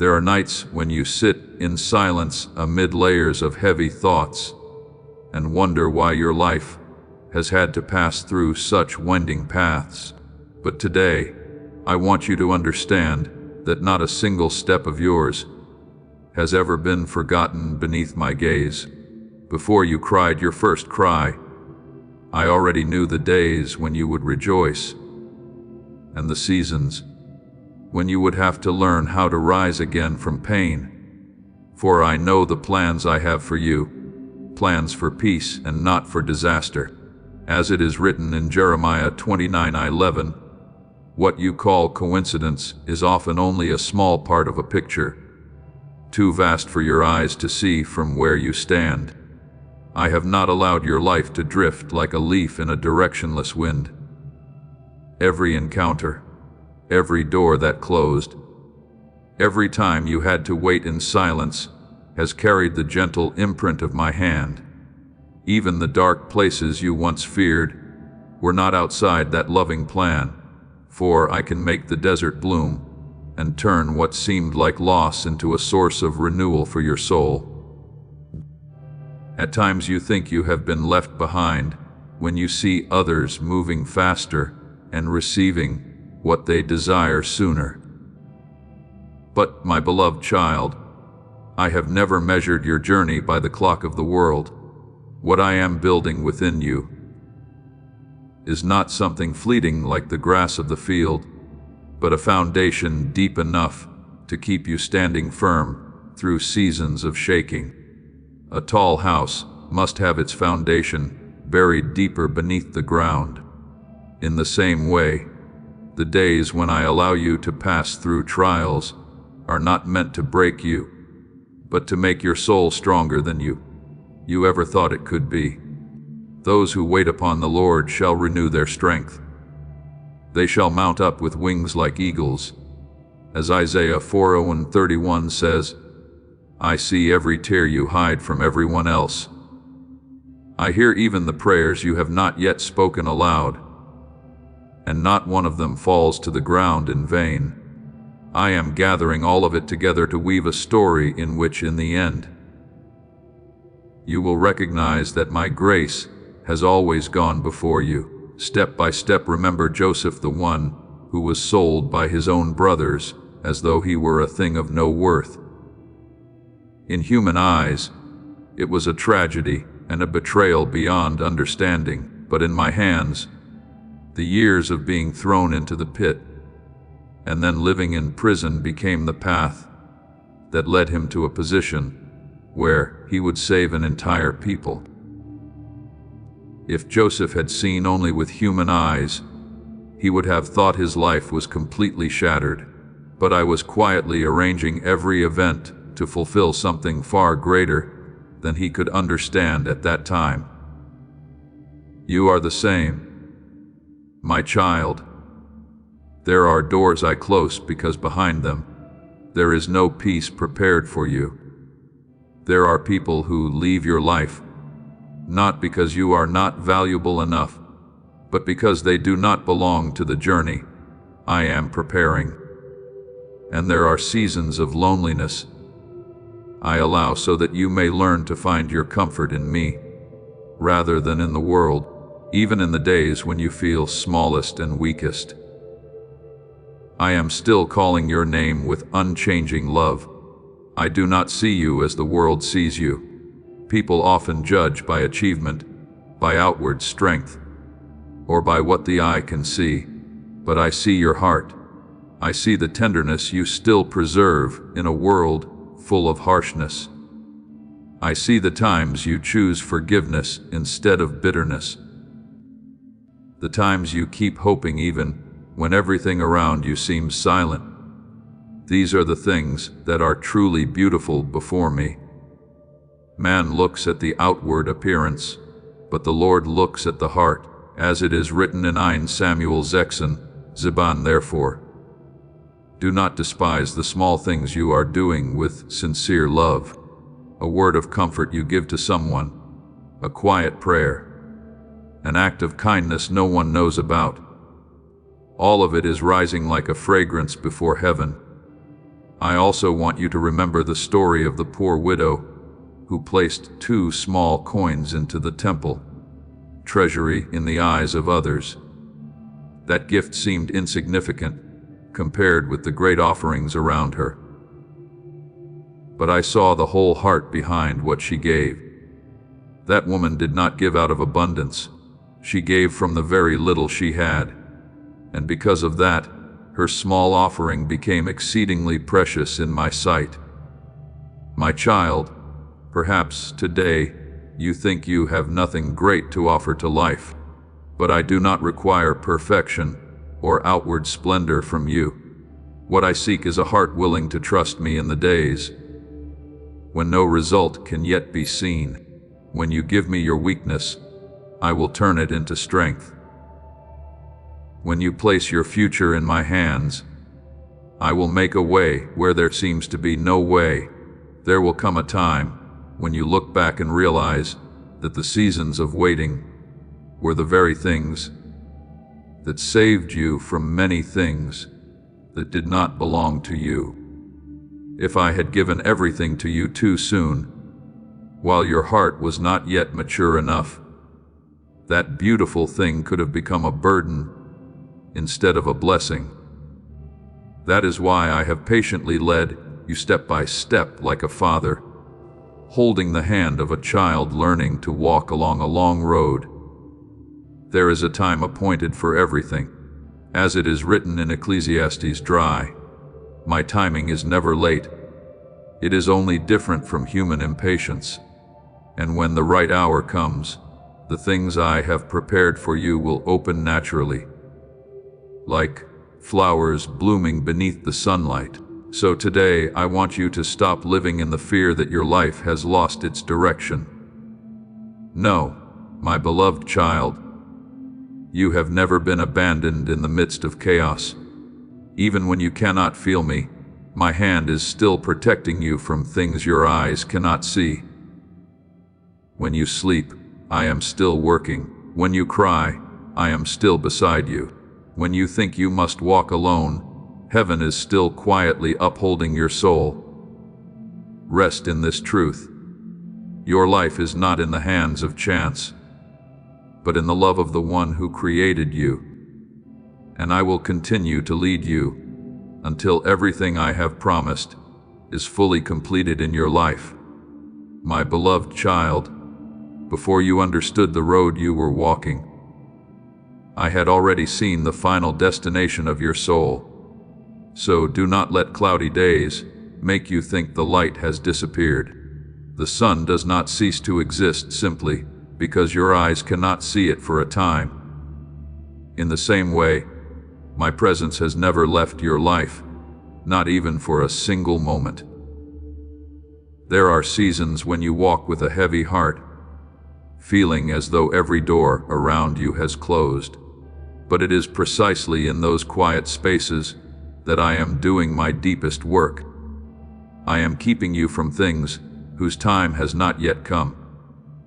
There are nights when you sit in silence amid layers of heavy thoughts and wonder why your life has had to pass through such winding paths. But today, I want you to understand that not a single step of yours has ever been forgotten beneath my gaze. Before you cried your first cry, I already knew the days when you would rejoice, and the seasons when you would have to learn how to rise again from pain. For I know the plans I have for you, plans for peace and not for disaster. As it is written in Jeremiah 29:11, what you call coincidence is often only a small part of a picture, too vast for your eyes to see from where you stand. I have not allowed your life to drift like a leaf in a directionless wind. Every encounter, every door that closed, every time you had to wait in silence has carried the gentle imprint of my hand. Even the dark places you once feared were not outside that loving plan, for I can make the desert bloom and turn what seemed like loss into a source of renewal for your soul. At times you think you have been left behind when you see others moving faster and receiving what they desire sooner. But, my beloved child, I have never measured your journey by the clock of the world. What I am building within you is not something fleeting like the grass of the field, but a foundation deep enough to keep you standing firm through seasons of shaking. A tall house must have its foundation buried deeper beneath the ground. In the same way, the days when I allow you to pass through trials are not meant to break you, but to make your soul stronger than you ever thought it could be. Those who wait upon the Lord shall renew their strength. They shall mount up with wings like eagles. As Isaiah 40:31 says, I see every tear you hide from everyone else. I hear even the prayers you have not yet spoken aloud, and not one of them falls to the ground in vain. I am gathering all of it together to weave a story in which, in the end, you will recognize that my grace has always gone before you. Step by step, remember Joseph, the one who was sold by his own brothers as though he were a thing of no worth. In human eyes, it was a tragedy and a betrayal beyond understanding, but in my hands, the years of being thrown into the pit and then living in prison became the path that led him to a position where he would save an entire people. If Joseph had seen only with human eyes, he would have thought his life was completely shattered. But I was quietly arranging every event to fulfill something far greater than he could understand at that time. You are the same, my child. There are doors I close because behind them, there is no peace prepared for you. There are people who leave your life, not because you are not valuable enough, but because they do not belong to the journey I am preparing. And there are seasons of loneliness I allow so that you may learn to find your comfort in me, rather than in the world, even in the days when you feel smallest and weakest. I am still calling your name with unchanging love. I do not see you as the world sees you. People often judge by achievement, by outward strength, or by what the eye can see, but I see your heart. I see the tenderness you still preserve in a world full of harshness. I see the times you choose forgiveness instead of bitterness. The times you keep hoping even when everything around you seems silent. These are the things that are truly beautiful before me. Man looks at the outward appearance, but the Lord looks at the heart, as it is written in 1 Samuel 6:7. Therefore, do not despise the small things you are doing with sincere love, a word of comfort you give to someone, a quiet prayer, an act of kindness no one knows about. All of it is rising like a fragrance before heaven. I also want you to remember the story of the poor widow who placed 2 small coins into the temple treasury in the eyes of others. That gift seemed insignificant compared with the great offerings around her. But I saw the whole heart behind what she gave. That woman did not give out of abundance. She gave from the very little she had. And because of that, her small offering became exceedingly precious in my sight. My child, perhaps today you think you have nothing great to offer to life, but I do not require perfection or outward splendor from you. What I seek is a heart willing to trust me in the days when no result can yet be seen. When you give me your weakness, I will turn it into strength. When you place your future in my hands, I will make a way where there seems to be no way. There will come a time when you look back and realize that the seasons of waiting were the very things that saved you from many things that did not belong to you. If I had given everything to you too soon, while your heart was not yet mature enough, that beautiful thing could have become a burden instead of a blessing. That is why I have patiently led you step by step like a father, holding the hand of a child learning to walk along a long road. There is a time appointed for everything, as it is written in Ecclesiastes. My timing is never late. It is only different from human impatience. And when the right hour comes, the things I have prepared for you will open naturally, like flowers blooming beneath the sunlight. So today I want you to stop living in the fear that your life has lost its direction. No, my beloved child, you have never been abandoned in the midst of chaos. Even when you cannot feel me, my hand is still protecting you from things your eyes cannot see. When you sleep, I am still working. When you cry, I am still beside you. When you think you must walk alone, heaven is still quietly upholding your soul. Rest in this truth. Your life is not in the hands of chance, but in the love of the one who created you. And I will continue to lead you until everything I have promised is fully completed in your life. My beloved child, before you understood the road you were walking, I had already seen the final destination of your soul. So do not let cloudy days make you think the light has disappeared. The sun does not cease to exist simply because your eyes cannot see it for a time. In the same way, my presence has never left your life, not even for a single moment. There are seasons when you walk with a heavy heart, feeling as though every door around you has closed. But it is precisely in those quiet spaces that I am doing my deepest work. I am keeping you from things whose time has not yet come,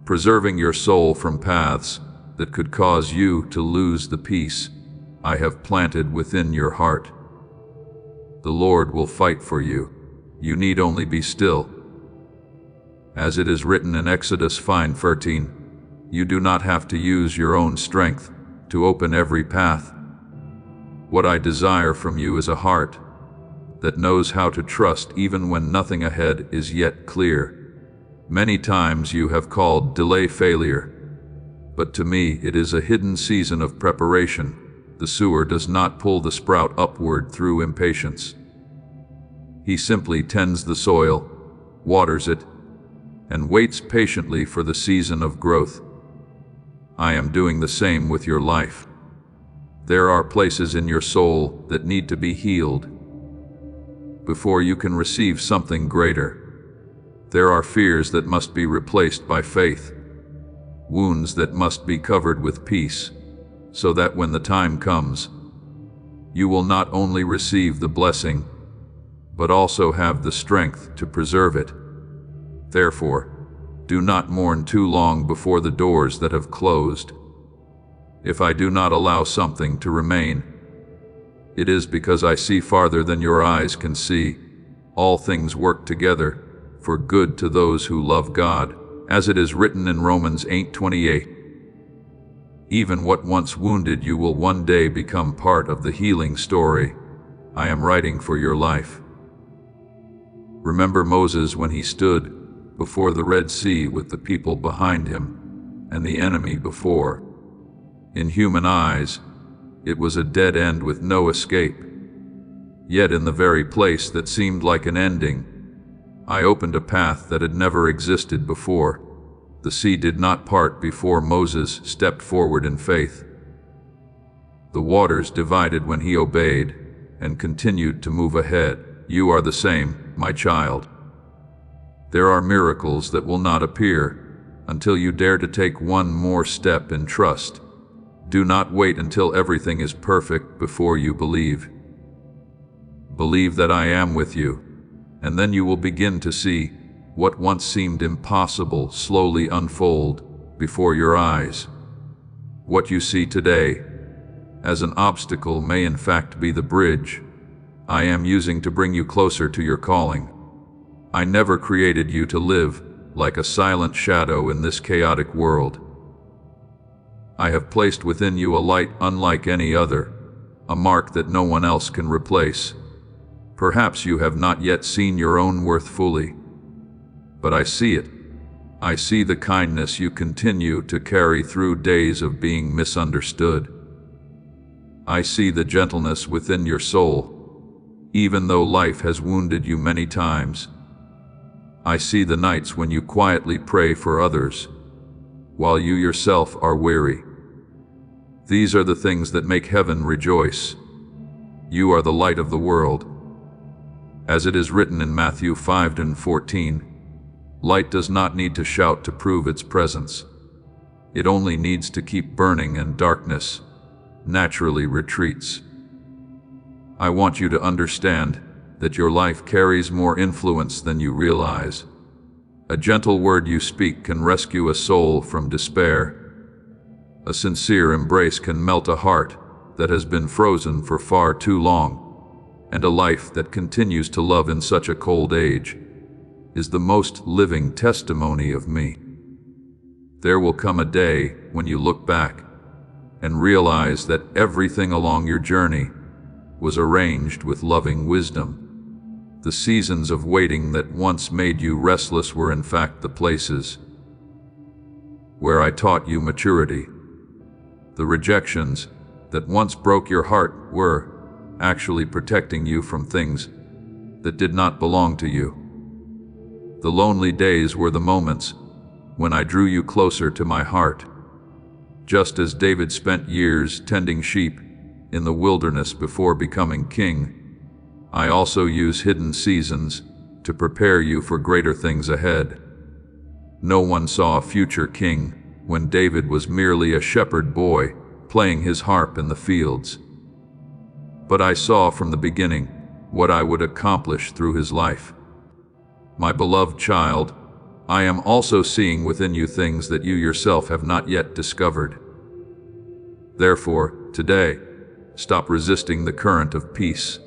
preserving your soul from paths that could cause you to lose the peace I have planted within your heart. The Lord will fight for you. You need only be still. As it is written in Exodus 5:13, you do not have to use your own strength to open every path. What I desire from you is a heart that knows how to trust even when nothing ahead is yet clear. Many times you have called delay failure, but to me it is a hidden season of preparation. The sower does not pull the sprout upward through impatience. He simply tends the soil, waters it, and waits patiently for the season of growth. I am doing the same with your life. There are places in your soul that need to be healed before you can receive something greater. There are fears that must be replaced by faith, wounds that must be covered with peace, so that when the time comes, you will not only receive the blessing, but also have the strength to preserve it. Therefore, do not mourn too long before the doors that have closed. If I do not allow something to remain, it is because I see farther than your eyes can see, all things work together for good to those who love God, as it is written in Romans 8:28. Even what once wounded you will one day become part of the healing story I am writing for your life. Remember Moses when he stood before the Red Sea with the people behind him and the enemy before. In human eyes, it was a dead end with no escape. Yet in the very place that seemed like an ending, I opened a path that had never existed before. The sea did not part before Moses stepped forward in faith. The waters divided when he obeyed and continued to move ahead. You are the same, my child. There are miracles that will not appear until you dare to take one more step in trust. Do not wait until everything is perfect before you believe. Believe that I am with you, and then you will begin to see what once seemed impossible slowly unfold before your eyes. What you see today as an obstacle may in fact be the bridge I am using to bring you closer to your calling. I never created you to live like a silent shadow in this chaotic world. I have placed within you a light unlike any other, a mark that no one else can replace. Perhaps you have not yet seen your own worth fully, but I see it. I see the kindness you continue to carry through days of being misunderstood. I see the gentleness within your soul, even though life has wounded you many times. I see the nights when you quietly pray for others, while you yourself are weary. These are the things that make heaven rejoice. You are the light of the world. As it is written in Matthew 5:14, light does not need to shout to prove its presence. It only needs to keep burning, and darkness naturally retreats. I want you to understand that your life carries more influence than you realize. A gentle word you speak can rescue a soul from despair. A sincere embrace can melt a heart that has been frozen for far too long. And a life that continues to love in such a cold age is the most living testimony of me. There will come a day when you look back and realize that everything along your journey was arranged with loving wisdom. The seasons of waiting that once made you restless were in fact the places where I taught you maturity. The rejections that once broke your heart were actually protecting you from things that did not belong to you. The lonely days were the moments when I drew you closer to my heart. Just as David spent years tending sheep in the wilderness before becoming king, I also use hidden seasons to prepare you for greater things ahead. No one saw a future king when David was merely a shepherd boy playing his harp in the fields. But I saw from the beginning what I would accomplish through his life. My beloved child, I am also seeing within you things that you yourself have not yet discovered. Therefore, today, stop resisting the current of peace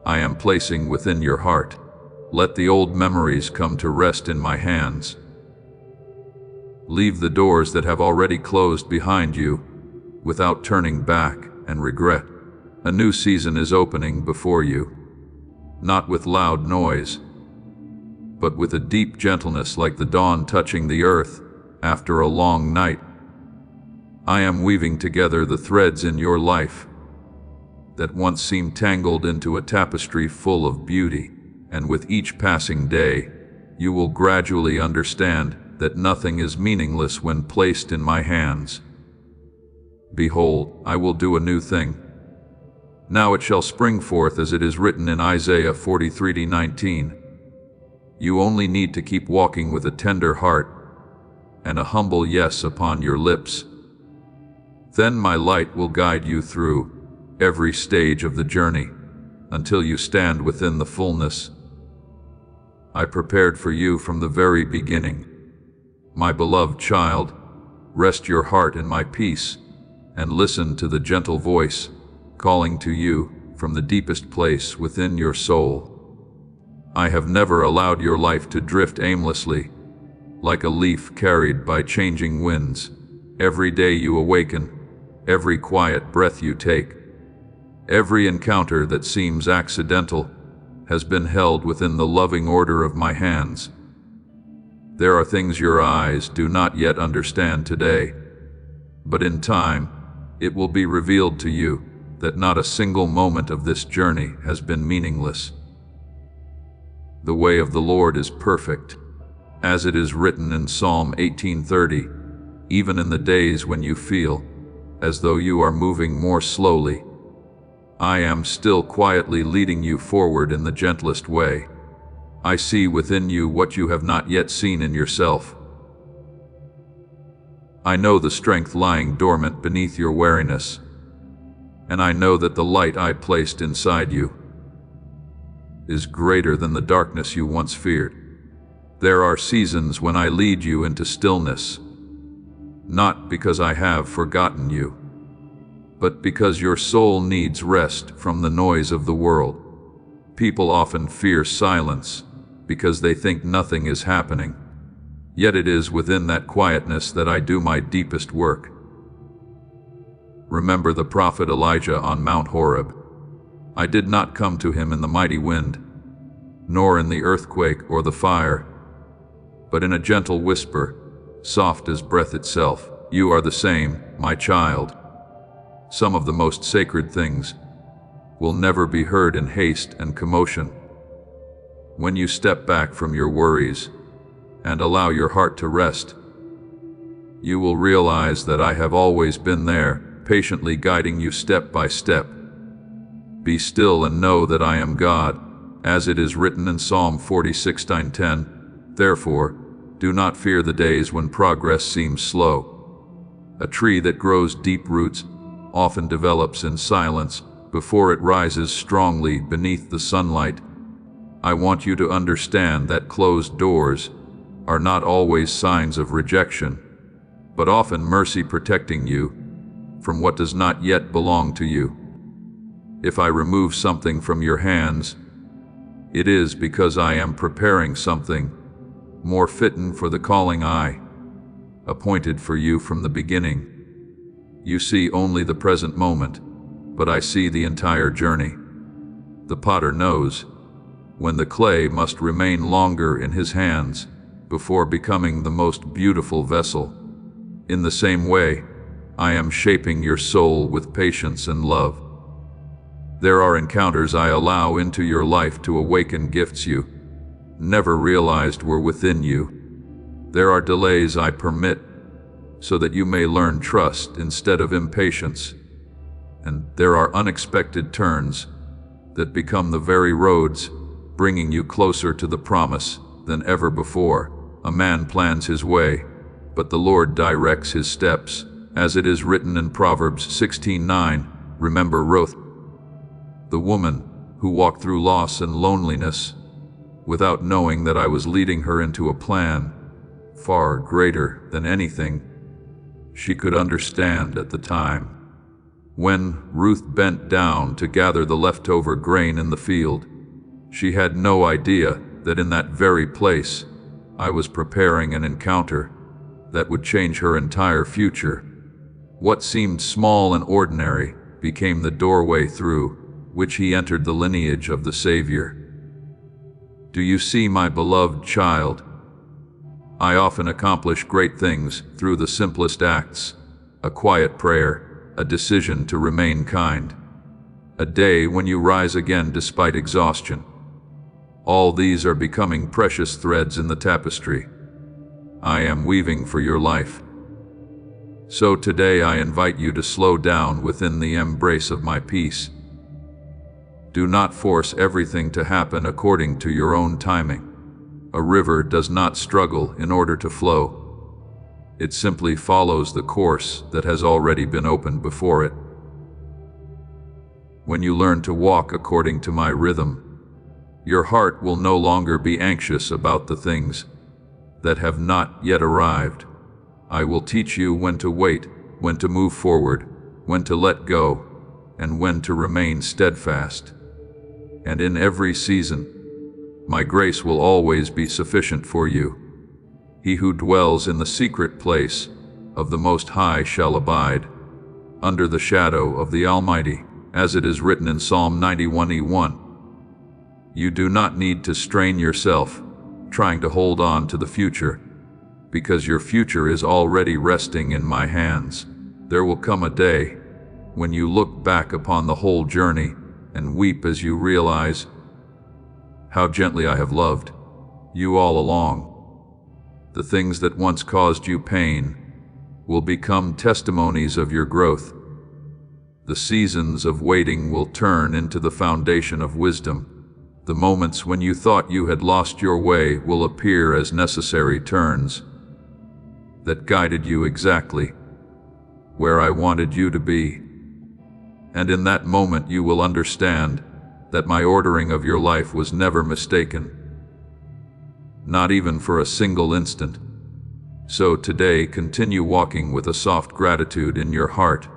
I am placing within your heart. Let the old memories come to rest in my hands. Leave the doors that have already closed behind you without turning back and regret. A new season is opening before you, not with loud noise, but with a deep gentleness like the dawn touching the earth after a long night. I am weaving together the threads in your life that once seemed tangled into a tapestry full of beauty, and with each passing day, you will gradually understand that nothing is meaningless when placed in my hands. Behold, I will do a new thing. Now it shall spring forth, as it is written in Isaiah 43:19. You only need to keep walking with a tender heart and a humble yes upon your lips. Then my light will guide you through every stage of the journey until you stand within the fullness I prepared for you from the very beginning. My beloved child, rest your heart in my peace and listen to the gentle voice calling to you from the deepest place within your soul. I have never allowed your life to drift aimlessly, like a leaf carried by changing winds. Every day you awaken, every quiet breath you take, every encounter that seems accidental has been held within the loving order of my hands. There are things your eyes do not yet understand today, but in time it will be revealed to you that not a single moment of this journey has been meaningless. The way of the Lord is perfect, as it is written in Psalm 18:30, even in the days when you feel as though you are moving more slowly, I am still quietly leading you forward in the gentlest way. I see within you what you have not yet seen in yourself. I know the strength lying dormant beneath your wariness, and I know that the light I placed inside you is greater than the darkness you once feared. There are seasons when I lead you into stillness, not because I have forgotten you, but because your soul needs rest from the noise of the world. People often fear silence because they think nothing is happening, yet it is within that quietness that I do my deepest work. Remember the prophet Elijah on Mount Horeb. I did not come to him in the mighty wind, nor in the earthquake or the fire, but in a gentle whisper, soft as breath itself. You are the same, my child. Some of the most sacred things will never be heard in haste and commotion. When you step back from your worries and allow your heart to rest, you will realize that I have always been there, patiently guiding you step by step. Be still and know that I am God, as it is written in Psalm 46:10. Therefore, do not fear the days when progress seems slow. A tree that grows deep roots often develops in silence before it rises strongly beneath the sunlight. I want you to understand that closed doors are not always signs of rejection, but often mercy protecting you from what does not yet belong to you. If I remove something from your hands, it is because I am preparing something more fitting for the calling I appointed for you from the beginning. You see only the present moment, but I see the entire journey. The potter knows when the clay must remain longer in his hands before becoming the most beautiful vessel. In the same way, I am shaping your soul with patience and love. There are encounters I allow into your life to awaken gifts you never realized were within you. There are delays I permit so that you may learn trust instead of impatience. And there are unexpected turns that become the very roads, bringing you closer to the promise than ever before. A man plans his way, but the Lord directs his steps, as it is written in Proverbs 16:9. Remember Ruth, the woman who walked through loss and loneliness without knowing that I was leading her into a plan far greater than anything she could understand at the time. When Ruth bent down to gather the leftover grain in the field, she had no idea that in that very place I was preparing an encounter that would change her entire future. What seemed small and ordinary became the doorway through which he entered the lineage of the Savior. Do you see, my beloved child? I often accomplish great things through the simplest acts: a quiet prayer, a decision to remain kind, a day when you rise again despite exhaustion. All these are becoming precious threads in the tapestry I am weaving for your life. So today I invite you to slow down within the embrace of my peace. Do not force everything to happen according to your own timing. A river does not struggle in order to flow. It simply follows the course that has already been opened before it. When you learn to walk according to my rhythm, your heart will no longer be anxious about the things that have not yet arrived. I will teach you when to wait, when to move forward, when to let go, and when to remain steadfast. And in every season, My grace will always be sufficient for you. He who dwells in the secret place of the Most High shall abide under the shadow of the Almighty, as it is written in Psalm 91:1. You do not need to strain yourself trying to hold on to the future, because your future is already resting in my hands. There will come a day when you look back upon the whole journey and weep as you realize how gently I have loved you all along. The things that once caused you pain will become testimonies of your growth. The seasons of waiting will turn into the foundation of wisdom. The moments when you thought you had lost your way will appear as necessary turns that guided you exactly where I wanted you to be. And in that moment you will understand that my ordering of your life was never mistaken, not even for a single instant. So today, continue walking with a soft gratitude in your heart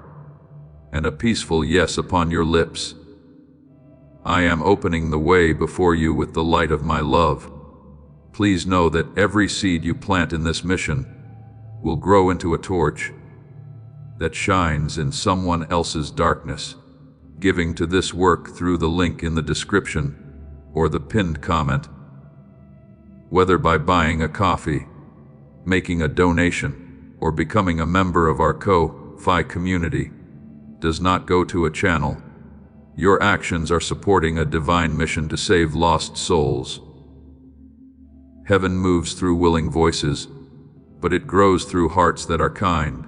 and a peaceful yes upon your lips. I am opening the way before you with the light of my love. Please know that every seed you plant in this mission will grow into a torch that shines in someone else's darkness. Giving to this work through the link in the description or the pinned comment, whether by buying a coffee, making a donation, or becoming a member of our Ko-Fi community, does not go to a channel. Your actions are supporting a divine mission to save lost souls. Heaven moves through willing voices, but it grows through hearts that are kind.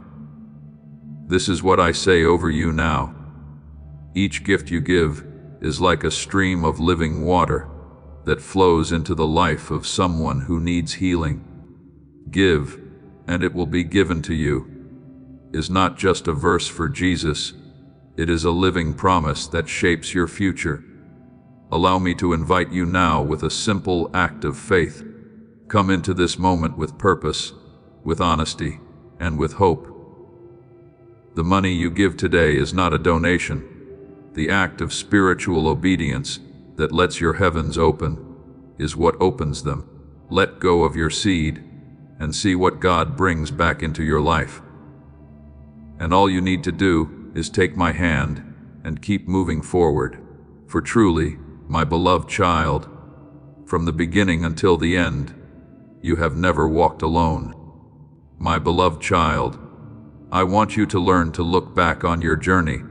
This is what I say over you now. Each gift you give is like a stream of living water that flows into the life of someone who needs healing. Give, and it will be given to you is not just a verse for Jesus. It is a living promise that shapes your future. Allow me to invite you now with a simple act of faith. Come into this moment with purpose, with honesty, and with hope. The money you give today is not a donation. The act of spiritual obedience that lets your heavens open is what opens them. Let go of your seed and see what God brings back into your life. And all you need to do is take my hand and keep moving forward. For truly, my beloved child, from the beginning until the end, you have never walked alone. My beloved child, I want you to learn to look back on your journey,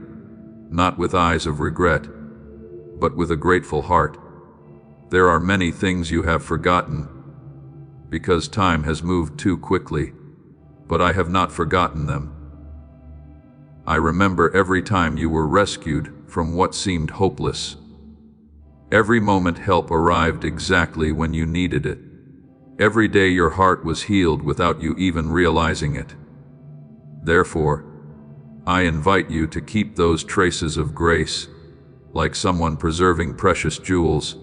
not with eyes of regret, but with a grateful heart. There are many things you have forgotten, because time has moved too quickly, but I have not forgotten them. I remember every time you were rescued from what seemed hopeless. Every moment help arrived exactly when you needed it. Every day your heart was healed without you even realizing it. Therefore, I invite you to keep those traces of grace, like someone preserving precious jewels,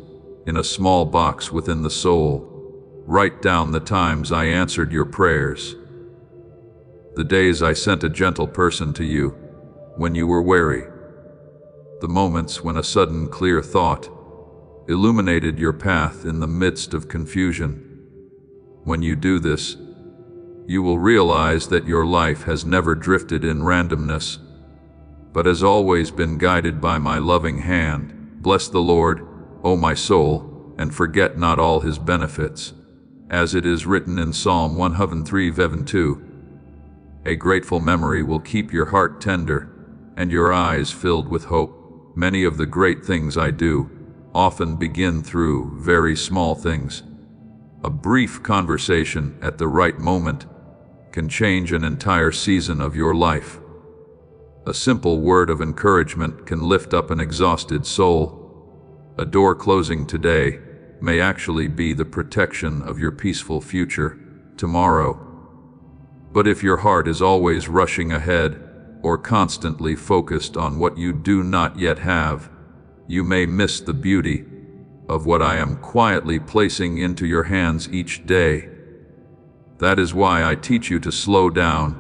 in a small box within the soul. Write down the times I answered your prayers, the days I sent a gentle person to you when you were weary, the moments when a sudden clear thought illuminated your path in the midst of confusion. When you do this, you will realize that your life has never drifted in randomness, but has always been guided by my loving hand. Bless the Lord, O my soul, and forget not all his benefits, as it is written in Psalm 103:2. A grateful memory will keep your heart tender and your eyes filled with hope. Many of the great things I do often begin through very small things. A brief conversation at the right moment can change an entire season of your life. A simple word of encouragement can lift up an exhausted soul. A door closing today may actually be the protection of your peaceful future tomorrow. But if your heart is always rushing ahead or constantly focused on what you do not yet have, you may miss the beauty of what I am quietly placing into your hands each day. That is why I teach you to slow down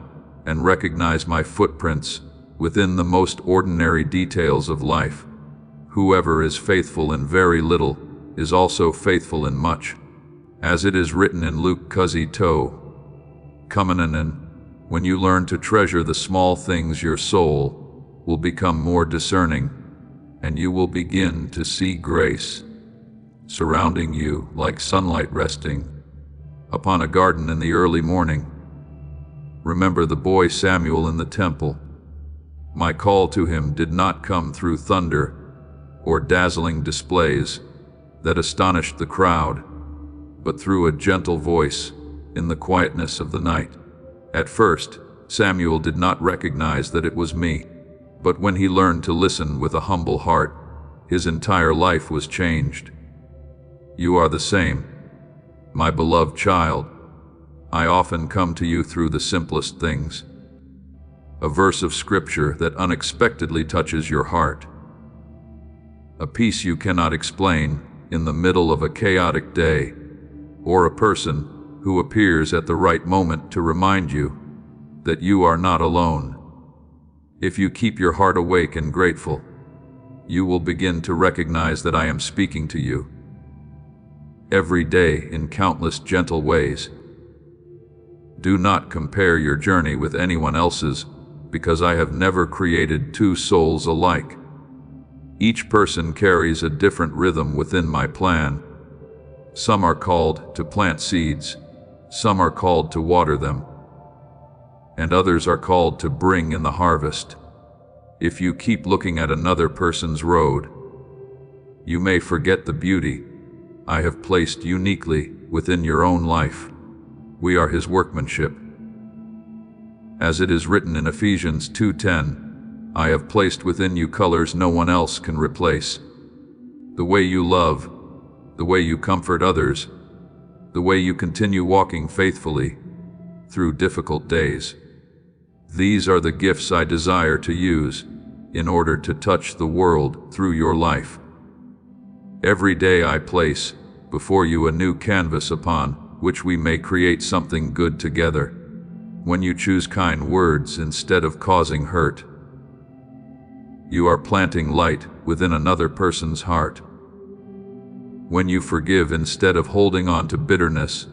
and recognize my footprints within the most ordinary details of life. Whoever is faithful in very little is also faithful in much, as it is written in Luke Kuzi To. Kuminanen, when you learn to treasure the small things, your soul will become more discerning, and you will begin to see grace surrounding you like sunlight resting upon a garden in the early morning. Remember the boy Samuel in the temple. My call to him did not come through thunder or dazzling displays that astonished the crowd, but through a gentle voice in the quietness of the night. At first, Samuel did not recognize that it was me, but when he learned to listen with a humble heart, his entire life was changed. You are the same, my beloved child. I often come to you through the simplest things. A verse of scripture that unexpectedly touches your heart. A peace you cannot explain in the middle of a chaotic day, or a person who appears at the right moment to remind you that you are not alone. If you keep your heart awake and grateful, you will begin to recognize that I am speaking to you every day in countless gentle ways. Do not compare your journey with anyone else's, because I have never created two souls alike. Each person carries a different rhythm within my plan. Some are called to plant seeds, some are called to water them, and others are called to bring in the harvest. If you keep looking at another person's road, you may forget the beauty I have placed uniquely within your own life. We are His workmanship. As it is written in Ephesians 2:10, I have placed within you colors no one else can replace. The way you love, the way you comfort others, the way you continue walking faithfully through difficult days. These are the gifts I desire to use in order to touch the world through your life. Every day I place before you a new canvas upon which we may create something good together. When you choose kind words instead of causing hurt, you are planting light within another person's heart. When you forgive instead of holding on to bitterness,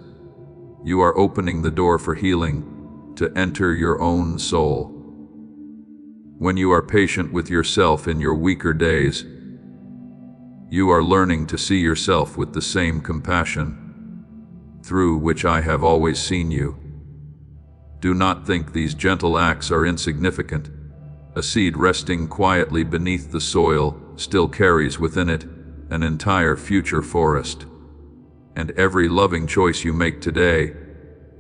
you are opening the door for healing to enter your own soul. When you are patient with yourself in your weaker days, you are learning to see yourself with the same compassion through which I have always seen you. Do not think these gentle acts are insignificant. A seed resting quietly beneath the soil still carries within it an entire future forest. And every loving choice you make today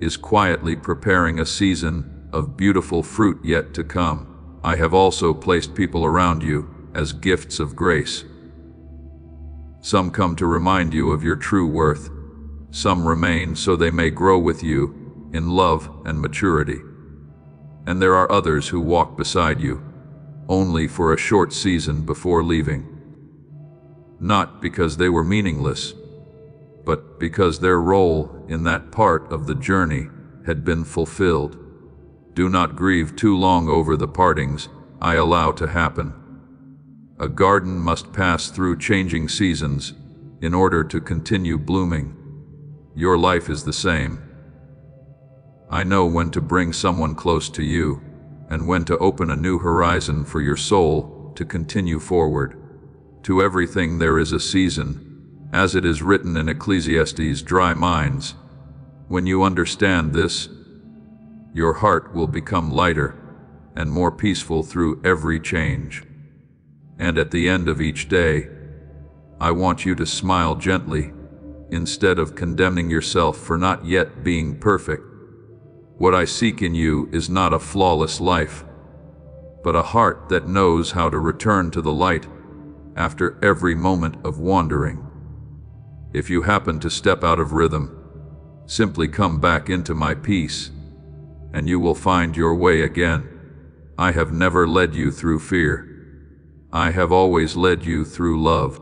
is quietly preparing a season of beautiful fruit yet to come. I have also placed people around you as gifts of grace. Some come to remind you of your true worth. Some remain so they may grow with you in love and maturity. And there are others who walk beside you only for a short season before leaving. Not because they were meaningless, but because their role in that part of the journey had been fulfilled. Do not grieve too long over the partings I allow to happen. A garden must pass through changing seasons in order to continue blooming. Your life is the same. I know when to bring someone close to you and when to open a new horizon for your soul to continue forward. To everything there is a season, as it is written in Ecclesiastes' dry minds. When you understand this, your heart will become lighter and more peaceful through every change. And at the end of each day, I want you to smile gently instead of condemning yourself for not yet being perfect. What I seek in you is not a flawless life, but a heart that knows how to return to the light after every moment of wandering. If you happen to step out of rhythm, simply come back into my peace, and you will find your way again. I have never led you through fear. I have always led you through love.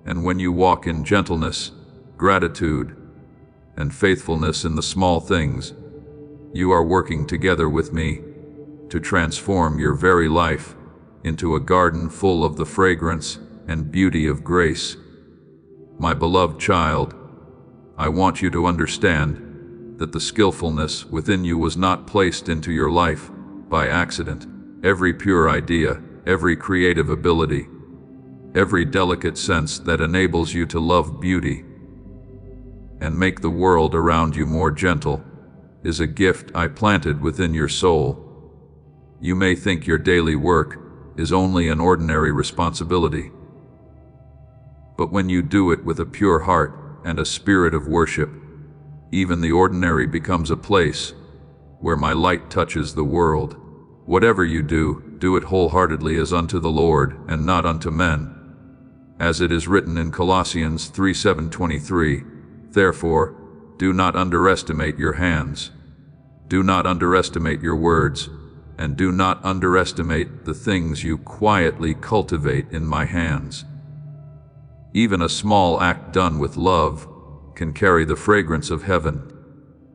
And when you walk in gentleness, gratitude, and faithfulness in the small things, you are working together with me to transform your very life into a garden full of the fragrance and beauty of grace. My beloved child, I want you to understand that the skillfulness within you was not placed into your life by accident. Every pure idea, every creative ability, every delicate sense that enables you to love beauty and make the world around you more gentle is a gift I planted within your soul. You may think your daily work is only an ordinary responsibility, but when you do it with a pure heart and a spirit of worship, even the ordinary becomes a place where my light touches the world. Whatever you do, do it wholeheartedly as unto the Lord and not unto men. As it is written in Colossians 3:7-23, therefore, do not underestimate your hands. Do not underestimate your words, and do not underestimate the things you quietly cultivate in my hands. Even a small act done with love can carry the fragrance of heaven.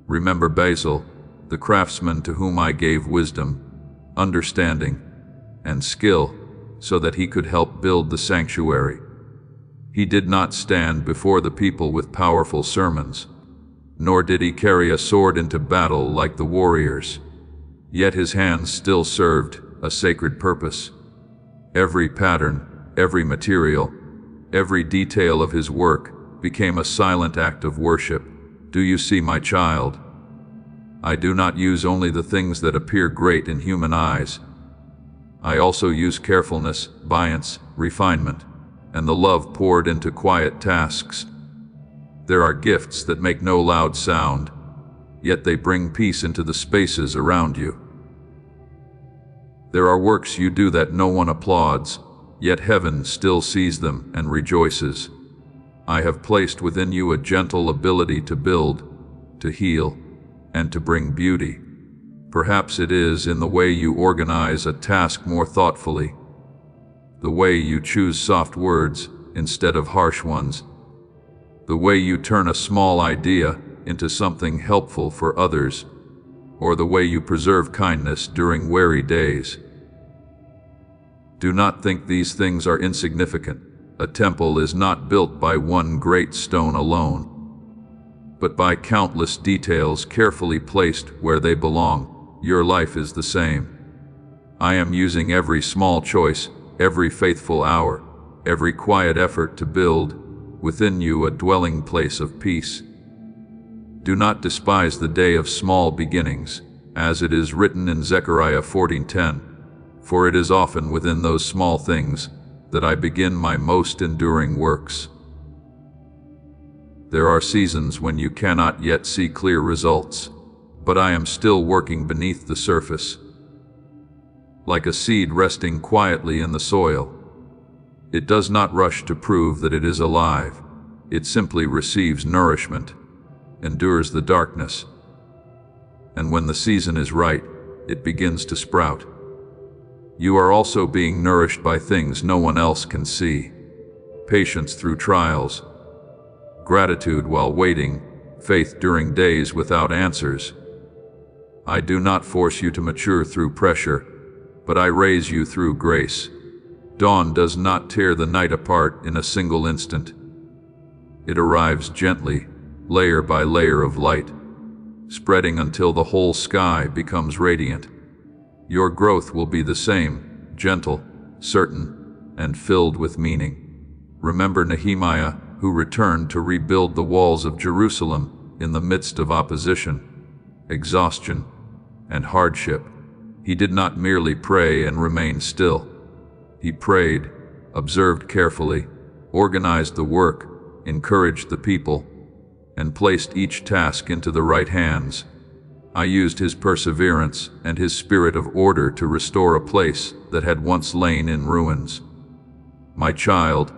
Remember Basil, the craftsman to whom I gave wisdom, understanding, and skill so that he could help build the sanctuary. He did not stand before the people with powerful sermons, nor did he carry a sword into battle like the warriors. Yet his hands still served a sacred purpose. Every pattern, every material, every detail of his work became a silent act of worship. Do you see, my child? I do not use only the things that appear great in human eyes. I also use carefulness, science, refinement, and the love poured into quiet tasks. There are gifts that make no loud sound, yet they bring peace into the spaces around you. There are works you do that no one applauds, yet heaven still sees them and rejoices. I have placed within you a gentle ability to build, to heal, and to bring beauty. Perhaps it is in the way you organize a task more thoughtfully, the way you choose soft words instead of harsh ones, the way you turn a small idea into something helpful for others, or the way you preserve kindness during weary days. Do not think these things are insignificant. A temple is not built by one great stone alone, but by countless details carefully placed where they belong. Your life is the same. I am using every small choice, every faithful hour, every quiet effort to build within you a dwelling place of peace. Do not despise the day of small beginnings, as it is written in Zechariah 14:10, for it is often within those small things that I begin my most enduring works. There are seasons when you cannot yet see clear results, but I am still working beneath the surface. Like a seed resting quietly in the soil, it does not rush to prove that it is alive. It simply receives nourishment, endures the darkness, and when the season is right, it begins to sprout. You are also being nourished by things no one else can see: patience through trials, gratitude while waiting, faith during days without answers. I do not force you to mature through pressure, but I raise you through grace. Dawn does not tear the night apart in a single instant. It arrives gently, layer by layer of light, spreading until the whole sky becomes radiant. Your growth will be the same, gentle, certain, and filled with meaning. Remember Nehemiah, who returned to rebuild the walls of Jerusalem in the midst of opposition, exhaustion, and hardship. He did not merely pray and remain still. He prayed, observed carefully, organized the work, encouraged the people, and placed each task into the right hands. I used his perseverance and his spirit of order to restore a place that had once lain in ruins. My child,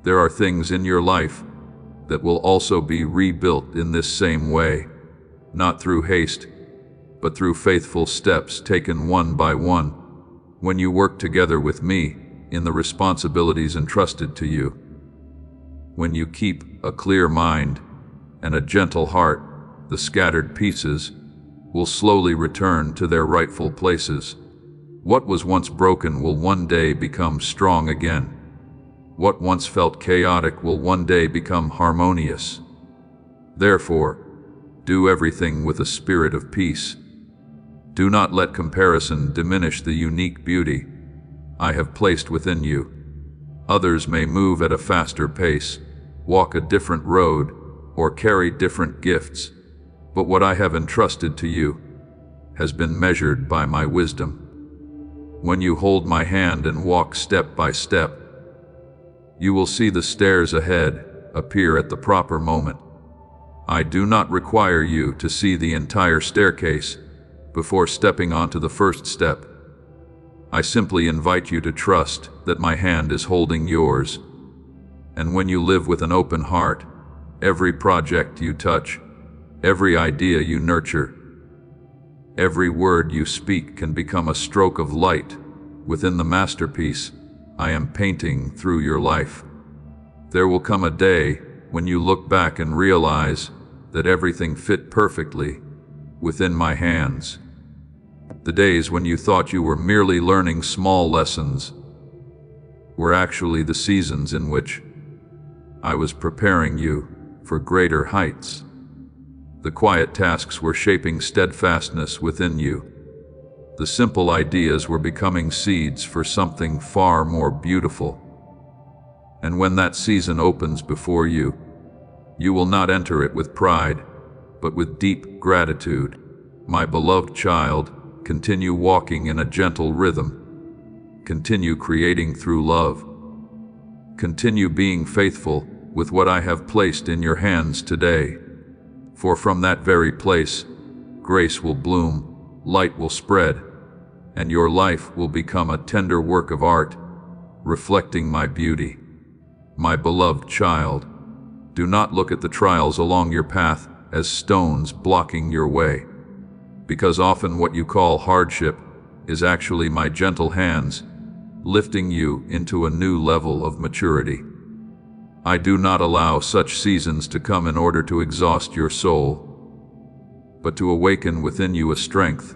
there are things in your life that will also be rebuilt in this same way, not through haste, but through faithful steps taken one by one. When you work together with me in the responsibilities entrusted to you, when you keep a clear mind and a gentle heart, the scattered pieces will slowly return to their rightful places. What was once broken will one day become strong again. What once felt chaotic will one day become harmonious. Therefore, do everything with a spirit of peace. Do not let comparison diminish the unique beauty I have placed within you. Others may move at a faster pace, walk a different road, or carry different gifts, but what I have entrusted to you has been measured by my wisdom. When you hold my hand and walk step by step, you will see the stairs ahead appear at the proper moment. I do not require you to see the entire staircase before stepping onto the first step. I simply invite you to trust that my hand is holding yours. And when you live with an open heart, every project you touch, every idea you nurture, every word you speak can become a stroke of light within the masterpiece I am painting through your life. There will come a day when you look back and realize that everything fit perfectly within my hands. The days when you thought you were merely learning small lessons were actually the seasons in which I was preparing you for greater heights. The quiet tasks were shaping steadfastness within you. The simple ideas were becoming seeds for something far more beautiful. And when that season opens before you, you will not enter it with pride, but with deep gratitude. My beloved child, continue walking in a gentle rhythm. Continue creating through love. Continue being faithful with what I have placed in your hands today. For from that very place, grace will bloom, light will spread, and your life will become a tender work of art, reflecting my beauty. My beloved child, do not look at the trials along your path as stones blocking your way, because often what you call hardship is actually my gentle hands lifting you into a new level of maturity. I do not allow such seasons to come in order to exhaust your soul, but to awaken within you a strength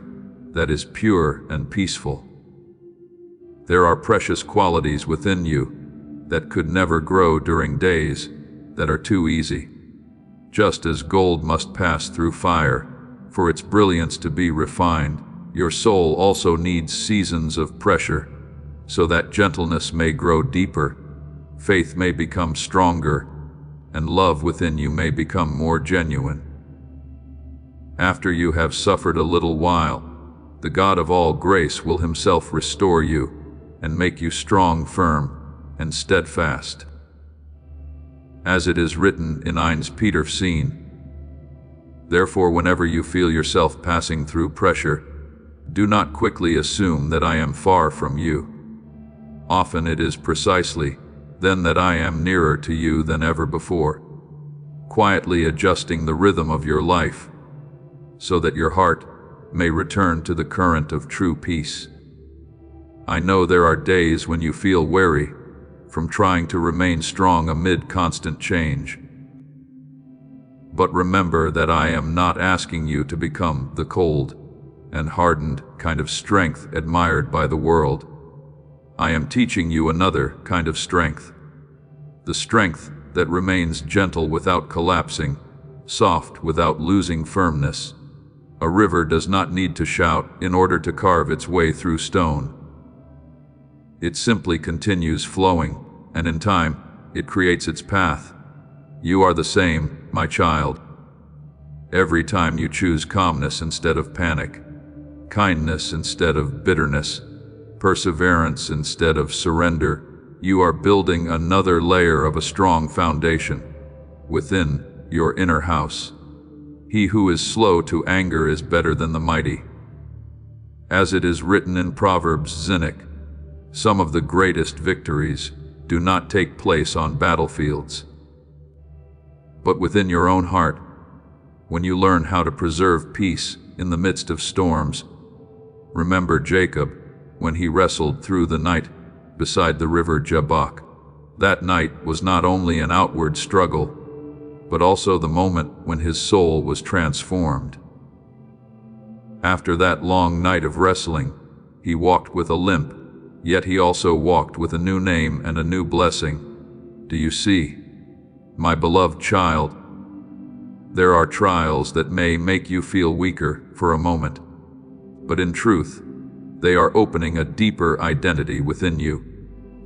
that is pure and peaceful. There are precious qualities within you that could never grow during days that are too easy. Just as gold must pass through fire for its brilliance to be refined, your soul also needs seasons of pressure so that gentleness may grow deeper, faith may become stronger, and love within you may become more genuine. After you have suffered a little while, the God of all grace will himself restore you and make you strong, firm, and steadfast. As it is written in 1 Peter 4, therefore whenever you feel yourself passing through pressure, do not quickly assume that I am far from you. Often it is precisely then that I am nearer to you than ever before, quietly adjusting the rhythm of your life so that your heart may return to the current of true peace. I know there are days when you feel weary from trying to remain strong amid constant change. But remember that I am not asking you to become the cold and hardened kind of strength admired by the world. I am teaching you another kind of strength, the strength that remains gentle without collapsing, soft without losing firmness. A river does not need to shout in order to carve its way through stone. It simply continues flowing, and in time, it creates its path. You are the same, my child. Every time you choose calmness instead of panic, kindness instead of bitterness, perseverance instead of surrender, you are building another layer of a strong foundation within your inner house. He who is slow to anger is better than the mighty. As it is written in Proverbs, some of the greatest victories do not take place on battlefields, but within your own heart. When you learn how to preserve peace in the midst of storms, remember Jacob when he wrestled through the night beside the river Jabbok. That night was not only an outward struggle, but also the moment when his soul was transformed. After that long night of wrestling, he walked with a limp, yet he also walked with a new name and a new blessing. Do you see, my beloved child? There are trials that may make you feel weaker for a moment, but in truth, they are opening a deeper identity within you.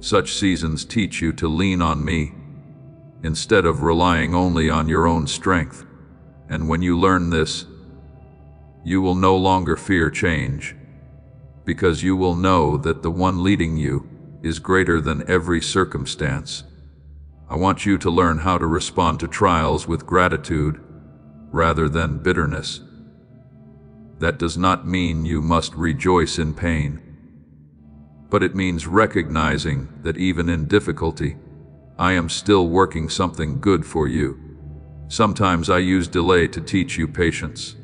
Such seasons teach you to lean on me, instead of relying only on your own strength. And when you learn this, you will no longer fear change, because you will know that the one leading you is greater than every circumstance. I want you to learn how to respond to trials with gratitude rather than bitterness. That does not mean you must rejoice in pain, but it means recognizing that even in difficulty, I am still working something good for you. Sometimes I use delay to teach you patience.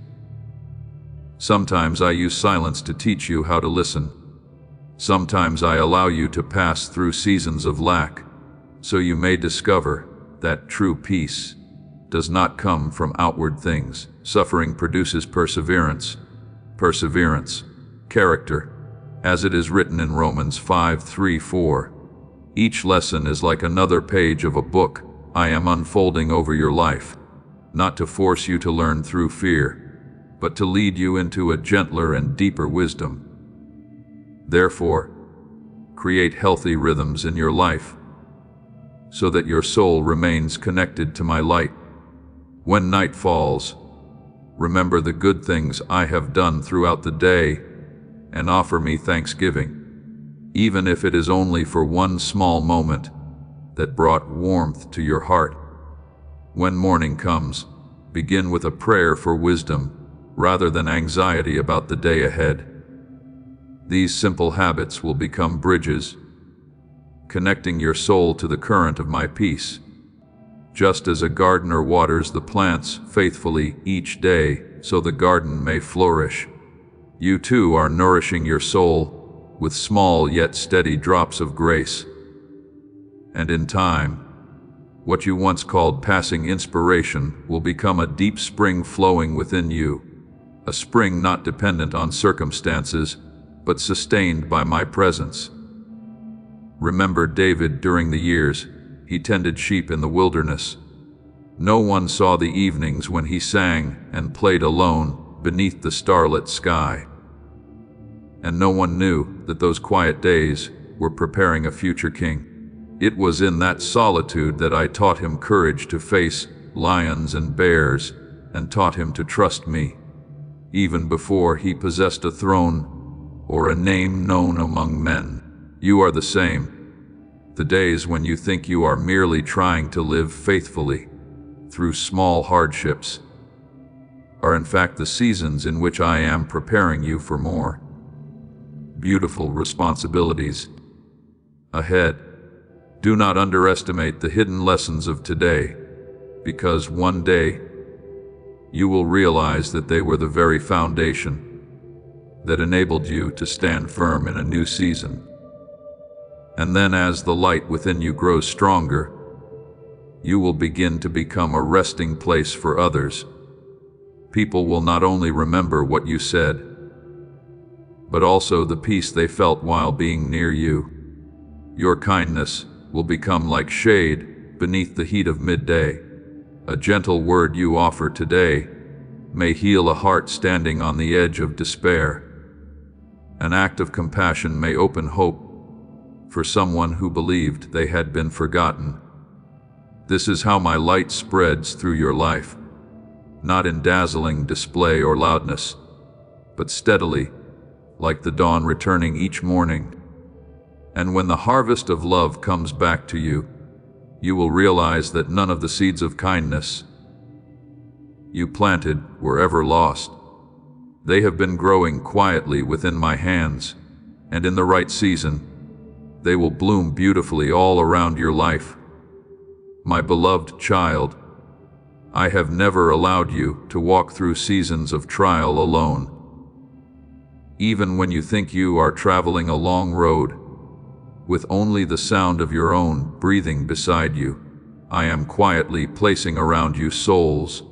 Sometimes I use silence to teach you how to listen. Sometimes I allow you to pass through seasons of lack, so you may discover that true peace does not come from outward things. Suffering produces perseverance. Perseverance, character, as it is written in Romans 5:3-4. Each lesson is like another page of a book I am unfolding over your life, not to force you to learn through fear, but to lead you into a gentler and deeper wisdom. Therefore, create healthy rhythms in your life, so that your soul remains connected to my light. When night falls, remember the good things I have done throughout the day and offer me thanksgiving, even if it is only for one small moment that brought warmth to your heart. When morning comes, begin with a prayer for wisdom rather than anxiety about the day ahead. These simple habits will become bridges, connecting your soul to the current of my peace. Just as a gardener waters the plants faithfully each day so the garden may flourish, you too are nourishing your soul with small yet steady drops of grace. And in time, what you once called passing inspiration will become a deep spring flowing within you, a spring not dependent on circumstances, but sustained by my presence. Remember David during the years he tended sheep in the wilderness. No one saw the evenings when he sang and played alone beneath the starlit sky. And no one knew that those quiet days were preparing a future king. It was in that solitude that I taught him courage to face lions and bears, and taught him to trust me, even before he possessed a throne or a name known among men. You are the same. The days when you think you are merely trying to live faithfully through small hardships are in fact the seasons in which I am preparing you for more beautiful responsibilities ahead. Do not underestimate the hidden lessons of today, because one day you will realize that they were the very foundation that enabled you to stand firm in a new season. And then as the light within you grows stronger, you will begin to become a resting place for others. People will not only remember what you said, but also the peace they felt while being near you. Your kindness will become like shade beneath the heat of midday. A gentle word you offer today may heal a heart standing on the edge of despair. An act of compassion may open hope for someone who believed they had been forgotten. This is how my light spreads through your life, not in dazzling display or loudness, but steadily, like the dawn returning each morning. And when the harvest of love comes back to you, you will realize that none of the seeds of kindness you planted were ever lost. They have been growing quietly within my hands, and in the right season, they will bloom beautifully all around your life. My beloved child, I have never allowed you to walk through seasons of trial alone. Even when you think you are traveling a long road, with only the sound of your own breathing beside you, I am quietly placing around you souls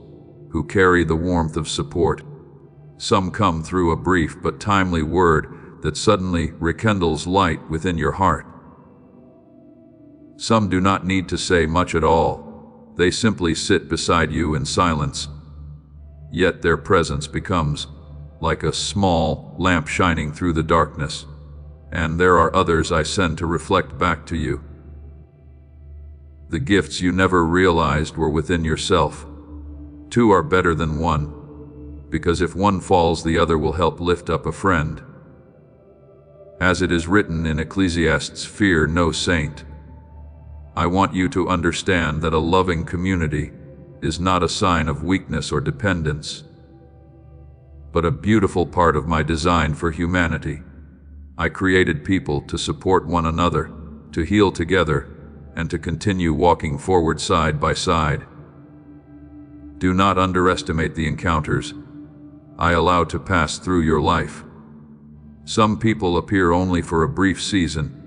who carry the warmth of support. Some come through a brief but timely word that suddenly rekindles light within your heart. Some do not need to say much at all. They simply sit beside you in silence. Yet their presence becomes like a small lamp shining through the darkness. And there are others I send to reflect back to you the gifts you never realized were within yourself. Two are better than one, because if one falls, the other will help lift up a friend. As it is written in Ecclesiastes, fear no saint. I want you to understand that a loving community is not a sign of weakness or dependence, but a beautiful part of my design for humanity. I created people to support one another, to heal together, and to continue walking forward side by side. Do not underestimate the encounters I allow to pass through your life. Some people appear only for a brief season,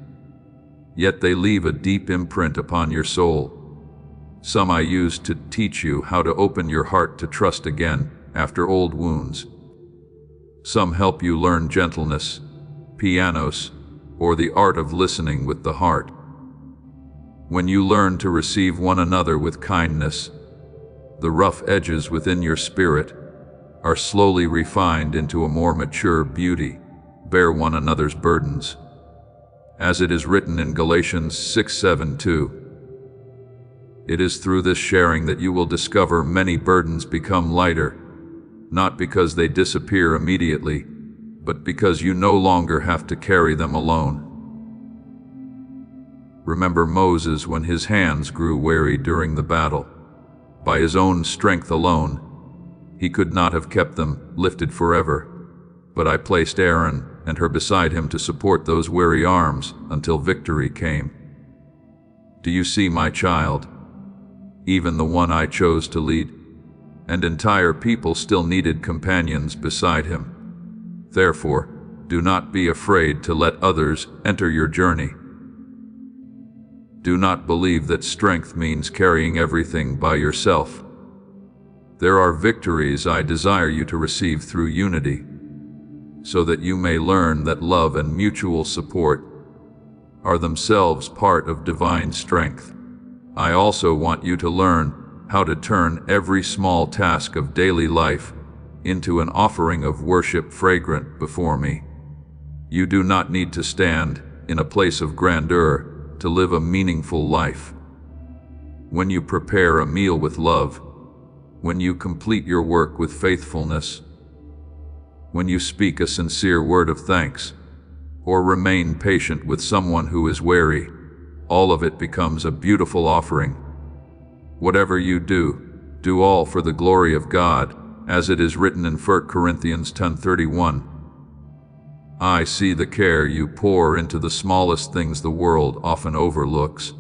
yet they leave a deep imprint upon your soul. Some I use to teach you how to open your heart to trust again after old wounds. Some help you learn gentleness, pianos, or the art of listening with the heart. When you learn to receive one another with kindness, the rough edges within your spirit are slowly refined into a more mature beauty. Bear one another's burdens. As it is written in Galatians 6:7-2, it is through this sharing that you will discover many burdens become lighter, not because they disappear immediately, but because you no longer have to carry them alone. Remember Moses when his hands grew weary during the battle. By his own strength alone, he could not have kept them lifted forever. But I placed Aaron and her beside him to support those weary arms until victory came. Do you see, my child? Even the one I chose to lead, and entire people still needed companions beside him. Therefore, do not be afraid to let others enter your journey. Do not believe that strength means carrying everything by yourself. There are victories I desire you to receive through unity, so that you may learn that love and mutual support are themselves part of divine strength. I also want you to learn how to turn every small task of daily life into an offering of worship fragrant before me. You do not need to stand in a place of grandeur to live a meaningful life. When you prepare a meal with love, when you complete your work with faithfulness, when you speak a sincere word of thanks, or remain patient with someone who is weary, all of it becomes a beautiful offering. Whatever you do, do all for the glory of God, as it is written in 1 Corinthians 10:31. I see the care you pour into the smallest things the world often overlooks.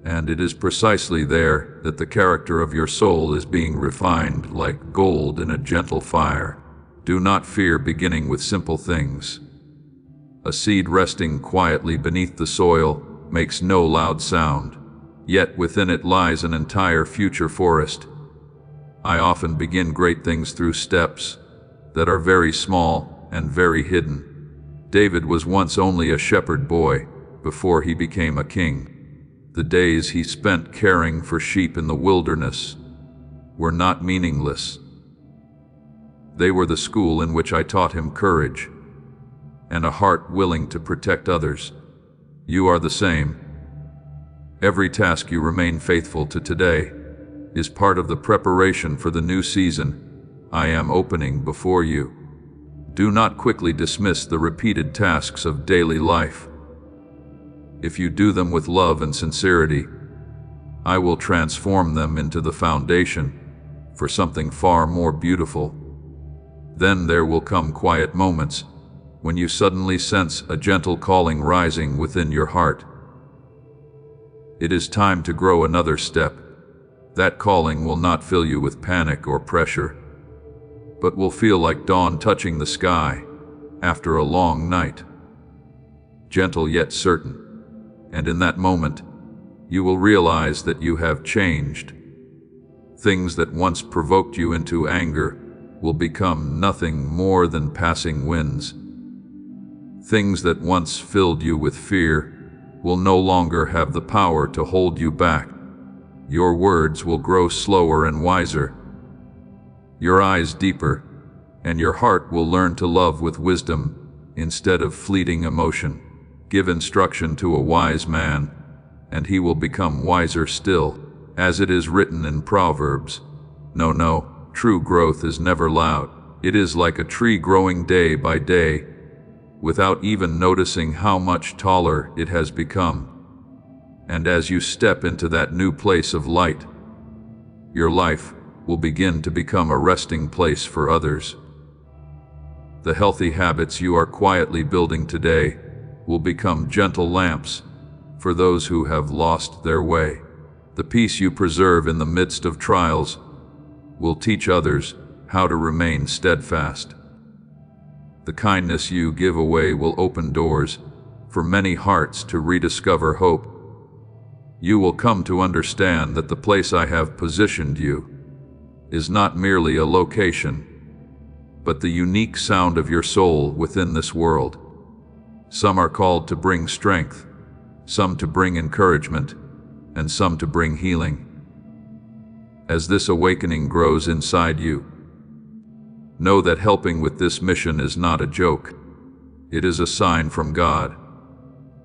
And it is precisely there that the character of your soul is being refined like gold in a gentle fire. Do not fear beginning with simple things. A seed resting quietly beneath the soil makes no loud sound, yet within it lies an entire future forest. I often begin great things through steps that are very small and very hidden. David was once only a shepherd boy before he became a king. The days he spent caring for sheep in the wilderness were not meaningless. They were the school in which I taught him courage and a heart willing to protect others. You are the same. Every task you remain faithful to today is part of the preparation for the new season I am opening before you. Do not quickly dismiss the repeated tasks of daily life. If you do them with love and sincerity, I will transform them into the foundation for something far more beautiful. Then there will come quiet moments when you suddenly sense a gentle calling rising within your heart. It is time to grow another step. That calling will not fill you with panic or pressure, but will feel like dawn touching the sky after a long night. Gentle yet certain, and in that moment, you will realize that you have changed. Things that once provoked you into anger will become nothing more than passing winds. Things that once filled you with fear will no longer have the power to hold you back. Your words will grow slower and wiser, your eyes deeper, and your heart will learn to love with wisdom instead of fleeting emotion. Give instruction to a wise man, and he will become wiser still, as it is written in Proverbs. No, true growth is never loud. It is like a tree growing day by day, without even noticing how much taller it has become. And as you step into that new place of light, your life will begin to become a resting place for others. The healthy habits you are quietly building today will become gentle lamps for those who have lost their way. The peace you preserve in the midst of trials will teach others how to remain steadfast. The kindness you give away will open doors for many hearts to rediscover hope. You will come to understand that the place I have positioned you is not merely a location, but the unique sound of your soul within this world. Some are called to bring strength, some to bring encouragement, and some to bring healing. As this awakening grows inside you, know that helping with this mission is not a joke. It is a sign from God.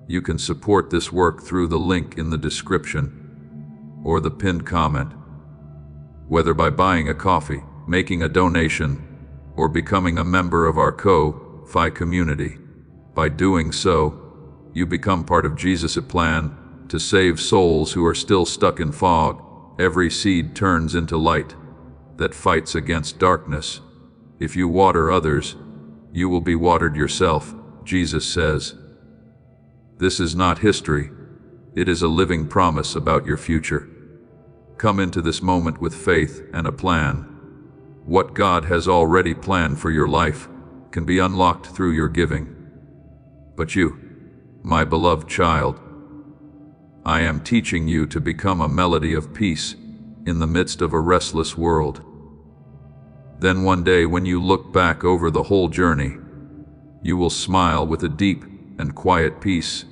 You can support this work through the link in the description or the pinned comment. Whether by buying a coffee, making a donation, or becoming a member of our Ko-Fi community. By doing so, you become part of Jesus' plan to save souls who are still stuck in fog. Every seed turns into light that fights against darkness. If you water others, you will be watered yourself, Jesus says. This is not history. It is a living promise about your future. Come into this moment with faith and a plan. What God has already planned for your life can be unlocked through your giving. But you, my beloved child, I am teaching you to become a melody of peace in the midst of a restless world. Then one day when you look back over the whole journey, you will smile with a deep and quiet peace.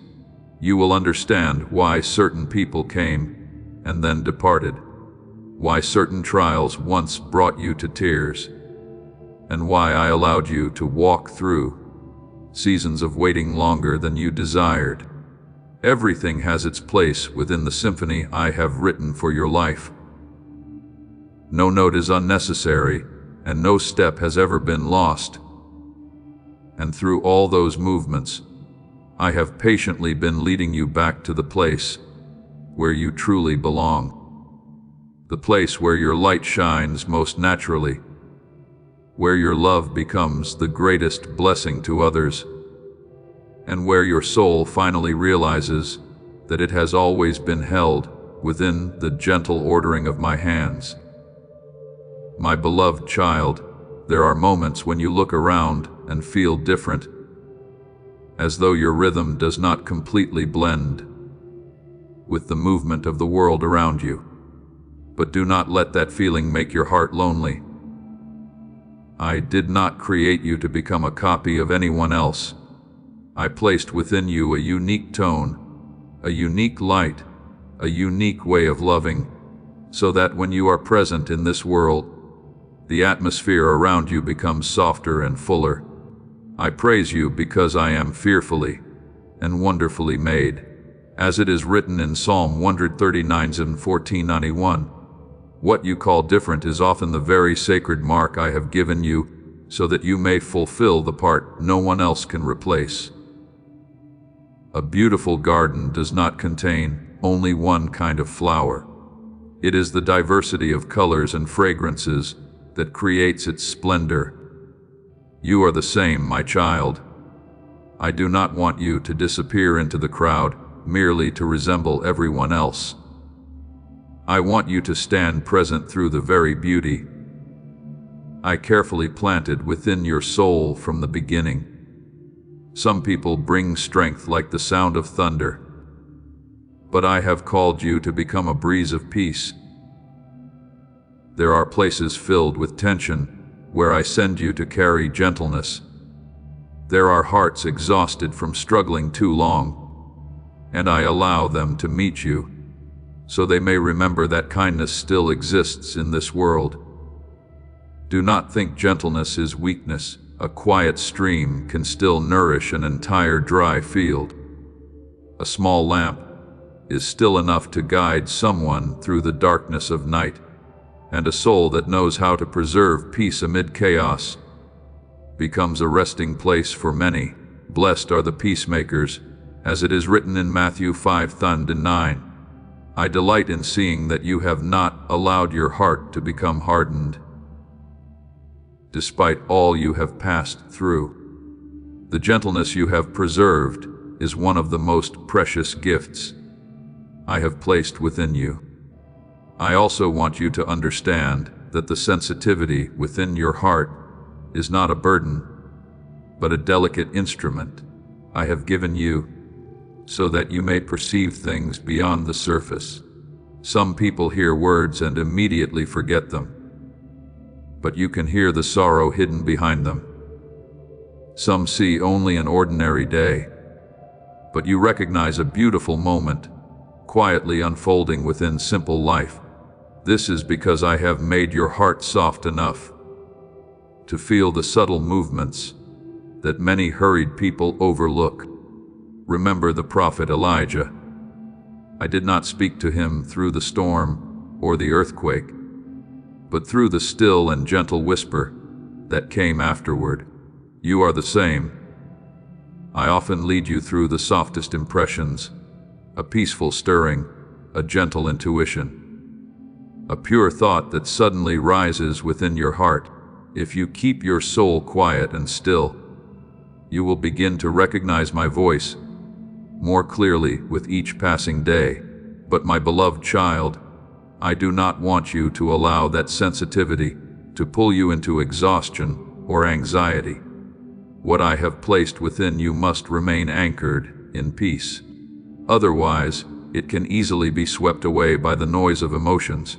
You will understand why certain people came and then departed, why certain trials once brought you to tears, and why I allowed you to walk through seasons of waiting longer than you desired. Everything has its place within the symphony I have written for your life. No note is unnecessary, and no step has ever been lost. And through all those movements, I have patiently been leading you back to the place where you truly belong. The place where your light shines most naturally, where your love becomes the greatest blessing to others, and where your soul finally realizes that it has always been held within the gentle ordering of my hands. My beloved child, there are moments when you look around and feel different, as though your rhythm does not completely blend with the movement of the world around you. But do not let that feeling make your heart lonely. I did not create you to become a copy of anyone else. I placed within you a unique tone, a unique light, a unique way of loving, so that when you are present in this world, the atmosphere around you becomes softer and fuller. I praise you because I am fearfully and wonderfully made, as it is written in Psalm 139 and 1491. What you call different is often the very sacred mark I have given you, so that you may fulfill the part no one else can replace. A beautiful garden does not contain only one kind of flower. It is the diversity of colors and fragrances that creates its splendor. You are the same, my child. I do not want you to disappear into the crowd merely to resemble everyone else. I want you to stand present through the very beauty I carefully planted within your soul from the beginning. Some people bring strength like the sound of thunder, but I have called you to become a breeze of peace. There are places filled with tension where I send you to carry gentleness. There are hearts exhausted from struggling too long, and I allow them to meet you, so they may remember that kindness still exists in this world. Do not think gentleness is weakness. A quiet stream can still nourish an entire dry field. A small lamp is still enough to guide someone through the darkness of night, and a soul that knows how to preserve peace amid chaos becomes a resting place for many. Blessed are the peacemakers, as it is written in Matthew 5:9. I delight in seeing that you have not allowed your heart to become hardened. Despite all you have passed through, the gentleness you have preserved is one of the most precious gifts I have placed within you. I also want you to understand that the sensitivity within your heart is not a burden, but a delicate instrument I have given you so that you may perceive things beyond the surface. Some people hear words and immediately forget them, but you can hear the sorrow hidden behind them. Some see only an ordinary day, but you recognize a beautiful moment quietly unfolding within simple life. This is because I have made your heart soft enough to feel the subtle movements that many hurried people overlook. Remember the prophet Elijah. I did not speak to him through the storm or the earthquake, but through the still and gentle whisper that came afterward. You are the same. I often lead you through the softest impressions, a peaceful stirring, a gentle intuition, a pure thought that suddenly rises within your heart. If you keep your soul quiet and still, you will begin to recognize my voice more clearly with each passing day. But my beloved child, I do not want you to allow that sensitivity to pull you into exhaustion or anxiety. What I have placed within you must remain anchored in peace. Otherwise, it can easily be swept away by the noise of emotions.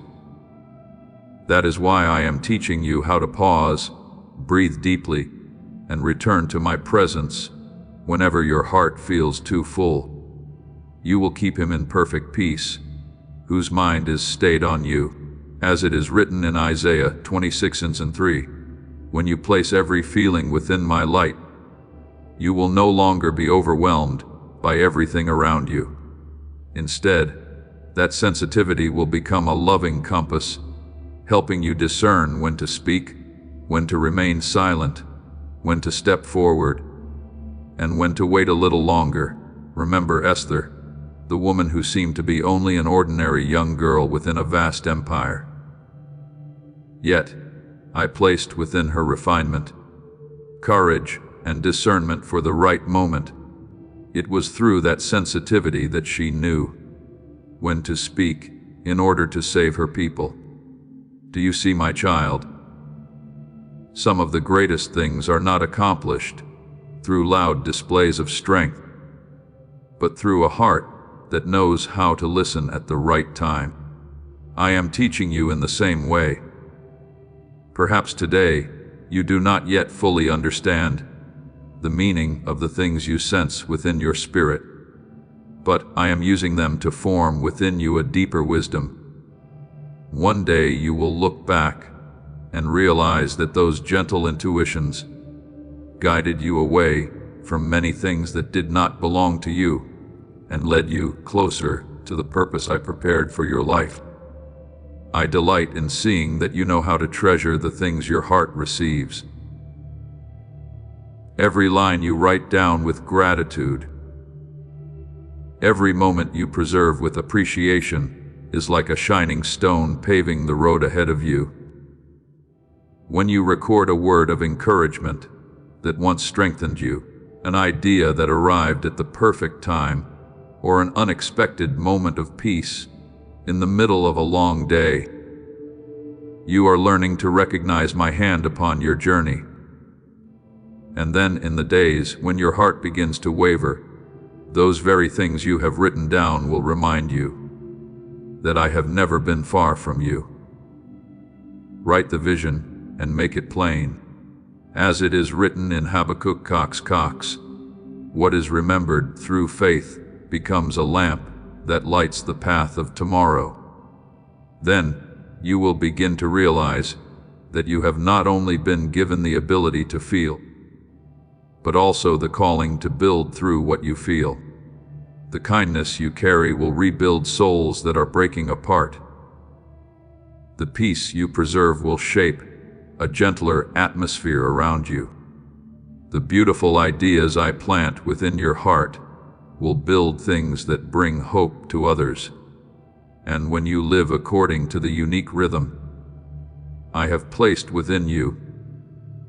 That is why I am teaching you how to pause, breathe deeply, and return to my presence whenever your heart feels too full. You will keep him in perfect peace, whose mind is stayed on you, as it is written in Isaiah 26:3. When you place every feeling within my light, you will no longer be overwhelmed by everything around you. Instead, that sensitivity will become a loving compass, helping you discern when to speak, when to remain silent, when to step forward, and when to wait a little longer. Remember Esther, the woman who seemed to be only an ordinary young girl within a vast empire. Yet, I placed within her refinement, courage, and discernment for the right moment. It was through that sensitivity that she knew when to speak in order to save her people. Do you see, my child? Some of the greatest things are not accomplished through loud displays of strength, but through a heart that knows how to listen at the right time. I am teaching you in the same way. Perhaps today you do not yet fully understand the meaning of the things you sense within your spirit, but I am using them to form within you a deeper wisdom. One day you will look back and realize that those gentle intuitions guided you away from many things that did not belong to you and led you closer to the purpose I prepared for your life. I delight in seeing that you know how to treasure the things your heart receives. Every line you write down with gratitude, every moment you preserve with appreciation, is like a shining stone paving the road ahead of you. When you record a word of encouragement that once strengthened you, an idea that arrived at the perfect time, or an unexpected moment of peace in the middle of a long day, you are learning to recognize my hand upon your journey. And then in the days when your heart begins to waver, those very things you have written down will remind you that I have never been far from you. Write the vision and make it plain, as it is written in Habakkuk Cox. What is remembered through faith becomes a lamp that lights the path of tomorrow. Then you will begin to realize that you have not only been given the ability to feel, but also the calling to build through what you feel. The kindness you carry will rebuild souls that are breaking apart. The peace you preserve will shape a gentler atmosphere around you. The beautiful ideas I plant within your heart will build things that bring hope to others. And when you live according to the unique rhythm I have placed within you,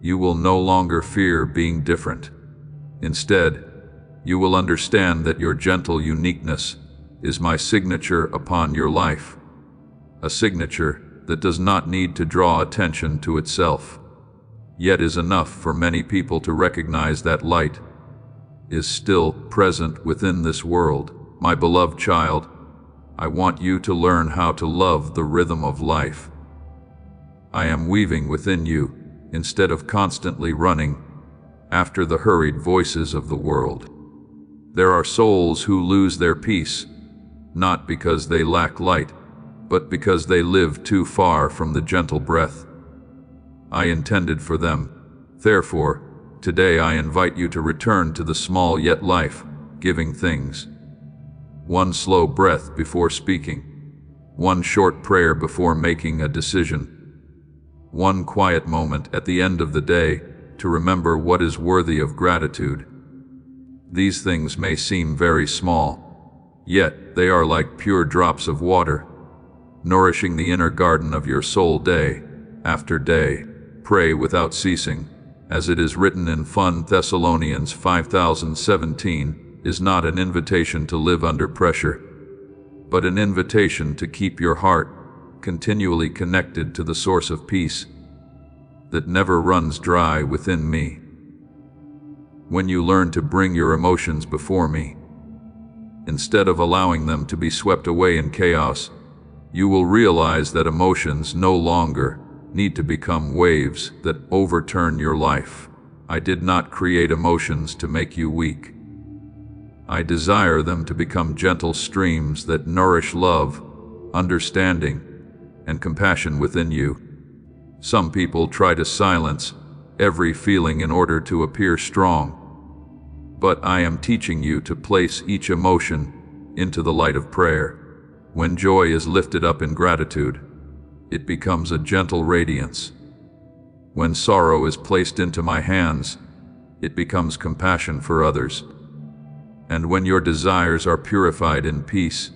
you will no longer fear being different. Instead, you will understand that your gentle uniqueness is my signature upon your life, a signature that does not need to draw attention to itself, yet is enough for many people to recognize that light is still present within this world. My beloved child, I want you to learn how to love the rhythm of life. I am weaving within you instead of constantly running after the hurried voices of the world. There are souls who lose their peace, not because they lack light, but because they live too far from the gentle breath I intended for them. Therefore, today I invite you to return to the small yet life-giving things. One slow breath before speaking, one short prayer before making a decision, one quiet moment at the end of the day to remember what is worthy of gratitude. These things may seem very small, yet they are like pure drops of water, nourishing the inner garden of your soul day after day. Pray without ceasing, as it is written in 1 Thessalonians 5:17, is not an invitation to live under pressure, but an invitation to keep your heart continually connected to the source of peace that never runs dry within me. When you learn to bring your emotions before me, instead of allowing them to be swept away in chaos, you will realize that emotions no longer need to become waves that overturn your life. I did not create emotions to make you weak. I desire them to become gentle streams that nourish love, understanding, and compassion within you. Some people try to silence every feeling in order to appear strong, but I am teaching you to place each emotion into the light of prayer. When joy is lifted up in gratitude, it becomes a gentle radiance. When sorrow is placed into my hands, it becomes compassion for others. And when your desires are purified in peace,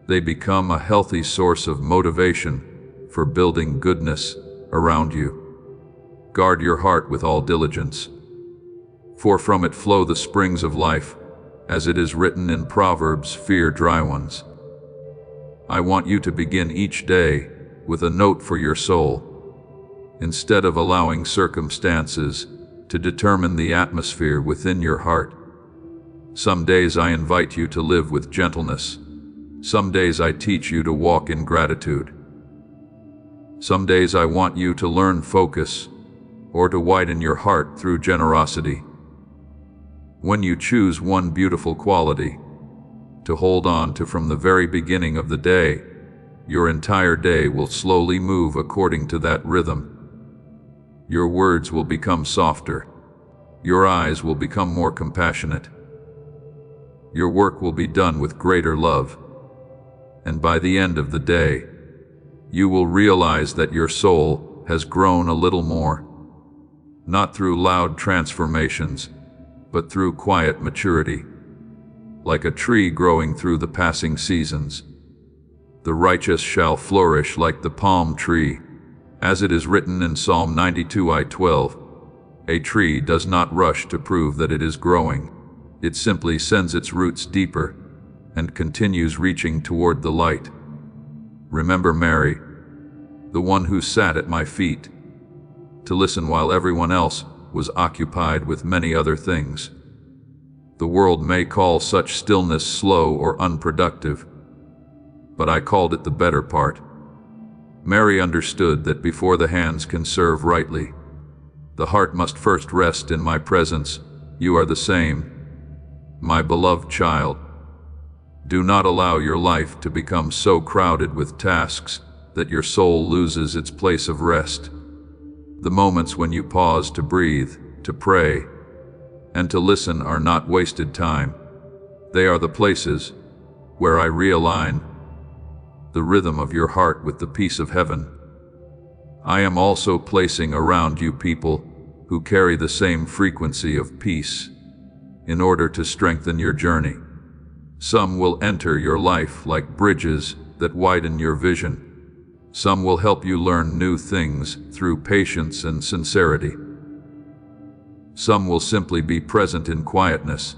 they become a healthy source of motivation for building goodness around you. Guard your heart with all diligence, for from it flow the springs of life, as it is written in Proverbs, fear dry ones. I want you to begin each day with a note for your soul, instead of allowing circumstances to determine the atmosphere within your heart. Some days I invite you to live with gentleness. Some days I teach you to walk in gratitude. Some days I want you to learn focus or to widen your heart through generosity. When you choose one beautiful quality to hold on to from the very beginning of the day, your entire day will slowly move according to that rhythm. Your words will become softer. Your eyes will become more compassionate. Your work will be done with greater love. And by the end of the day, you will realize that your soul has grown a little more, not through loud transformations, but through quiet maturity. Like a tree growing through the passing seasons, the righteous shall flourish like the palm tree, as it is written in Psalm 92:12. A tree does not rush to prove that it is growing. It simply sends its roots deeper and continues reaching toward the light. Remember Mary, the one who sat at my feet to listen while everyone else was occupied with many other things. The world may call such stillness slow or unproductive, but I called it the better part. Mary understood that before the hands can serve rightly, the heart must first rest in my presence. You are the same, my beloved child. Do not allow your life to become so crowded with tasks that your soul loses its place of rest. The moments when you pause to breathe, to pray, and to listen are not wasted time. They are the places where I realign the rhythm of your heart with the peace of heaven. I am also placing around you people who carry the same frequency of peace in order to strengthen your journey. Some will enter your life like bridges that widen your vision. Some will help you learn new things through patience and sincerity. Some will simply be present in quietness.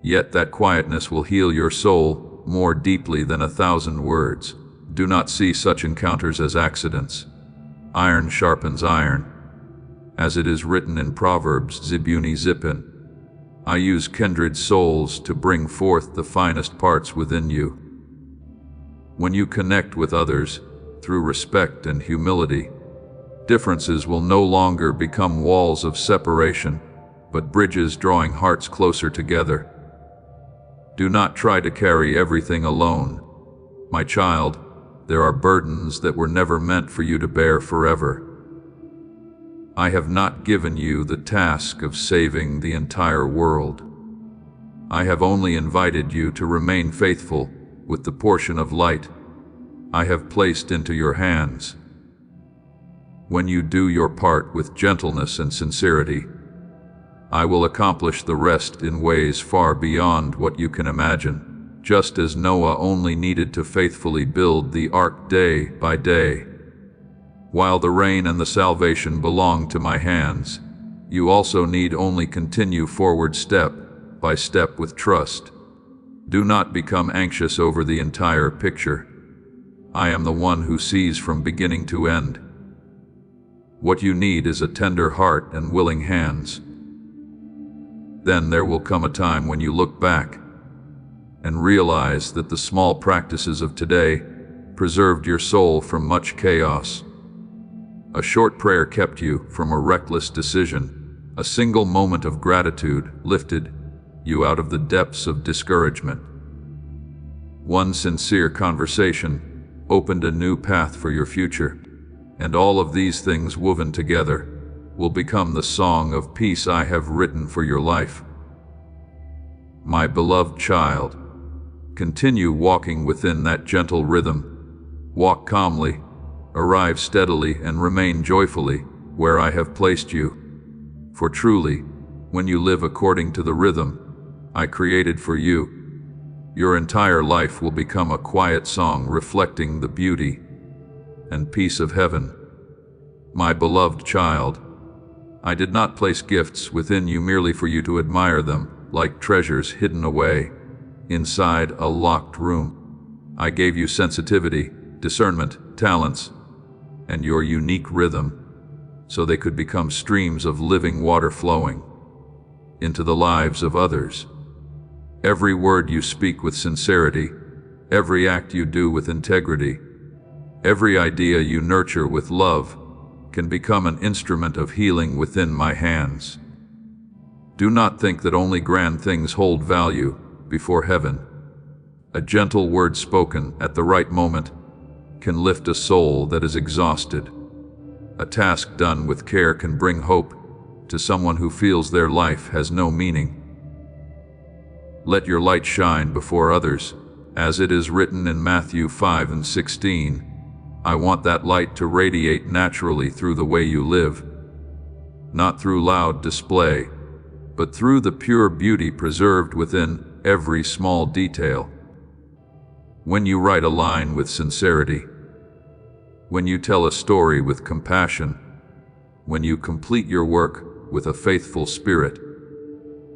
Yet that quietness will heal your soul more deeply than 1,000 words. Do not see such encounters as accidents. Iron sharpens iron. As it is written in Proverbs, Zibuni Zipin, I use kindred souls to bring forth the finest parts within you. When you connect with others through respect and humility, differences will no longer become walls of separation, but bridges drawing hearts closer together. Do not try to carry everything alone. My child, there are burdens that were never meant for you to bear forever. I have not given you the task of saving the entire world. I have only invited you to remain faithful with the portion of light I have placed into your hands. When you do your part with gentleness and sincerity, I will accomplish the rest in ways far beyond what you can imagine, just as Noah only needed to faithfully build the ark day by day. While the rain and the salvation belong to my hands, you also need only continue forward step by step with trust. Do not become anxious over the entire picture. I am the one who sees from beginning to end. What you need is a tender heart and willing hands. Then there will come a time when you look back and realize that the small practices of today preserved your soul from much chaos. A short prayer kept you from a reckless decision. A single moment of gratitude lifted you out of the depths of discouragement. One sincere conversation opened a new path for your future, and all of these things woven together will become the song of peace I have written for your life. My beloved child, continue walking within that gentle rhythm. Walk calmly, arrive steadily, and remain joyfully where I have placed you. For truly, when you live according to the rhythm I created for you, your entire life will become a quiet song reflecting the beauty and peace of heaven. My beloved child, I did not place gifts within you merely for you to admire them like treasures hidden away inside a locked room. I gave you sensitivity, discernment, talents, and your unique rhythm, so they could become streams of living water flowing into the lives of others. Every word you speak with sincerity, every act you do with integrity, every idea you nurture with love can become an instrument of healing within my hands. Do not think that only grand things hold value before heaven. A gentle word spoken at the right moment can lift a soul that is exhausted. A task done with care can bring hope to someone who feels their life has no meaning. Let your light shine before others, as it is written in Matthew 5:16. I want that light to radiate naturally through the way you live, not through loud display, but through the pure beauty preserved within every small detail. When you write a line with sincerity, when you tell a story with compassion, when you complete your work with a faithful spirit,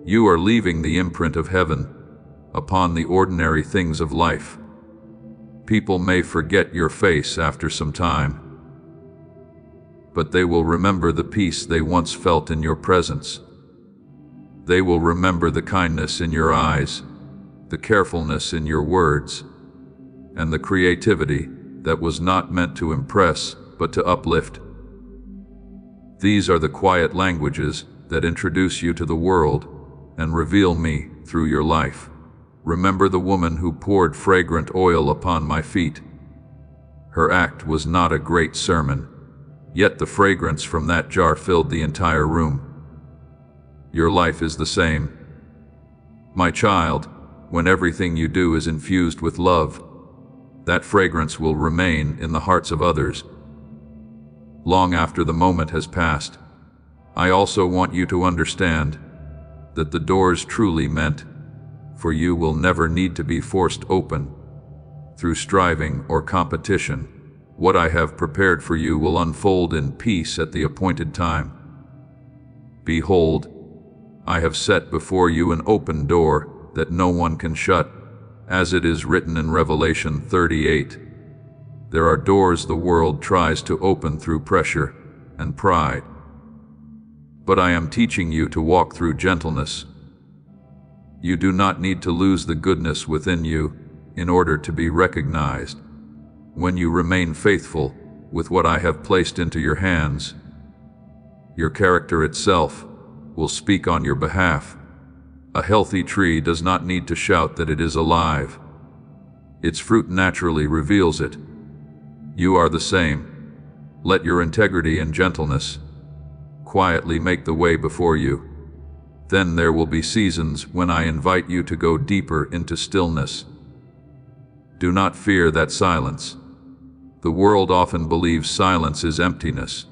you are leaving the imprint of heaven upon the ordinary things of life. People may forget your face after some time, but they will remember the peace they once felt in your presence. They will remember the kindness in your eyes, the carefulness in your words, and the creativity that was not meant to impress, but to uplift. These are the quiet languages that introduce you to the world and reveal me through your life. Remember the woman who poured fragrant oil upon my feet. Her act was not a great sermon, yet the fragrance from that jar filled the entire room. Your life is the same. My child, when everything you do is infused with love, that fragrance will remain in the hearts of others long after the moment has passed. I also want you to understand that the doors truly meant for you will never need to be forced open through striving or competition. What I have prepared for you will unfold in peace at the appointed time. Behold, I have set before you an open door that no one can shut, as it is written in Revelation 38. There are doors the world tries to open through pressure and pride. But I am teaching you to walk through gentleness. You do not need to lose the goodness within you in order to be recognized. When you remain faithful with what I have placed into your hands, your character itself will speak on your behalf. A healthy tree does not need to shout that it is alive. Its fruit naturally reveals it. You are the same. Let your integrity and gentleness quietly make the way before you. Then there will be seasons when I invite you to go deeper into stillness. Do not fear that silence. The world often believes silence is emptiness.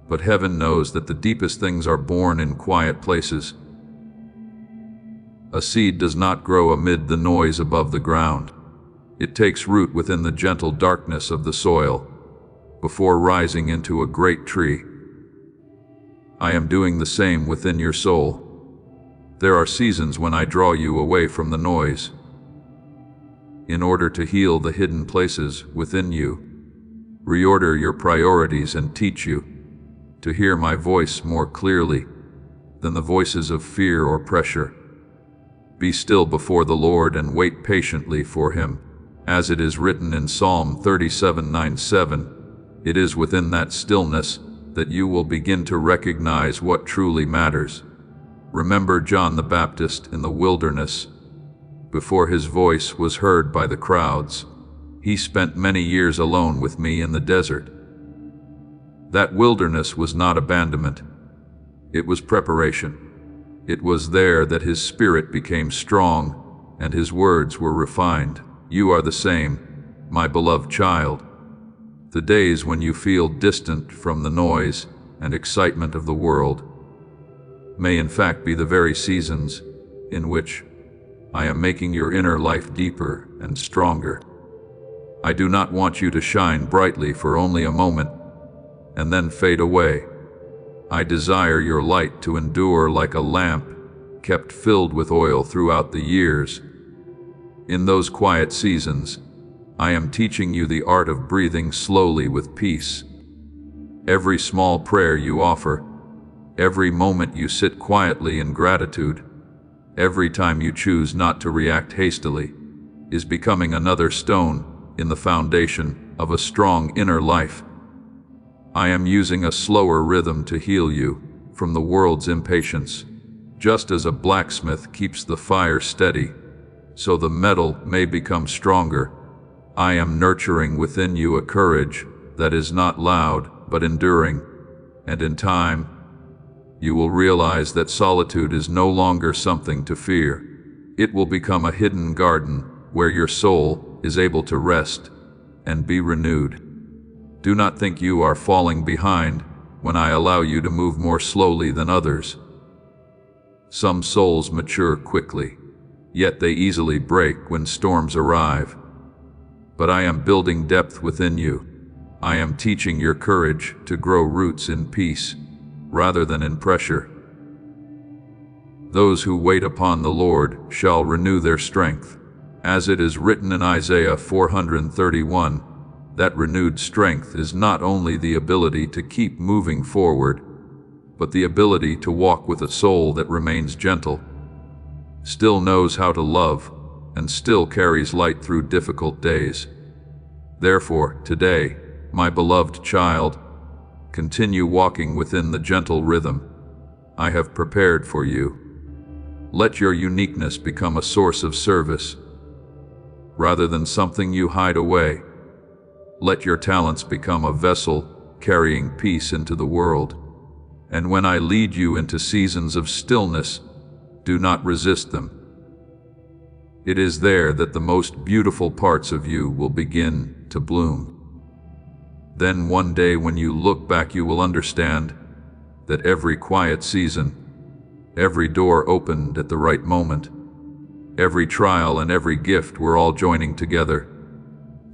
But heaven knows that the deepest things are born in quiet places. A seed does not grow amid the noise above the ground. It takes root within the gentle darkness of the soil before rising into a great tree. I am doing the same within your soul. There are seasons when I draw you away from the noise in order to heal the hidden places within you, reorder your priorities, and teach you to hear my voice more clearly than the voices of fear or pressure. Be still before the Lord and wait patiently for him, as it is written in Psalm 37:9-7. It is within that stillness that you will begin to recognize what truly matters. Remember John the Baptist in the wilderness. Before his voice was heard by the crowds, he spent many years alone with me in the desert. That wilderness was not abandonment. It was preparation. It was there that his spirit became strong and his words were refined. You are the same, my beloved child. The days when you feel distant from the noise and excitement of the world may in fact be the very seasons in which I am making your inner life deeper and stronger. I do not want you to shine brightly for only a moment and then fade away. I desire your light to endure like a lamp kept filled with oil throughout the years. In those quiet seasons, I am teaching you the art of breathing slowly with peace. Every small prayer you offer, every moment you sit quietly in gratitude, every time you choose not to react hastily, is becoming another stone in the foundation of a strong inner life. I am using a slower rhythm to heal you from the world's impatience. Just as a blacksmith keeps the fire steady, so the metal may become stronger, I am nurturing within you a courage that is not loud but enduring, and in time, you will realize that solitude is no longer something to fear. It will become a hidden garden where your soul is able to rest and be renewed. Do not think you are falling behind when I allow you to move more slowly than others. Some souls mature quickly, yet they easily break when storms arrive. But I am building depth within you. I am teaching your courage to grow roots in peace rather than in pressure. Those who wait upon the Lord shall renew their strength. As it is written in Isaiah 431, that renewed strength is not only the ability to keep moving forward, but the ability to walk with a soul that remains gentle, still knows how to love, and still carries light through difficult days. Therefore, today, my beloved child, continue walking within the gentle rhythm I have prepared for you. Let your uniqueness become a source of service, rather than something you hide away. Let your talents become a vessel carrying peace into the world. And when I lead you into seasons of stillness, do not resist them. It is there that the most beautiful parts of you will begin to bloom. Then one day when you look back, you will understand that every quiet season, every door opened at the right moment, every trial and every gift were all joining together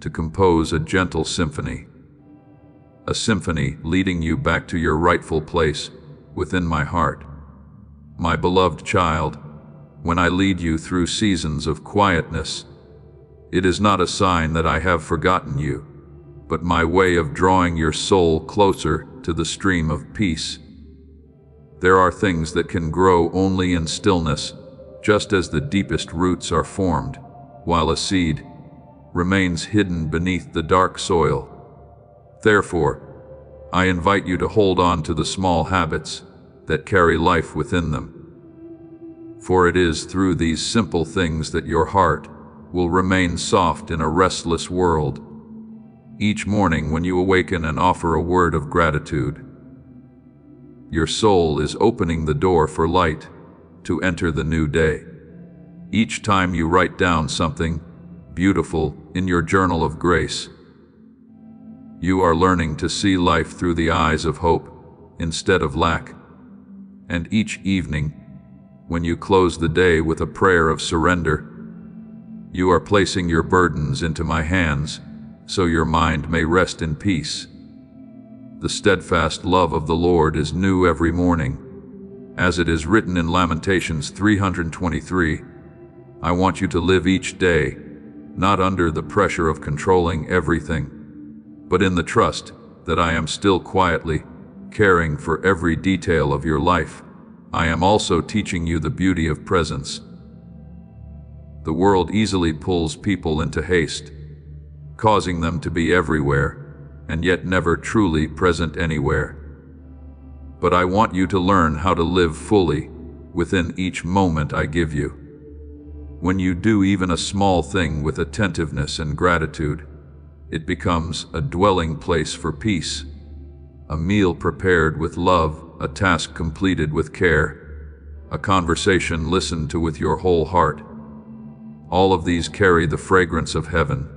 to compose a gentle symphony. A symphony leading you back to your rightful place within my heart. My beloved child, when I lead you through seasons of quietness, it is not a sign that I have forgotten you, but my way of drawing your soul closer to the stream of peace. There are things that can grow only in stillness, just as the deepest roots are formed, while a seed remains hidden beneath the dark soil. Therefore, I invite you to hold on to the small habits that carry life within them. For it is through these simple things that your heart will remain soft in a restless world. Each morning when you awaken and offer a word of gratitude, your soul is opening the door for light to enter the new day. Each time you write down something beautiful in your journal of grace, you are learning to see life through the eyes of hope instead of lack. And each evening, when you close the day with a prayer of surrender, you are placing your burdens into my hands so your mind may rest in peace. The steadfast love of the Lord is new every morning. As it is written in Lamentations 3:23, I want you to live each day, not under the pressure of controlling everything, but in the trust that I am still quietly caring for every detail of your life. I am also teaching you the beauty of presence. The world easily pulls people into haste, causing them to be everywhere, and yet never truly present anywhere. But I want you to learn how to live fully within each moment I give you. When you do even a small thing with attentiveness and gratitude, it becomes a dwelling place for peace, a meal prepared with love, a task completed with care, a conversation listened to with your whole heart. All of these carry the fragrance of heaven.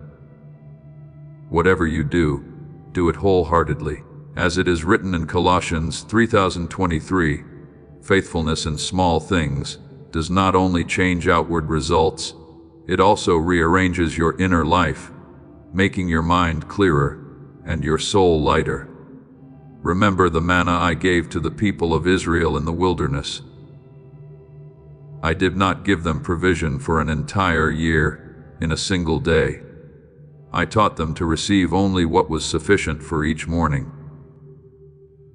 Whatever you do, do it wholeheartedly. As it is written in Colossians 3:23, faithfulness in small things does not only change outward results, it also rearranges your inner life, making your mind clearer and your soul lighter. Remember the manna I gave to the people of Israel in the wilderness. I did not give them provision for an entire year in a single day. I taught them to receive only what was sufficient for each morning.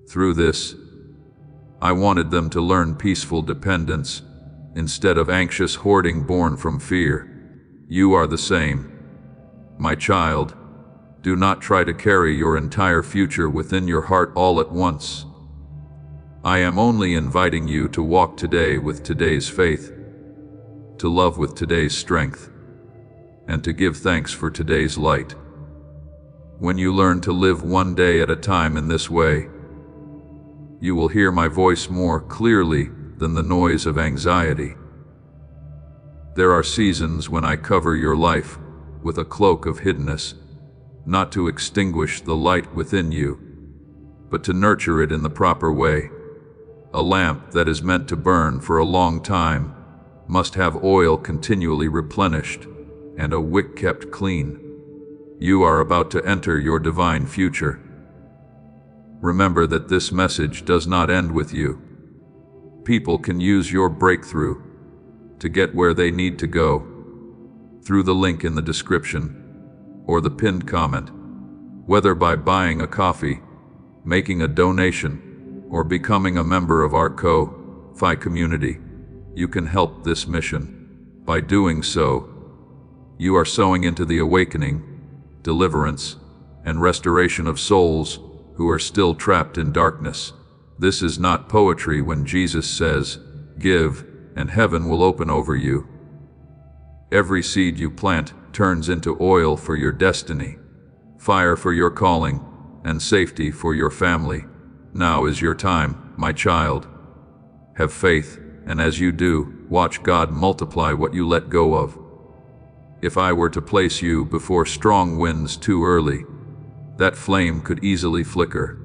Through this, I wanted them to learn peaceful dependence instead of anxious hoarding born from fear. You are the same. My child, do not try to carry your entire future within your heart all at once. I am only inviting you to walk today with today's faith, to love with today's strength, and to give thanks for today's light. When you learn to live one day at a time in this way, you will hear my voice more clearly than the noise of anxiety. There are seasons when I cover your life with a cloak of hiddenness, not to extinguish the light within you, but to nurture it in the proper way. A lamp that is meant to burn for a long time must have oil continually replenished and a wick kept clean. You are about to enter your divine future. Remember that this message does not end with you. People can use your breakthrough to get where they need to go through the link in the description or the pinned comment. Whether by buying a coffee, making a donation, or becoming a member of our Ko-Fi community, you can help this mission. By doing so, you are sowing into the awakening, deliverance, and restoration of souls who are still trapped in darkness. This is not poetry when Jesus says, "Give, and heaven will open over you. Every seed you plant turns into oil for your destiny, fire for your calling, and safety for your family. Now is your time, my child. Have faith, and as you do, watch God multiply what you let go of. If I were to place you before strong winds too early, that flame could easily flicker.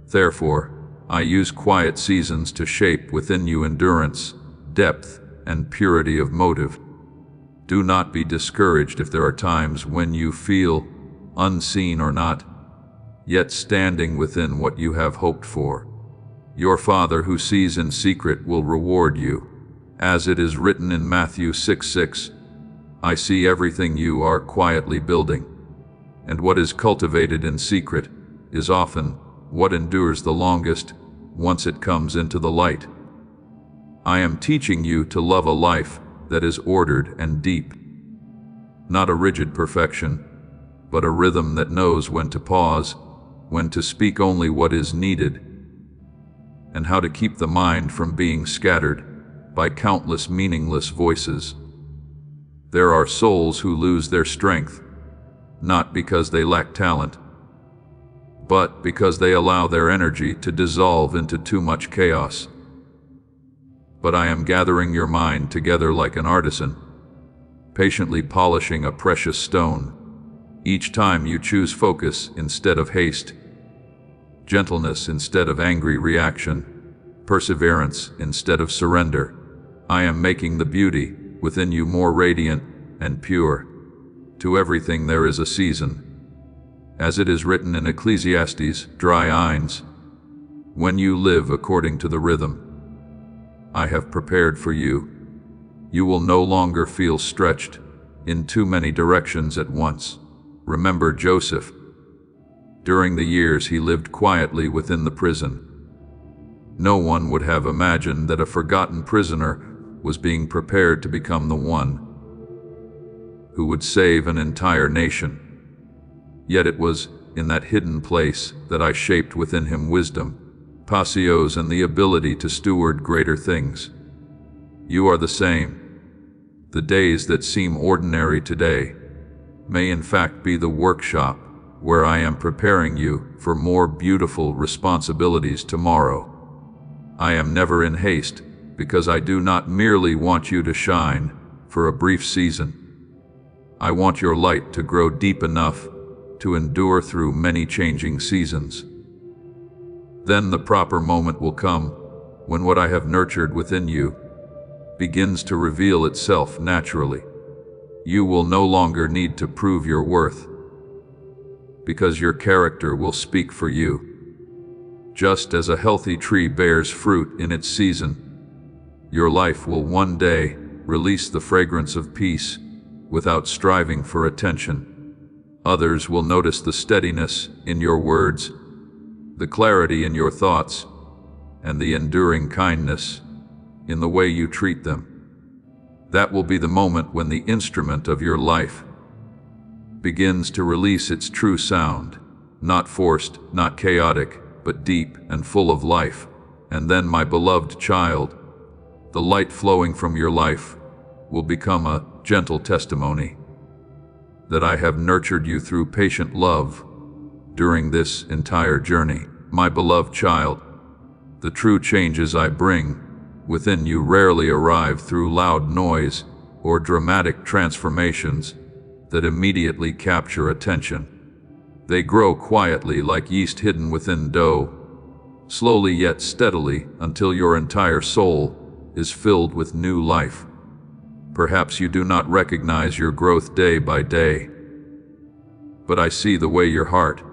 Therefore, I use quiet seasons to shape within you endurance, depth, and purity of motive. Do not be discouraged if there are times when you feel unseen or not, yet standing within what you have hoped for. Your Father who sees in secret will reward you. As it is written in Matthew 6:6, I see everything you are quietly building, and what is cultivated in secret is often what endures the longest once it comes into the light. I am teaching you to love a life that is ordered and deep, not a rigid perfection, but a rhythm that knows when to pause, when to speak only what is needed, and how to keep the mind from being scattered by countless meaningless voices. There are souls who lose their strength, not because they lack talent, but because they allow their energy to dissolve into too much chaos. But I am gathering your mind together like an artisan, patiently polishing a precious stone. Each time you choose focus instead of haste, gentleness instead of angry reaction, perseverance instead of surrender, I am making the beauty within you more radiant and pure. To everything there is a season. As it is written in Ecclesiastes, dry eyes, when you live according to the rhythm I have prepared for you, you will no longer feel stretched in too many directions at once. Remember Joseph. During the years he lived quietly within the prison, no one would have imagined that a forgotten prisoner was being prepared to become the one who would save an entire nation. Yet it was in that hidden place that I shaped within him wisdom, patience, and the ability to steward greater things. You are the same. The days that seem ordinary today may in fact be the workshop where I am preparing you for more beautiful responsibilities tomorrow. I am never in haste, because I do not merely want you to shine for a brief season. I want your light to grow deep enough to endure through many changing seasons. Then the proper moment will come when what I have nurtured within you begins to reveal itself naturally. You will no longer need to prove your worth, because your character will speak for you. Just as a healthy tree bears fruit in its season, your life will one day release the fragrance of peace without striving for attention. Others will notice the steadiness in your words, the clarity in your thoughts, and the enduring kindness in the way you treat them. That will be the moment when the instrument of your life begins to release its true sound, not forced, not chaotic, but deep and full of life. And then, my beloved child, the light flowing from your life will become a gentle testimony that I have nurtured you through patient love during this entire journey. My beloved child, the true changes I bring within you rarely arrive through loud noise or dramatic transformations that immediately capture attention. They grow quietly like yeast hidden within dough, slowly yet steadily until your entire soul is filled with new life. Perhaps you do not recognize your growth day by day, but I see the way your heart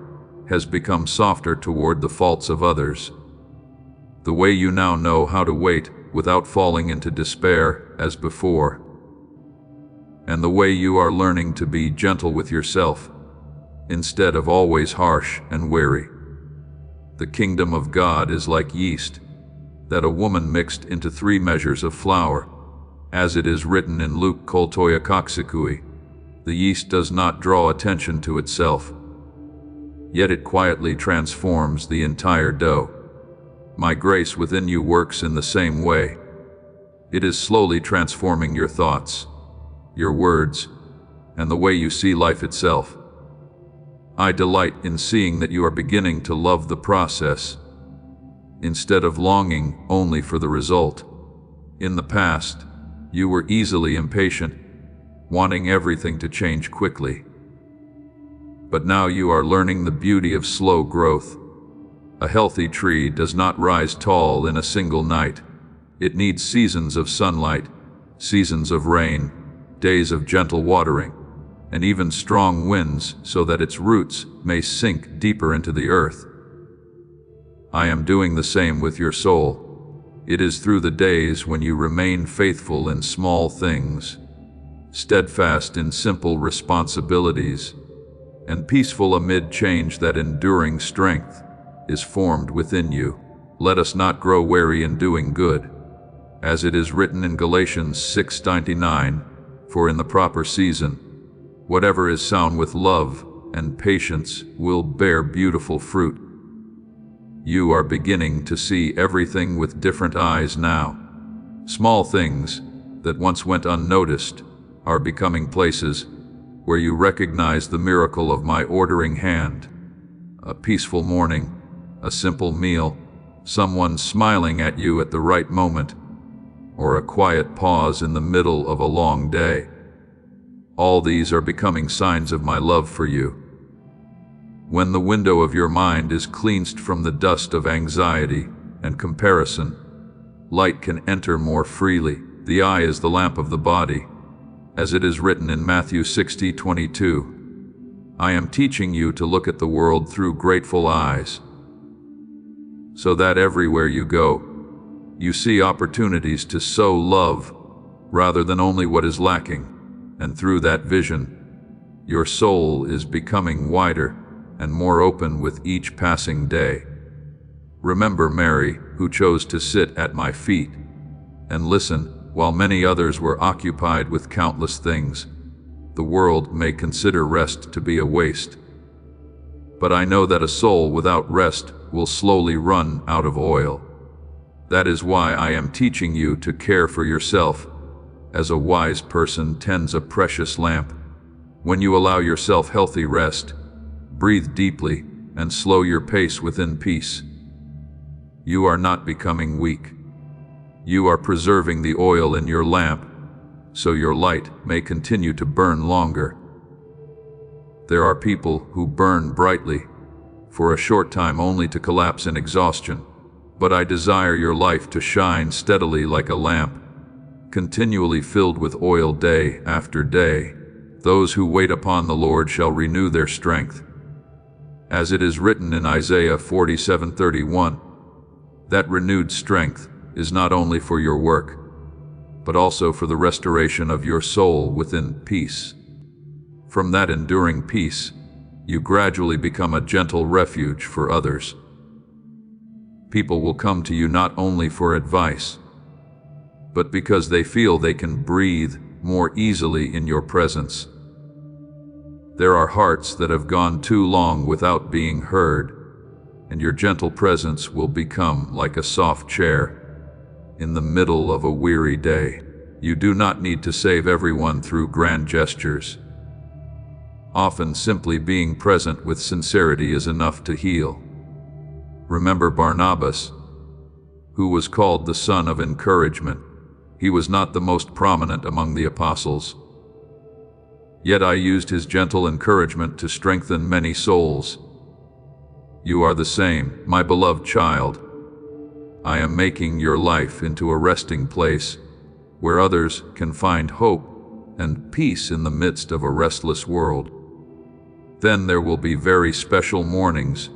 has become softer toward the faults of others, the way you now know how to wait without falling into despair as before, and the way you are learning to be gentle with yourself instead of always harsh and wary. The kingdom of God is like yeast that a woman mixed into 3 measures of flour. As it is written in Luke Koltoya Koksikui, the yeast does not draw attention to itself, yet it quietly transforms the entire dough. My grace within you works in the same way. It is slowly transforming your thoughts, your words, and the way you see life itself. I delight in seeing that you are beginning to love the process, instead of longing only for the result. In the past, you were easily impatient, wanting everything to change quickly. But now you are learning the beauty of slow growth. A healthy tree does not rise tall in a single night. It needs seasons of sunlight, seasons of rain, days of gentle watering, and even strong winds so that its roots may sink deeper into the earth. I am doing the same with your soul. It is through the days when you remain faithful in small things, steadfast in simple responsibilities, and peaceful amid change that enduring strength is formed within you. Let us not grow weary in doing good, as it is written in Galatians 6:99, for in the proper season, whatever is sown with love and patience will bear beautiful fruit. You are beginning to see everything with different eyes now. Small things that once went unnoticed are becoming places where you recognize the miracle of my ordering hand. A peaceful morning, a simple meal, someone smiling at you at the right moment, or a quiet pause in the middle of a long day. All these are becoming signs of my love for you. When the window of your mind is cleansed from the dust of anxiety and comparison, light can enter more freely. The eye is the lamp of the body, as it is written in Matthew 60:22. I am teaching you to look at the world through grateful eyes, so that everywhere you go, you see opportunities to sow love rather than only what is lacking. And through that vision, your soul is becoming wider and more open with each passing day. Remember Mary, who chose to sit at my feet and listen while many others were occupied with countless things. The world may consider rest to be a waste, but I know that a soul without rest will slowly run out of oil. That is why I am teaching you to care for yourself, as a wise person tends a precious lamp. When you allow yourself healthy rest, breathe deeply, and slow your pace within peace, you are not becoming weak. You are preserving the oil in your lamp, so your light may continue to burn longer. There are people who burn brightly for a short time only to collapse in exhaustion, but I desire your life to shine steadily like a lamp, continually filled with oil day after day. Those who wait upon the Lord shall renew their strength. As it is written in Isaiah 47:31, that renewed strength is not only for your work, but also for the restoration of your soul within peace. From that enduring peace, you gradually become a gentle refuge for others. People will come to you not only for advice, but because they feel they can breathe more easily in your presence. There are hearts that have gone too long without being heard, and your gentle presence will become like a soft chair in the middle of a weary day. You do not need to save everyone through grand gestures. Often simply being present with sincerity is enough to heal. Remember Barnabas, who was called the son of encouragement. He was not the most prominent among the apostles. Yet I used his gentle encouragement to strengthen many souls. You are the same, my beloved child. I am making your life into a resting place where others can find hope and peace in the midst of a restless world. Then there will be very special mornings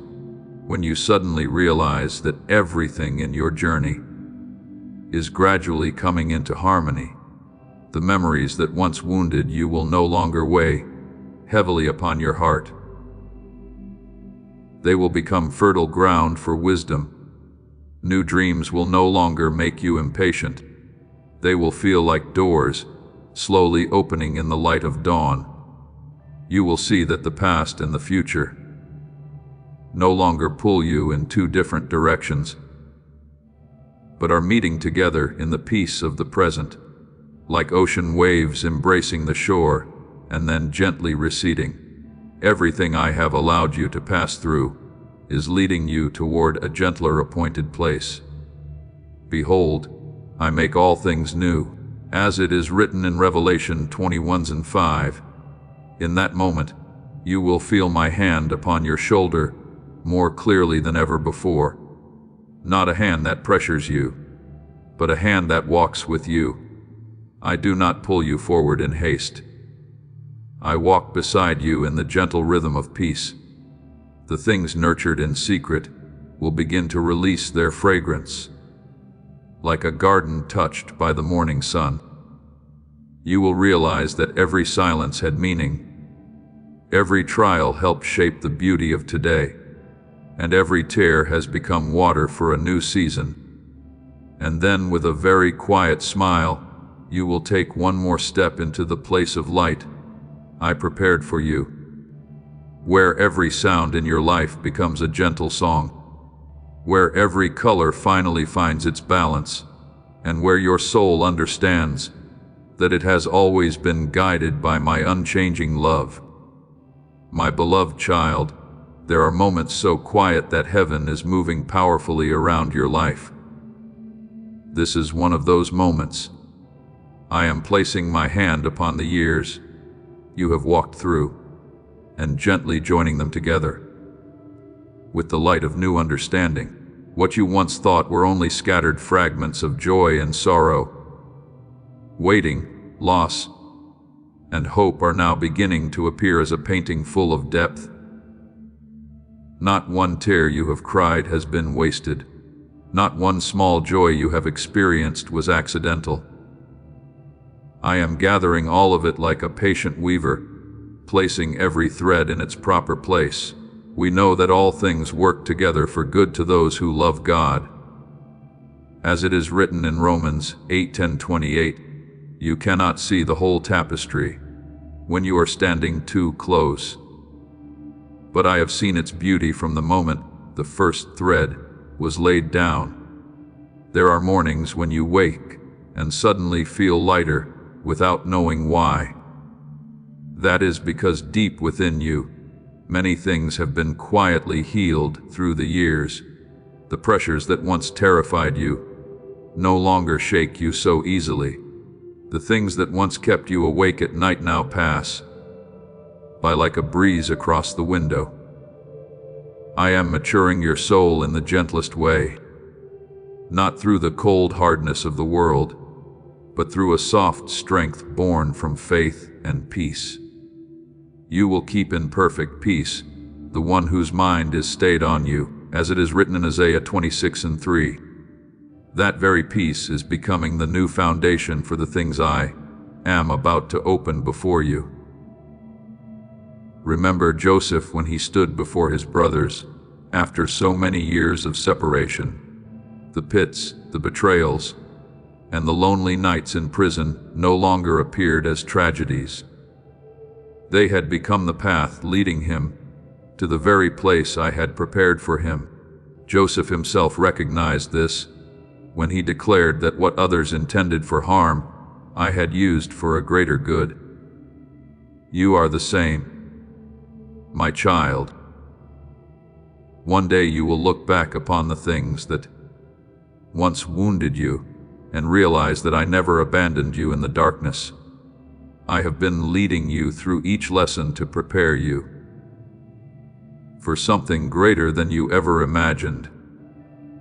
when you suddenly realize that everything in your journey is gradually coming into harmony. The memories that once wounded you will no longer weigh heavily upon your heart. They will become fertile ground for wisdom. New dreams will no longer make you impatient. They will feel like doors, slowly opening in the light of dawn. You will see that the past and the future no longer pull you in two different directions. but are meeting together in the peace of the present, like ocean waves embracing the shore and then gently receding. Everything I have allowed you to pass through is leading you toward a gentler appointed place. Behold, I make all things new, as it is written in Revelation 21:5. In that moment, you will feel my hand upon your shoulder more clearly than ever before. Not a hand that pressures you, but a hand that walks with you. I do not pull you forward in haste. I walk beside you in the gentle rhythm of peace. The things nurtured in secret will begin to release their fragrance, like a garden touched by the morning sun. You will realize that every silence had meaning. Every trial helped shape the beauty of today, and every tear has become water for a new season. And then, with a very quiet smile, you will take one more step into the place of light I prepared for you, where every sound in your life becomes a gentle song, where every color finally finds its balance, and where your soul understands that it has always been guided by my unchanging love. My beloved child, there are moments so quiet that heaven is moving powerfully around your life. This is one of those moments. I am placing my hand upon the years you have walked through, and gently joining them together with the light of new understanding. What you once thought were only scattered fragments of joy and sorrow, waiting, loss, and hope are now beginning to appear as a painting full of depth. Not one tear you have cried has been wasted. Not one small joy you have experienced was accidental. I am gathering all of it like a patient weaver, placing every thread in its proper place. We know that all things work together for good to those who love God. As it is written in Romans 8:10-28, you cannot see the whole tapestry when you are standing too close. But I have seen its beauty from the moment the first thread was laid down. There are mornings when you wake and suddenly feel lighter without knowing why. That is because deep within you, many things have been quietly healed through the years. The pressures that once terrified you no longer shake you so easily. The things that once kept you awake at night now pass by like a breeze across the window. I am maturing your soul in the gentlest way, not through the cold hardness of the world, but through a soft strength born from faith and peace. You will keep in perfect peace the one whose mind is stayed on you, as it is written in Isaiah 26:3. That very peace is becoming the new foundation for the things I am about to open before you. Remember Joseph when he stood before his brothers after so many years of separation. The pits, the betrayals, and the lonely nights in prison no longer appeared as tragedies. They had become the path leading him to the very place I had prepared for him. Joseph himself recognized this when he declared that what others intended for harm, I had used for a greater good. You are the same, my child. One day you will look back upon the things that once wounded you and realize that I never abandoned you in the darkness. I have been leading you through each lesson to prepare you for something greater than you ever imagined.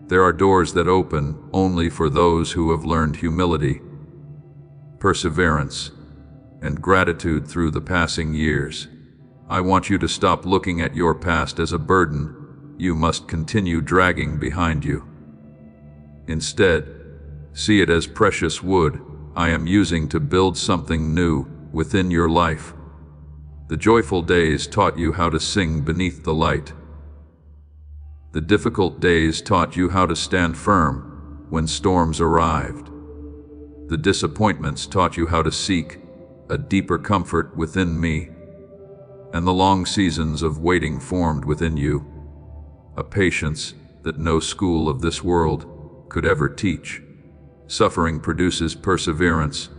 There are doors that open only for those who have learned humility, perseverance, and gratitude through the passing years. I want you to stop looking at your past as a burden you must continue dragging behind you. Instead, see it as precious wood I am using to build something new within your life. The joyful days taught you how to sing beneath the light. The difficult days taught you how to stand firm when storms arrived. The disappointments taught you how to seek a deeper comfort within me. And the long seasons of waiting formed within you a patience that no school of this world could ever teach. Suffering produces perseverance,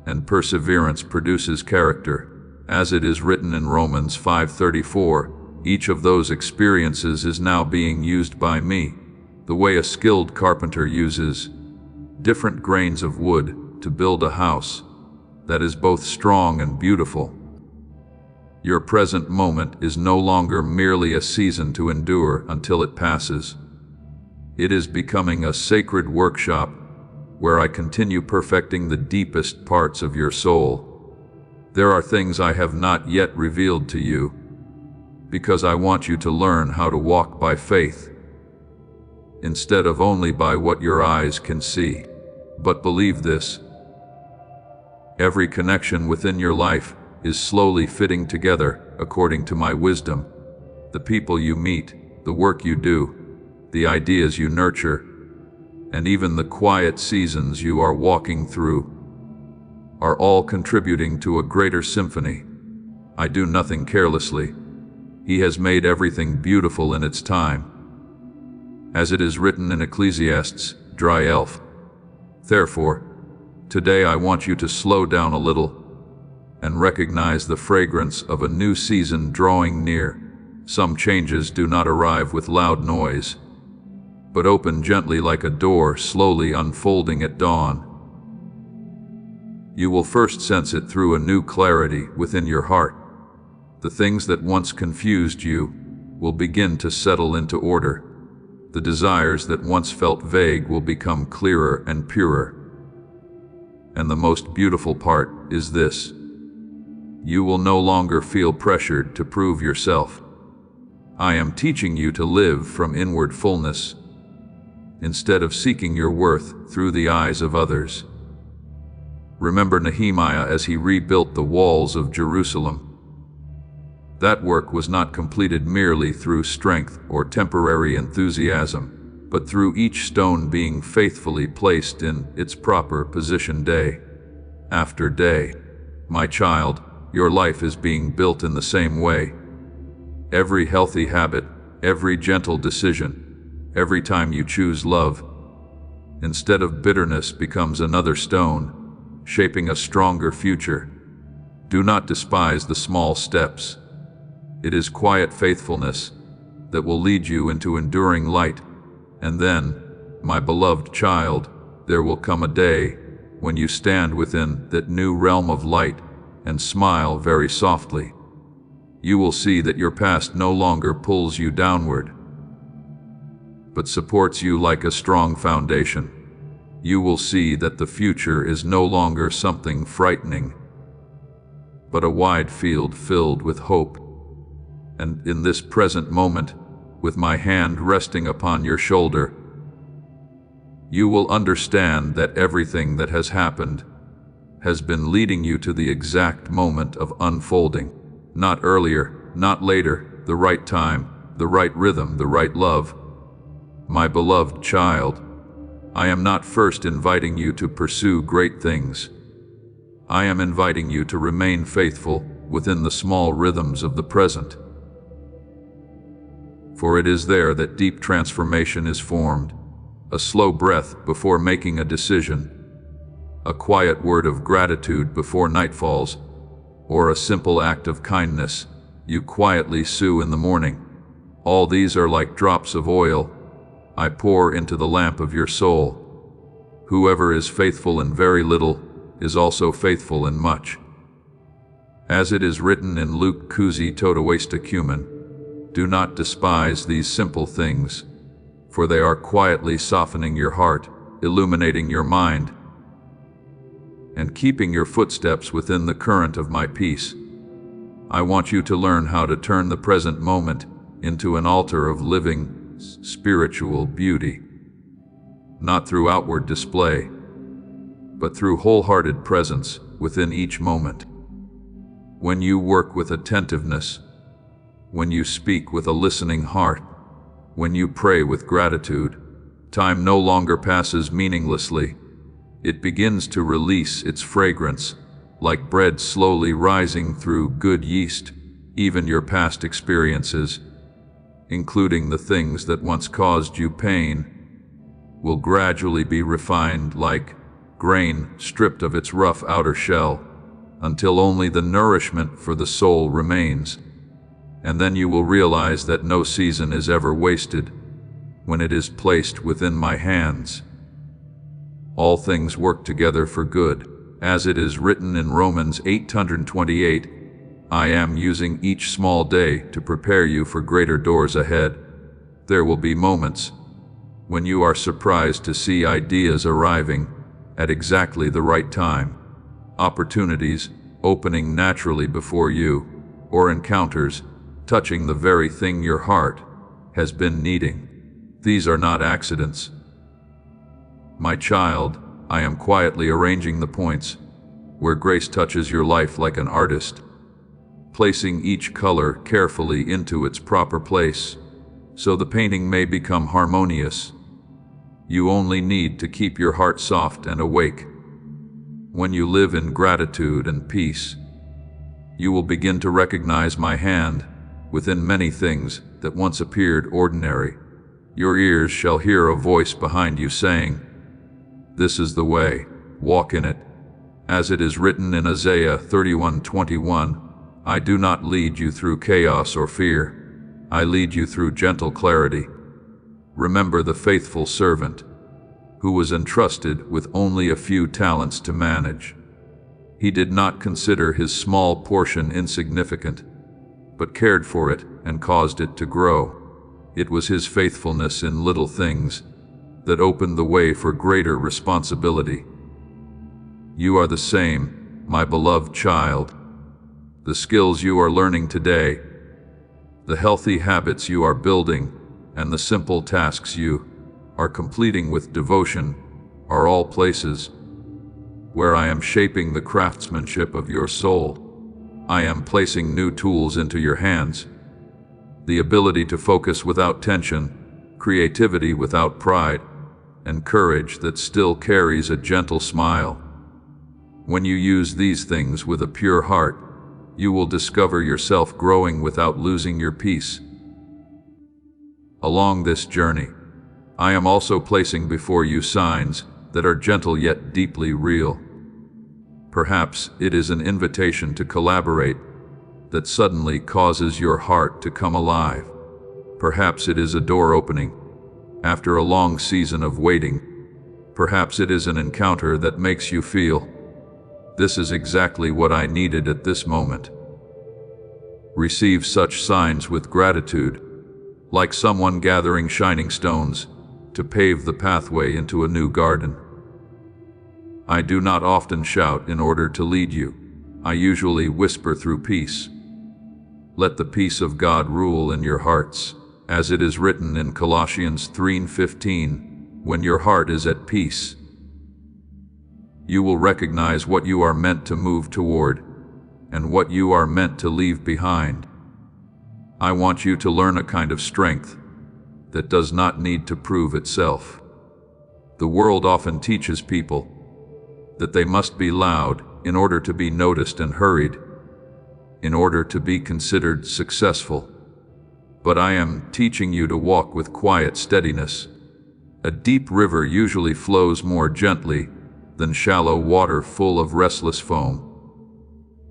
and perseverance produces character. As it is written in Romans 5:34, each of those experiences is now being used by me, the way a skilled carpenter uses different grains of wood to build a house that is both strong and beautiful. Your present moment is no longer merely a season to endure until it passes. It is becoming a sacred workshop where I continue perfecting the deepest parts of your soul. There are things I have not yet revealed to you, because I want you to learn how to walk by faith, instead of only by what your eyes can see. But believe this: every connection within your life is slowly fitting together according to my wisdom. The people you meet, the work you do, the ideas you nurture, and even the quiet seasons you are walking through are all contributing to a greater symphony. I do nothing carelessly. He has made everything beautiful in its time. As it is written in Ecclesiastes, dry elf. Therefore, today I want you to slow down a little and recognize the fragrance of a new season drawing near. Some changes do not arrive with loud noise, but open gently like a door slowly unfolding at dawn. You will first sense it through a new clarity within your heart. The things that once confused you will begin to settle into order. The desires that once felt vague will become clearer and purer. And the most beautiful part is this: you will no longer feel pressured to prove yourself. I am teaching you to live from inward fullness, instead of seeking your worth through the eyes of others. Remember Nehemiah as he rebuilt the walls of Jerusalem. That work was not completed merely through strength or temporary enthusiasm, but through each stone being faithfully placed in its proper position day after day. My child, your life is being built in the same way. Every healthy habit, every gentle decision, every time you choose love instead of bitterness becomes another stone, shaping a stronger future. Do not despise the small steps. It is quiet faithfulness that will lead you into enduring light. And then, my beloved child, there will come a day when you stand within that new realm of light and smile very softly. You will see that your past no longer pulls you downward, but supports you like a strong foundation. You will see that the future is no longer something frightening, but a wide field filled with hope. And in this present moment, with my hand resting upon your shoulder, you will understand that everything that has happened has been leading you to the exact moment of unfolding. Not earlier, not later, the right time, the right rhythm, the right love. My beloved child, I am not first inviting you to pursue great things. I am inviting you to remain faithful within the small rhythms of the present. For it is there that deep transformation is formed. A slow breath before making a decision, a quiet word of gratitude before night falls, or a simple act of kindness you quietly sow in the morning. All these are like drops of oil I pour into the lamp of your soul. Whoever is faithful in very little is also faithful in much. As it is written in Luke Kuzi Totawesta Cumin, do not despise these simple things, for they are quietly softening your heart, illuminating your mind, and keeping your footsteps within the current of my peace. I want you to learn how to turn the present moment into an altar of living, spiritual beauty, not through outward display, but through wholehearted presence within each moment. When you work with attentiveness, when you speak with a listening heart, when you pray with gratitude, time no longer passes meaninglessly. It begins to release its fragrance, like bread slowly rising through good yeast. Even your past experiences, including the things that once caused you pain, will gradually be refined like grain stripped of its rough outer shell, until only the nourishment for the soul remains. And then you will realize that no season is ever wasted when it is placed within my hands. All things work together for good, as it is written in Romans 8:28. I am using each small day to prepare you for greater doors ahead. There will be moments when you are surprised to see ideas arriving at exactly the right time, opportunities opening naturally before you, or encounters touching the very thing your heart has been needing. These are not accidents. My child, I am quietly arranging the points where grace touches your life like an artist, placing each color carefully into its proper place, so the painting may become harmonious. You only need to keep your heart soft and awake. When you live in gratitude and peace, you will begin to recognize my hand within many things that once appeared ordinary. Your ears shall hear a voice behind you saying, "This is the way, walk in it." As it is written in Isaiah 31:21, I do not lead you through chaos or fear. I lead you through gentle clarity. Remember the faithful servant who was entrusted with only a few talents to manage. He did not consider his small portion insignificant, but cared for it and caused it to grow. It was his faithfulness in little things that opened the way for greater responsibility. You are the same, my beloved child. The skills you are learning today, the healthy habits you are building, and the simple tasks you are completing with devotion are all places where I am shaping the craftsmanship of your soul. I am placing new tools into your hands, the ability to focus without tension, creativity without pride, and courage that still carries a gentle smile. When you use these things with a pure heart, you will discover yourself growing without losing your peace. Along this journey, I am also placing before you signs that are gentle yet deeply real. Perhaps it is an invitation to collaborate that suddenly causes your heart to come alive. Perhaps it is a door opening after a long season of waiting. Perhaps it is an encounter that makes you feel, "This is exactly what I needed at this moment." Receive such signs with gratitude, like someone gathering shining stones to pave the pathway into a new garden. I do not often shout in order to lead you. I usually whisper through peace. Let the peace of God rule in your hearts, as it is written in Colossians 3:15, when your heart is at peace, you will recognize what you are meant to move toward and what you are meant to leave behind. I want you to learn a kind of strength that does not need to prove itself. The world often teaches people that they must be loud in order to be noticed and hurried, in order to be considered successful. But I am teaching you to walk with quiet steadiness. A deep river usually flows more gently than shallow water full of restless foam.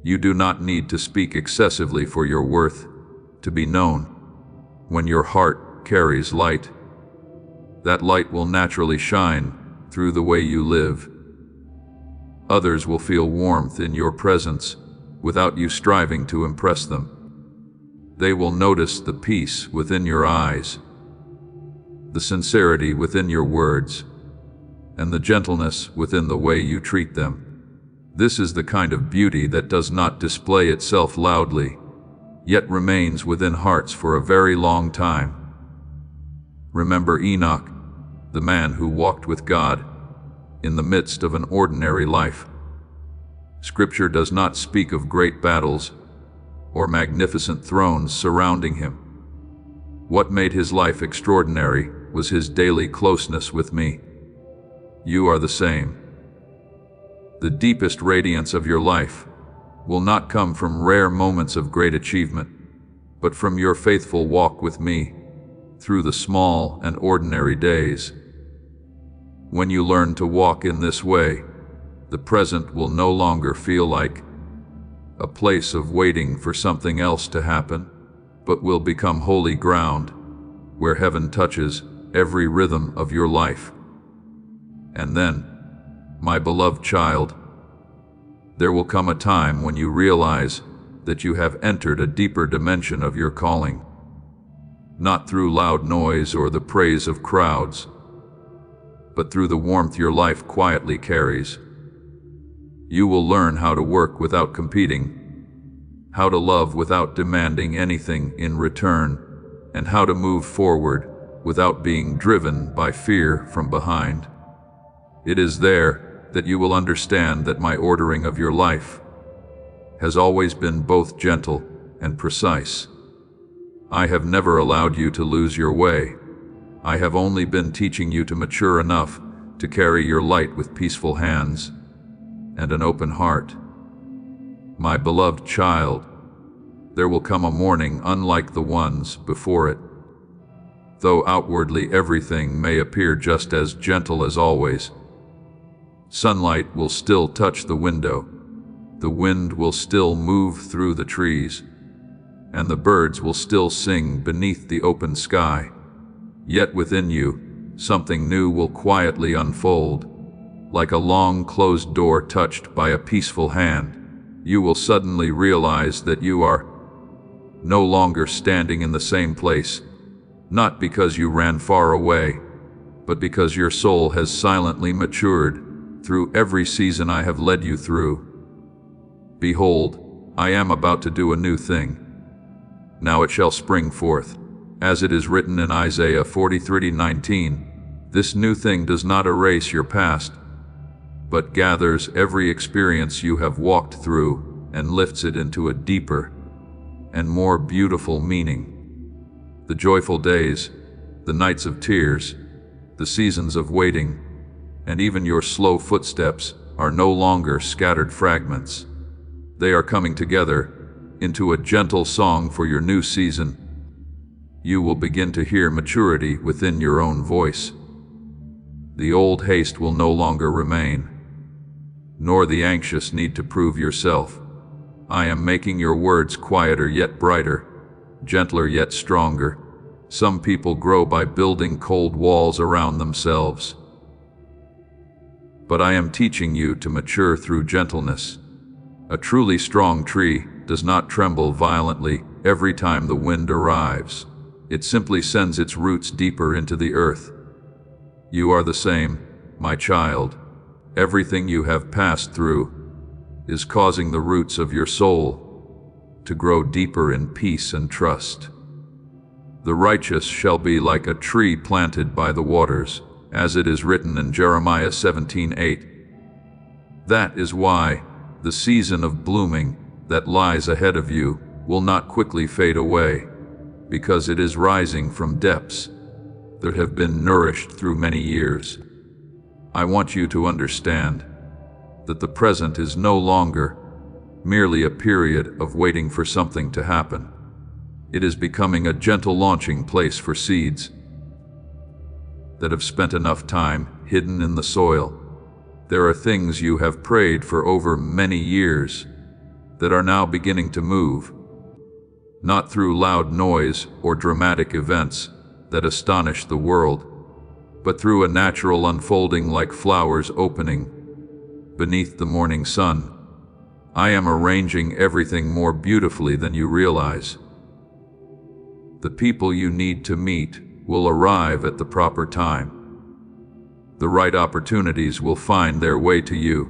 You do not need to speak excessively for your worth to be known. When your heart carries light, that light will naturally shine through the way you live. Others will feel warmth in your presence without you striving to impress them. They will notice the peace within your eyes, the sincerity within your words, and the gentleness within the way you treat them. This is the kind of beauty that does not display itself loudly, yet remains within hearts for a very long time. Remember Enoch, the man who walked with God in the midst of an ordinary life. Scripture does not speak of great battles or magnificent thrones surrounding him. What made his life extraordinary was his daily closeness with me. You are the same. The deepest radiance of your life will not come from rare moments of great achievement, but from your faithful walk with me through the small and ordinary days. When you learn to walk in this way, the present will no longer feel like a place of waiting for something else to happen, but will become holy ground where heaven touches every rhythm of your life. And then, my beloved child, there will come a time when you realize that you have entered a deeper dimension of your calling, not through loud noise or the praise of crowds, but through the warmth your life quietly carries. You will learn how to work without competing, how to love without demanding anything in return, and how to move forward without being driven by fear from behind. It is there that you will understand that my ordering of your life has always been both gentle and precise. I have never allowed you to lose your way. I have only been teaching you to mature enough to carry your light with peaceful hands and an open heart. My beloved child, there will come a morning unlike the ones before it. Though outwardly everything may appear just as gentle as always, sunlight will still touch the window, the wind will still move through the trees, and the birds will still sing beneath the open sky. Yet within you, something new will quietly unfold. Like a long closed door touched by a peaceful hand, you will suddenly realize that you are no longer standing in the same place, not because you ran far away, but because your soul has silently matured through every season I have led you through. Behold, I am about to do a new thing. Now it shall spring forth, as it is written in Isaiah 43:19. This new thing does not erase your past, but gathers every experience you have walked through and lifts it into a deeper and more beautiful meaning. The joyful days, the nights of tears, the seasons of waiting, and even your slow footsteps are no longer scattered fragments. They are coming together into a gentle song for your new season. You will begin to hear maturity within your own voice. The old haste will no longer remain, nor the anxious need to prove yourself. I am making your words quieter yet brighter, gentler yet stronger. Some people grow by building cold walls around themselves, but I am teaching you to mature through gentleness. A truly strong tree does not tremble violently every time the wind arrives. It simply sends its roots deeper into the earth. You are the same, my child. Everything you have passed through is causing the roots of your soul to grow deeper in peace and trust. The righteous shall be like a tree planted by the waters, as it is written in Jeremiah 17:8. That is why the season of blooming that lies ahead of you will not quickly fade away, because it is rising from depths that have been nourished through many years. I want you to understand that the present is no longer merely a period of waiting for something to happen. It is becoming a gentle launching place for seeds that have spent enough time hidden in the soil. There are things you have prayed for over many years that are now beginning to move, not through loud noise or dramatic events that astonish the world, but through a natural unfolding like flowers opening beneath the morning sun. I am arranging everything more beautifully than you realize. The people you need to meet will arrive at the proper time. The right opportunities will find their way to you.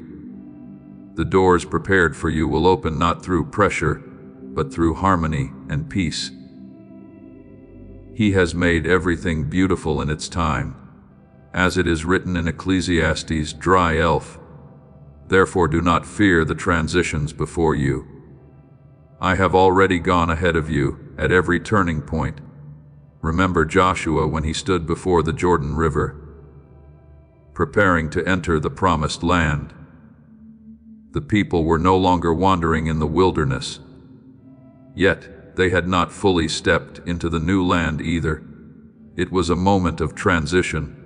The doors prepared for you will open not through pressure, but through harmony and peace. He has made everything beautiful in its time. As it is written in Ecclesiastes, dry elf. Therefore do not fear the transitions before you. I have already gone ahead of you at every turning point. Remember Joshua when he stood before the Jordan River, preparing to enter the promised land. The people were no longer wandering in the wilderness, yet they had not fully stepped into the new land either. It was a moment of transition,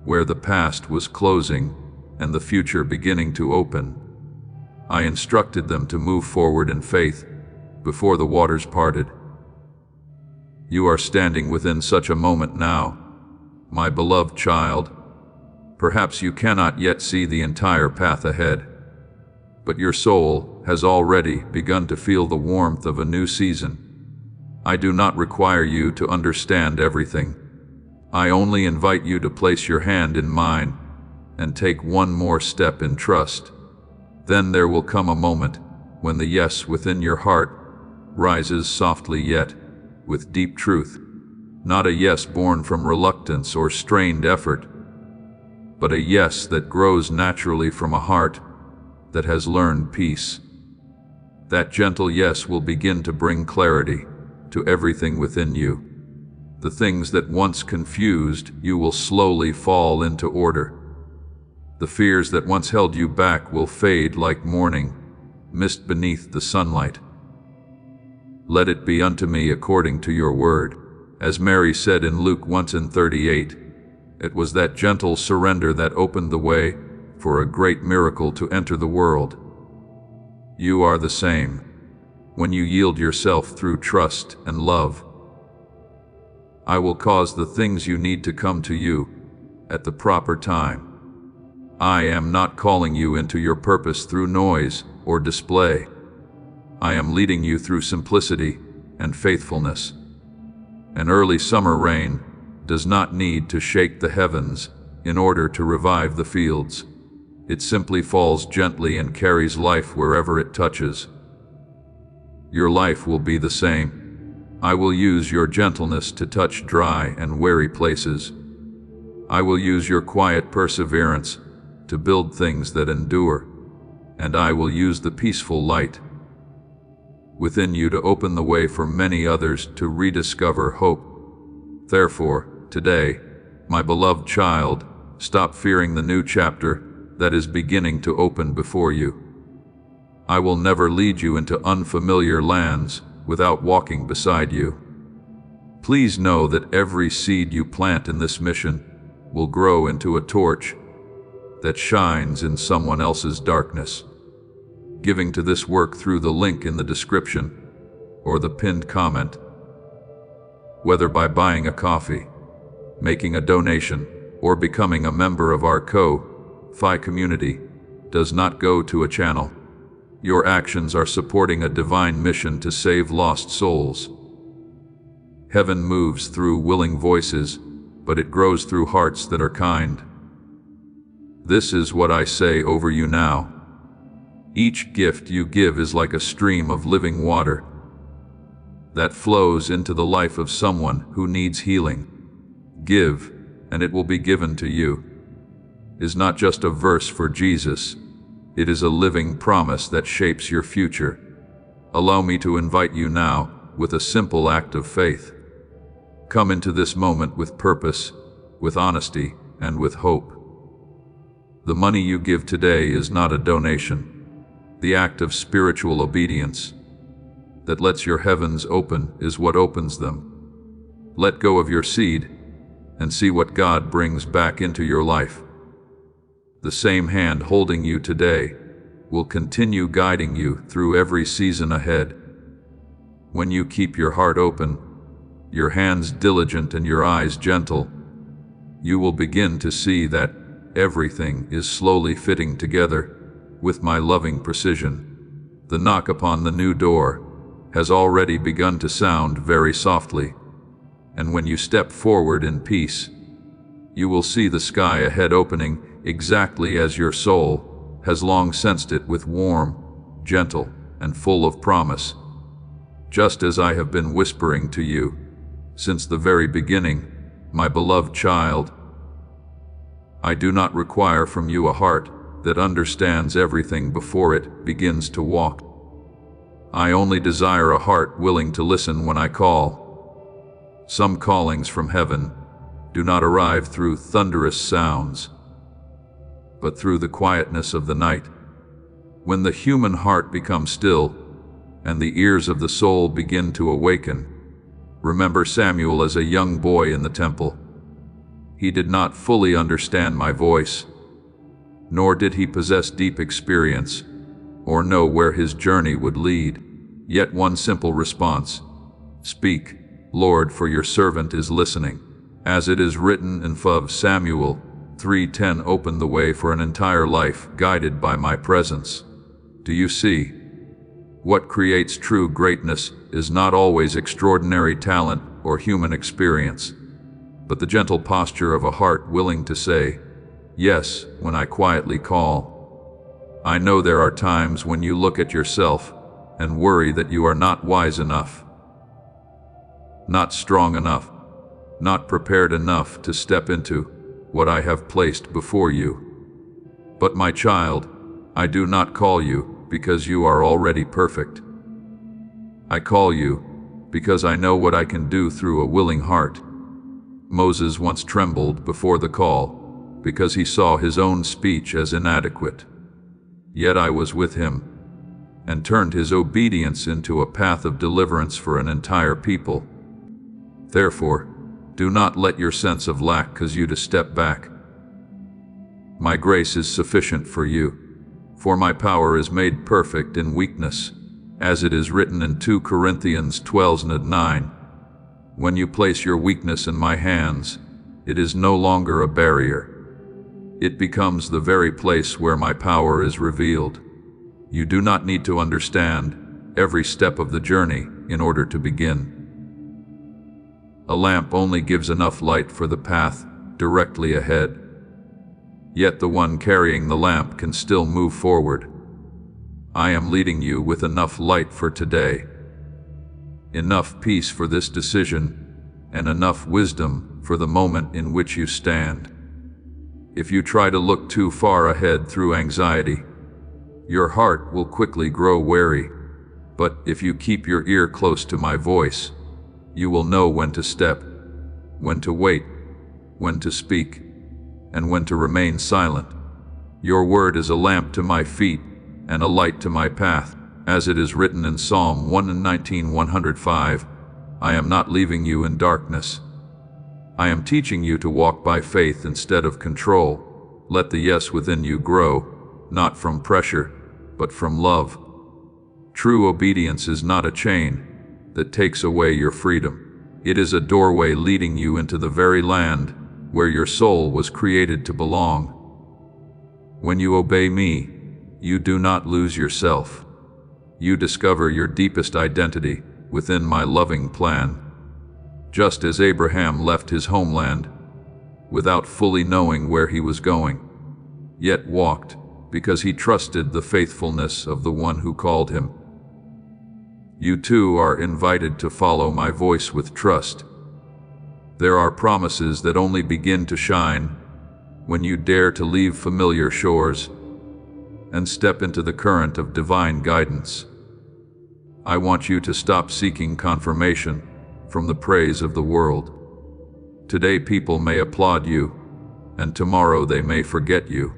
where the past was closing and the future beginning to open. I instructed them to move forward in faith before the waters parted. You are standing within such a moment now, my beloved child. Perhaps you cannot yet see the entire path ahead, but your soul has already begun to feel the warmth of a new season. I do not require you to understand everything. I only invite you to place your hand in mine and take one more step in trust. Then there will come a moment when the yes within your heart rises softly yet with deep truth, not a yes born from reluctance or strained effort, but a yes that grows naturally from a heart that has learned peace. That gentle yes will begin to bring clarity to everything within you. The things that once confused you will slowly fall into order. The fears that once held you back will fade like morning mist beneath the sunlight. Let it be unto me according to your word. As Mary said in Luke 1:38, it was that gentle surrender that opened the way for a great miracle to enter the world. You are the same when you yield yourself through trust and love. I will cause the things you need to come to you at the proper time. I am not calling you into your purpose through noise or display. I am leading you through simplicity and faithfulness. An early summer rain does not need to shake the heavens in order to revive the fields. It simply falls gently and carries life wherever it touches. Your life will be the same. I will use your gentleness to touch dry and weary places. I will use your quiet perseverance to build things that endure, and I will use the peaceful light within you to open the way for many others to rediscover hope. Therefore, today, my beloved child, stop fearing the new chapter that is beginning to open before you. I will never lead you into unfamiliar lands without walking beside you. Please know that every seed you plant in this mission will grow into a torch that shines in someone else's darkness. Giving to this work through the link in the description or the pinned comment. Whether by buying a coffee, making a donation, or becoming a member of our Ko-Fi community, does not go to a channel. Your actions are supporting a divine mission to save lost souls. Heaven moves through willing voices, but it grows through hearts that are kind. This is what I say over you now. Each gift you give is like a stream of living water that flows into the life of someone who needs healing. Give, and it will be given to you is not just a verse for Jesus. It is a living promise that shapes your future. Allow me to invite you now with a simple act of faith. Come into this moment with purpose, with honesty, and with hope. The money you give today is not a donation. The act of spiritual obedience that lets your heavens open is what opens them. Let go of your seed and see what God brings back into your life. The same hand holding you today will continue guiding you through every season ahead. When you keep your heart open, your hands diligent and your eyes gentle, you will begin to see that everything is slowly fitting together with my loving precision. The knock upon the new door has already begun to sound very softly, and when you step forward in peace, you will see the sky ahead opening exactly as your soul has long sensed it, with warm, gentle, and full of promise. Just as I have been whispering to you since the very beginning, my beloved child. I do not require from you a heart that understands everything before it begins to walk. I only desire a heart willing to listen when I call. Some callings from heaven do not arrive through thunderous sounds, but through the quietness of the night. When the human heart becomes still and the ears of the soul begin to awaken, remember Samuel as a young boy in the temple. He did not fully understand my voice, nor did he possess deep experience, or know where his journey would lead. Yet one simple response: "Speak, Lord, for your servant is listening." As it is written in 1 Samuel 3:10, opened the way for an entire life guided by my presence. Do you see? What creates true greatness is not always extraordinary talent or human experience, but the gentle posture of a heart willing to say yes when I quietly call. I know there are times when you look at yourself and worry that you are not wise enough, not strong enough, not prepared enough to step into what I have placed before you. But my child, I do not call you because you are already perfect. I call you because I know what I can do through a willing heart. Moses once trembled before the call because he saw his own speech as inadequate. Yet I was with him and turned his obedience into a path of deliverance for an entire people. Therefore, do not let your sense of lack cause you to step back. My grace is sufficient for you, for my power is made perfect in weakness, as it is written in 2 Corinthians 12:9. When you place your weakness in my hands, it is no longer a barrier. It becomes the very place where my power is revealed. You do not need to understand every step of the journey in order to begin. A lamp only gives enough light for the path directly ahead. Yet the one carrying the lamp can still move forward. I am leading you with enough light for today, enough peace for this decision, and enough wisdom for the moment in which you stand. If you try to look too far ahead through anxiety, your heart will quickly grow weary. But if you keep your ear close to my voice, you will know when to step, when to wait, when to speak, and when to remain silent. Your word is a lamp to my feet and a light to my path, as it is written in Psalm 119:105. I am not leaving you in darkness. I am teaching you to walk by faith instead of control. Let the yes within you grow, not from pressure, but from love. True obedience is not a chain that takes away your freedom. It is a doorway leading you into the very land where your soul was created to belong. When you obey me, you do not lose yourself. You discover your deepest identity within my loving plan. Just as Abraham left his homeland without fully knowing where he was going, yet walked because he trusted the faithfulness of the one who called him. You too are invited to follow my voice with trust. There are promises that only begin to shine when you dare to leave familiar shores and step into the current of divine guidance. I want you to stop seeking confirmation from the praise of the world. Today people may applaud you, and tomorrow they may forget you.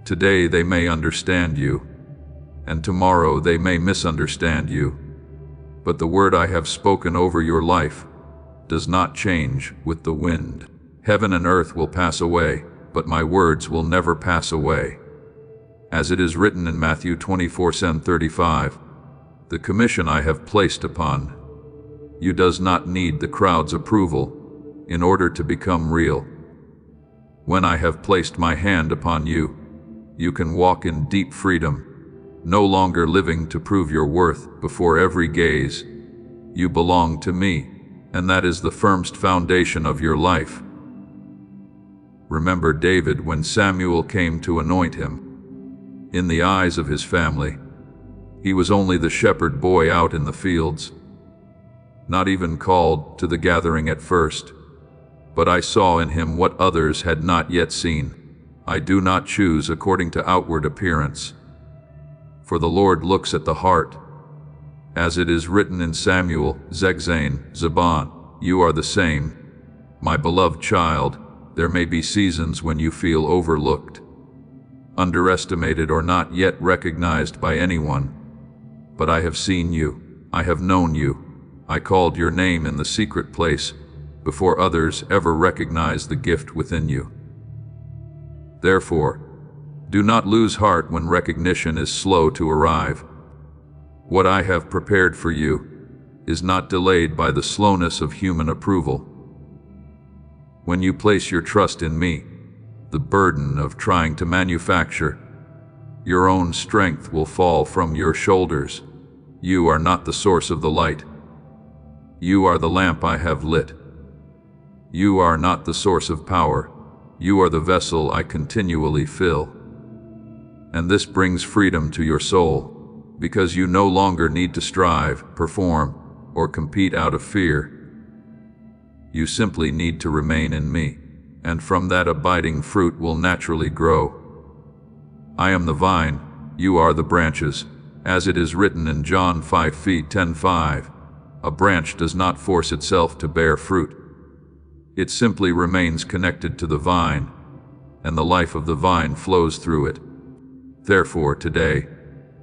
Today they may understand you, and tomorrow they may misunderstand you. But the word I have spoken over your life does not change with the wind. Heaven and earth will pass away, but my words will never pass away. As it is written in Matthew 24:35, the commission I have placed upon you does not need the crowd's approval in order to become real. When I have placed my hand upon you, you can walk in deep freedom, no longer living to prove your worth before every gaze. You belong to me, and that is the firmest foundation of your life. Remember David when Samuel came to anoint him. In the eyes of his family, he was only the shepherd boy out in the fields, not even called to the gathering at first. But I saw in him what others had not yet seen. I do not choose according to outward appearance, for the Lord looks at the heart. As it is written in Samuel, Zegzain, Zaban, you are the same. My beloved child, there may be seasons when you feel overlooked, underestimated, or not yet recognized by anyone. But I have seen you, I have known you, I called your name in the secret place before others ever recognize the gift within you. Therefore, do not lose heart when recognition is slow to arrive. What I have prepared for you is not delayed by the slowness of human approval. When you place your trust in me, the burden of trying to manufacture your own strength will fall from your shoulders. You are not the source of the light. You are the lamp I have lit. You are not the source of power. You are the vessel I continually fill. And this brings freedom to your soul, because you no longer need to strive, perform, or compete out of fear. You simply need to remain in me, and from that abiding fruit will naturally grow. I am the vine, you are the branches, as it is written in John 5:10-5. A branch does not force itself to bear fruit. It simply remains connected to the vine, and the life of the vine flows through it. Therefore, today,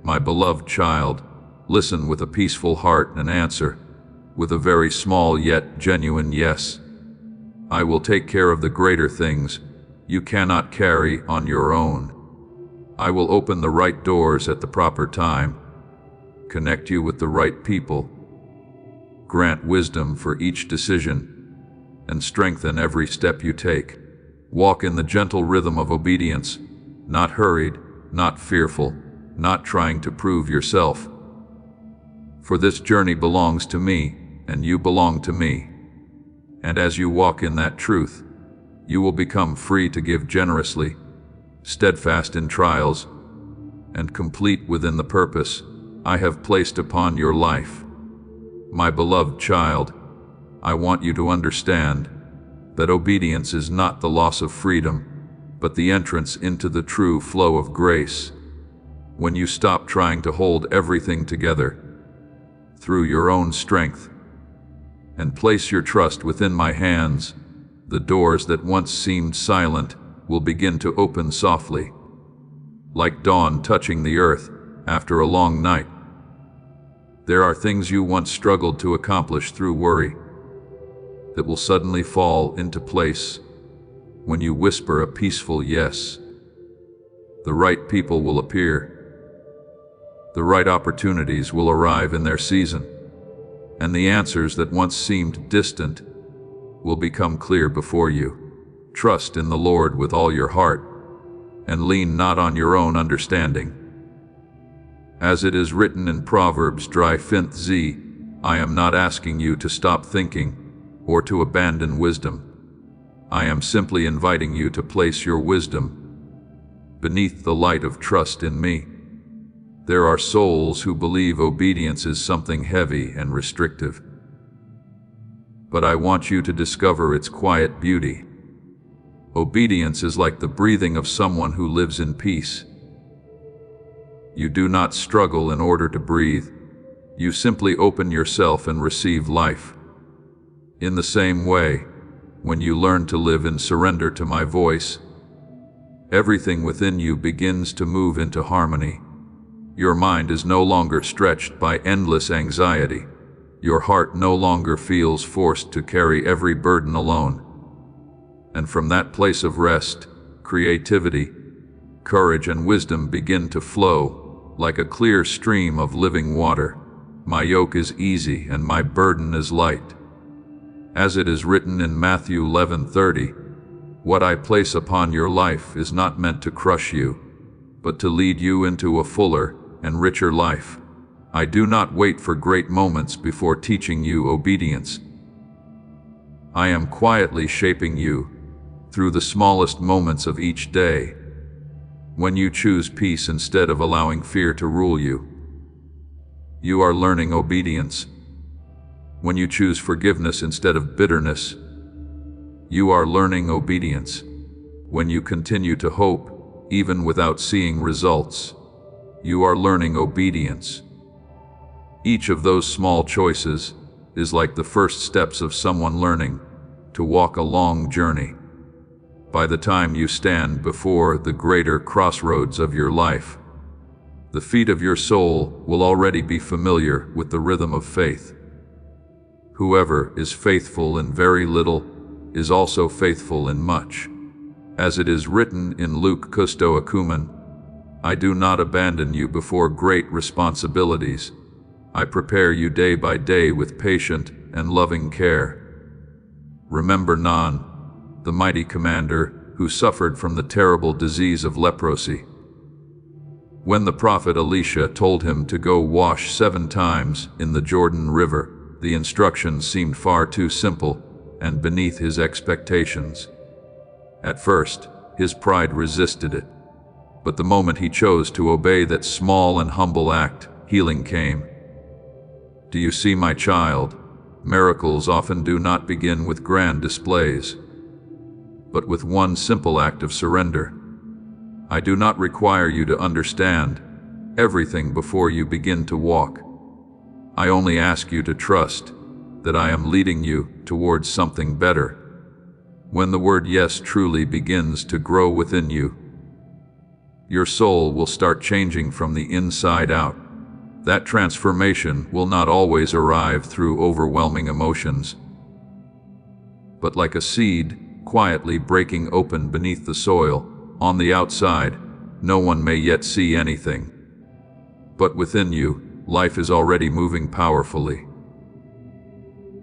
my beloved child, listen with a peaceful heart and answer, with a very small yet genuine yes. I will take care of the greater things you cannot carry on your own. I will open the right doors at the proper time, connect you with the right people, grant wisdom for each decision, and strengthen every step you take. Walk in the gentle rhythm of obedience, not hurried, not fearful, not trying to prove yourself. For this journey belongs to me, and you belong to me. And as you walk in that truth, you will become free to give generously, steadfast in trials, and complete within the purpose I have placed upon your life. My beloved child, I want you to understand that obedience is not the loss of freedom, but the entrance into the true flow of grace. When you stop trying to hold everything together through your own strength and place your trust within my hands, the doors that once seemed silent will begin to open softly, like dawn touching the earth after a long night. There are things you once struggled to accomplish through worry that will suddenly fall into place when you whisper a peaceful yes. The right people will appear. The right opportunities will arrive in their season, and the answers that once seemed distant will become clear before you. Trust in the Lord with all your heart, and lean not on your own understanding. As it is written in Proverbs 3:5, I am not asking you to stop thinking or to abandon wisdom. I am simply inviting you to place your wisdom beneath the light of trust in me. There are souls who believe obedience is something heavy and restrictive, but I want you to discover its quiet beauty. Obedience is like the breathing of someone who lives in peace. You do not struggle in order to breathe. You simply open yourself and receive life. In the same way, when you learn to live in surrender to my voice, everything within you begins to move into harmony. Your mind is no longer stretched by endless anxiety. Your heart no longer feels forced to carry every burden alone. And from that place of rest, creativity, courage, and wisdom begin to flow like a clear stream of living water. My yoke is easy and my burden is light. As it is written in Matthew 11:30, what I place upon your life is not meant to crush you, but to lead you into a fuller and richer life. I do not wait for great moments before teaching you obedience. I am quietly shaping you through the smallest moments of each day. When you choose peace instead of allowing fear to rule you, you are learning obedience. When you choose forgiveness instead of bitterness, you are learning obedience. When you continue to hope, even without seeing results, you are learning obedience. Each of those small choices is like the first steps of someone learning to walk a long journey. By the time you stand before the greater crossroads of your life, the feet of your soul will already be familiar with the rhythm of faith. Whoever is faithful in very little is also faithful in much. As it is written in Luke Custo Acumen, I do not abandon you before great responsibilities. I prepare you day by day with patient and loving care. Remember Nan, the mighty commander who suffered from the terrible disease of leprosy. When the prophet Elisha told him to go wash 7 times in the Jordan River, the instructions seemed far too simple and beneath his expectations. At first, his pride resisted it, but the moment he chose to obey that small and humble act, healing came. Do you see, my child? Miracles often do not begin with grand displays, but with one simple act of surrender. I do not require you to understand everything before you begin to walk. I only ask you to trust that I am leading you towards something better. When the word yes truly begins to grow within you, your soul will start changing from the inside out. That transformation will not always arrive through overwhelming emotions, but like a seed quietly breaking open beneath the soil. On the outside, no one may yet see anything, but within you, life is already moving powerfully.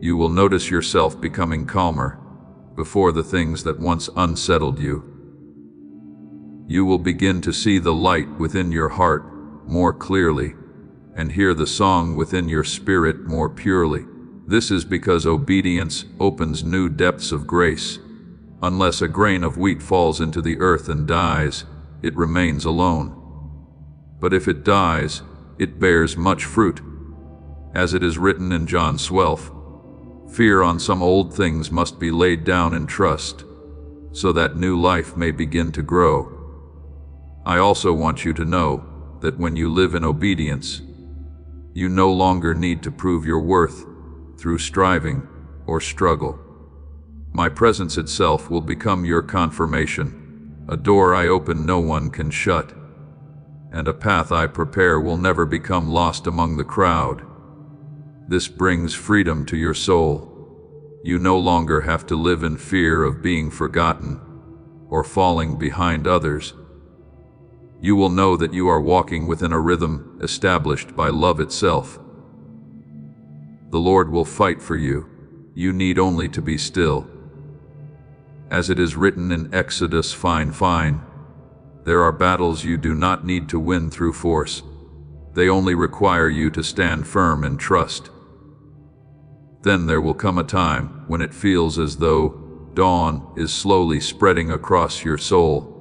You will notice yourself becoming calmer before the things that once unsettled you. You will begin to see the light within your heart more clearly and hear the song within your spirit more purely. This is because obedience opens new depths of grace. Unless a grain of wheat falls into the earth and dies, it remains alone. But if it dies, it bears much fruit. As it is written in John 12, fear on some old things must be laid down in trust, so that new life may begin to grow. I also want you to know that when you live in obedience, you no longer need to prove your worth through striving or struggle. My presence itself will become your confirmation. A door I open no one can shut, and a path I prepare will never become lost among the crowd. This brings freedom to your soul. You no longer have to live in fear of being forgotten or falling behind others. You will know that you are walking within a rhythm established by love itself. The Lord will fight for you. You need only to be still. As it is written in Exodus, fine, there are battles you do not need to win through force. They only require you to stand firm and trust. Then there will come a time when it feels as though dawn is slowly spreading across your soul.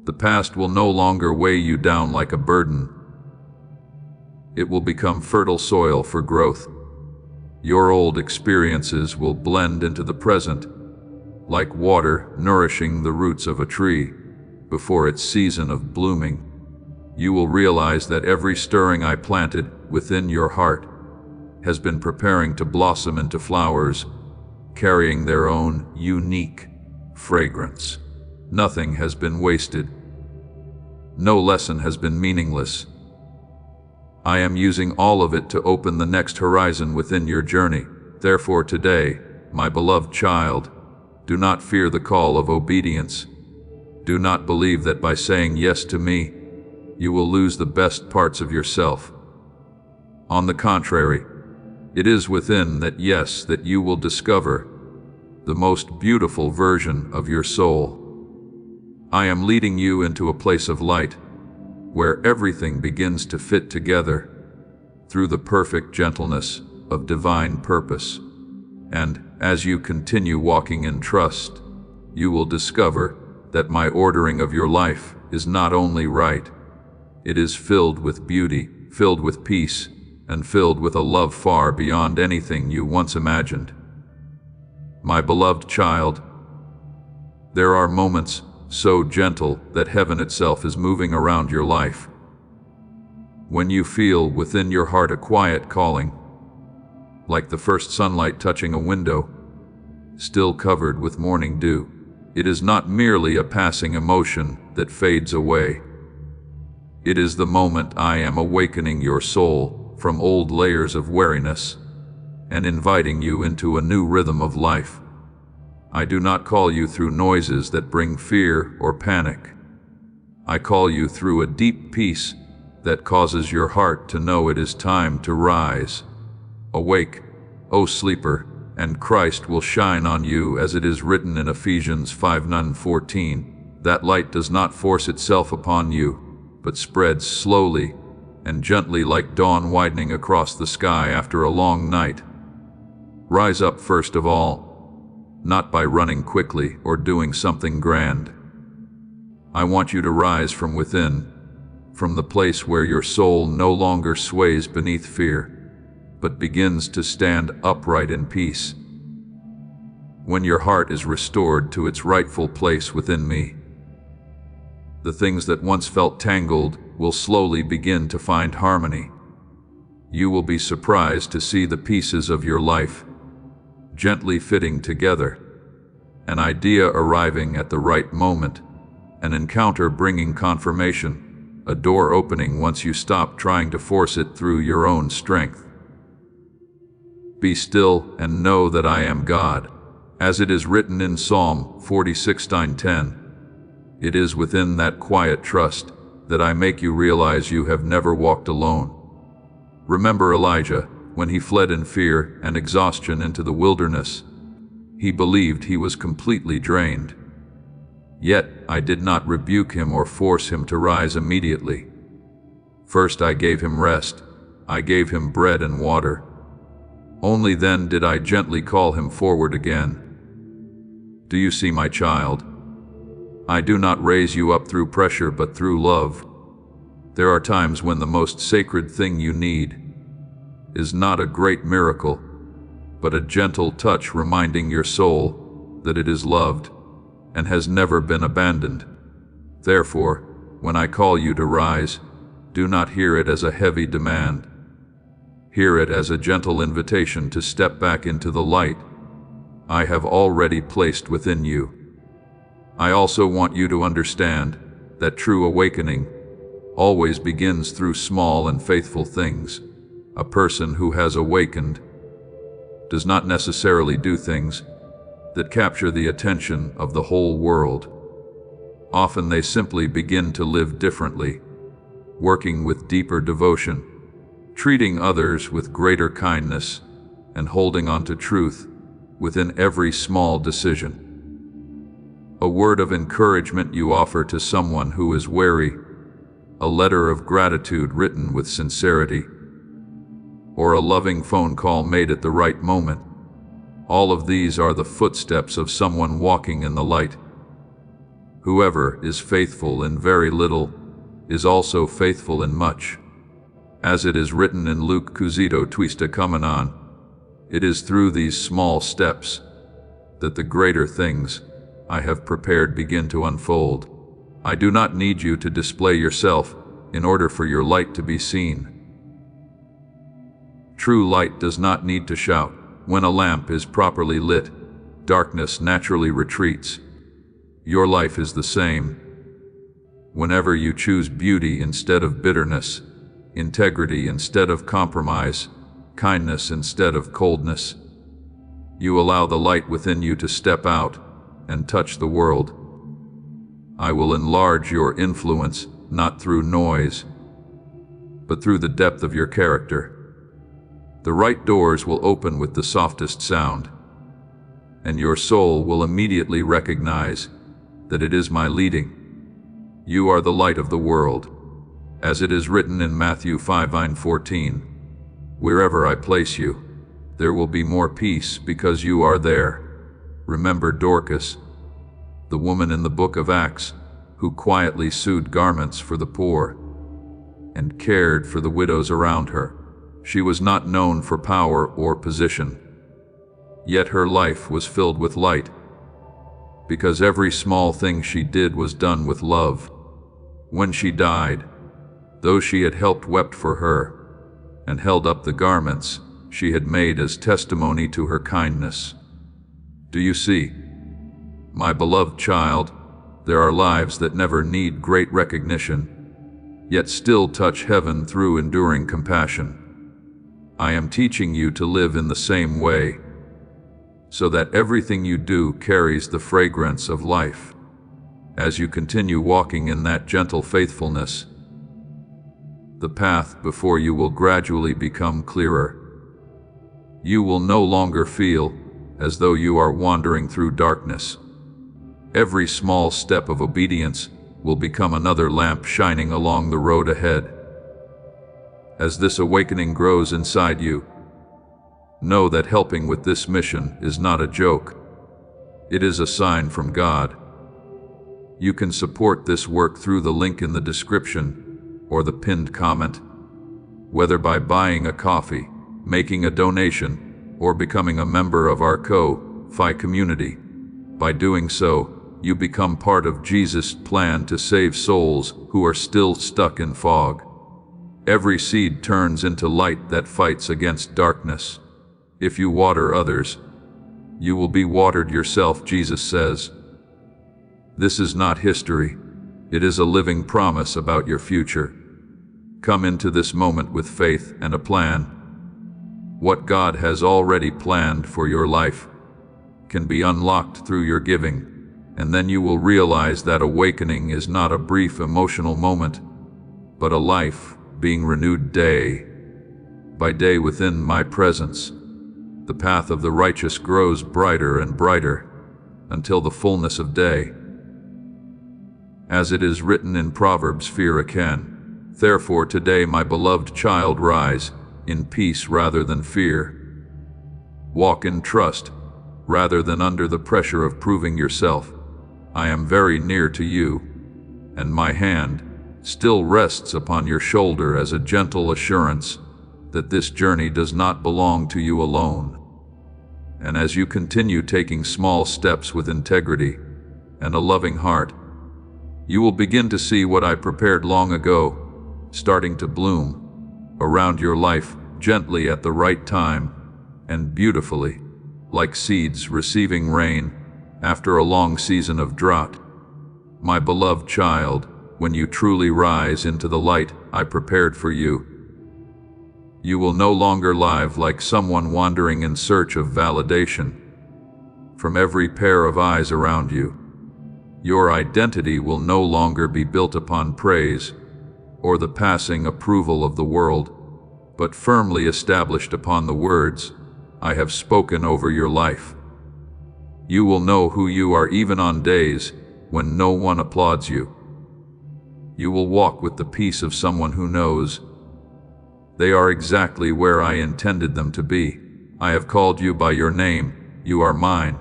The past will no longer weigh you down like a burden. It will become fertile soil for growth. Your old experiences will blend into the present, like water nourishing the roots of a tree before its season of blooming. You will realize that every stirring I planted within your heart has been preparing to blossom into flowers, carrying their own unique fragrance. Nothing has been wasted. No lesson has been meaningless. I am using all of it to open the next horizon within your journey. Therefore today, my beloved child, do not fear the call of obedience. Do not believe that by saying yes to me, you will lose the best parts of yourself. On the contrary, it is within that yes that you will discover the most beautiful version of your soul. I am leading you into a place of light, where everything begins to fit together through the perfect gentleness of divine purpose. And as you continue walking in trust, you will discover that my ordering of your life is not only right, it is filled with beauty, filled with peace, and filled with a love far beyond anything you once imagined. My beloved child, there are moments so gentle that heaven itself is moving around your life. When you feel within your heart a quiet calling, like the first sunlight touching a window, still covered with morning dew, it is not merely a passing emotion that fades away. It is the moment I am awakening your soul from old layers of weariness and inviting you into a new rhythm of life. I do not call you through noises that bring fear or panic. I call you through a deep peace that causes your heart to know it is time to rise. Awake, O sleeper, and Christ will shine on you, as it is written in Ephesians 5:14. That light does not force itself upon you, but spreads slowly and gently like dawn widening across the sky after a long night. Rise up first of all, not by running quickly or doing something grand. I want you to rise from within, from the place where your soul no longer sways beneath fear, but begins to stand upright in peace. When your heart is restored to its rightful place within me, the things that once felt tangled will slowly begin to find harmony. You will be surprised to see the pieces of your life gently fitting together, an idea arriving at the right moment, an encounter bringing confirmation, a door opening once you stop trying to force it through your own strength. Be still and know that I am God. As it is written in Psalm 46:10, it is within that quiet trust that I make you realize you have never walked alone. Remember Elijah, when he fled in fear and exhaustion into the wilderness. He believed he was completely drained. Yet I did not rebuke him or force him to rise immediately. First I gave him rest. I gave him bread and water. Only then did I gently call him forward again. Do you see, my child? I do not raise you up through pressure, but through love. There are times when the most sacred thing you need is not a great miracle, but a gentle touch reminding your soul that it is loved and has never been abandoned. Therefore, when I call you to rise, do not hear it as a heavy demand. Hear it as a gentle invitation to step back into the light I have already placed within you. I also want you to understand that true awakening always begins through small and faithful things. A person who has awakened does not necessarily do things that capture the attention of the whole world. Often they simply begin to live differently, working with deeper devotion, treating others with greater kindness, and holding on to truth within every small decision. A word of encouragement you offer to someone who is weary, a letter of gratitude written with sincerity, or a loving phone call made at the right moment. All of these are the footsteps of someone walking in the light. Whoever is faithful in very little is also faithful in much. As it is written in Luke 22:9, it is through these small steps that the greater things I have prepared begin to unfold. I do not need you to display yourself in order for your light to be seen. True light does not need to shout. When a lamp is properly lit, darkness naturally retreats. Your life is the same. Whenever you choose beauty instead of bitterness, integrity instead of compromise, kindness instead of coldness, you allow the light within you to step out and touch the world. I will enlarge your influence not through noise, but through the depth of your character. The right doors will open with the softest sound, and your soul will immediately recognize that it is my leading. You are the light of the world, as it is written in Matthew 5:14. Wherever I place you, there will be more peace because you are there. Remember Dorcas, the woman in the book of Acts, who quietly sewed garments for the poor and cared for the widows around her. She was not known for power or position, yet her life was filled with light, because every small thing she did was done with love. When she died, those she had helped wept for her and held up the garments she had made as testimony to her kindness. Do you see, my beloved child, there are lives that never need great recognition, yet still touch heaven through enduring compassion. I am teaching you to live in the same way, so that everything you do carries the fragrance of life. As you continue walking in that gentle faithfulness, the path before you will gradually become clearer. You will no longer feel as though you are wandering through darkness. Every small step of obedience will become another lamp shining along the road ahead. As this awakening grows inside you, know that helping with this mission is not a joke. It is a sign from God. You can support this work through the link in the description or the pinned comment, whether by buying a coffee, making a donation, or becoming a member of our Ko-Fi community. By doing so, you become part of Jesus' plan to save souls who are still stuck in fog. Every seed turns into light that fights against darkness. If you water others, you will be watered yourself, Jesus says. This is not history. It is a living promise about your future. Come into this moment with faith and a plan. What God has already planned for your life can be unlocked through your giving, and then you will realize that awakening is not a brief emotional moment, but a life being renewed day by day within my presence. The path of the righteous grows brighter and brighter until the fullness of day. As it is written in Proverbs, fear again. Therefore today, my beloved child, rise in peace rather than fear. Walk in trust rather than under the pressure of proving yourself. I am very near to you, and my hand still rests upon your shoulder as a gentle assurance that this journey does not belong to you alone. And as you continue taking small steps with integrity and a loving heart, you will begin to see what I prepared long ago, starting to bloom around your life gently at the right time and beautifully, like seeds receiving rain after a long season of drought. My beloved child, when you truly rise into the light I prepared for you, you will no longer live like someone wandering in search of validation from every pair of eyes around you. Your identity will no longer be built upon praise or the passing approval of the world, but firmly established upon the words I have spoken over your life. You will know who you are even on days when no one applauds you. You will walk with the peace of someone who knows they are exactly where I intended them to be. I have called you by your name, you are mine.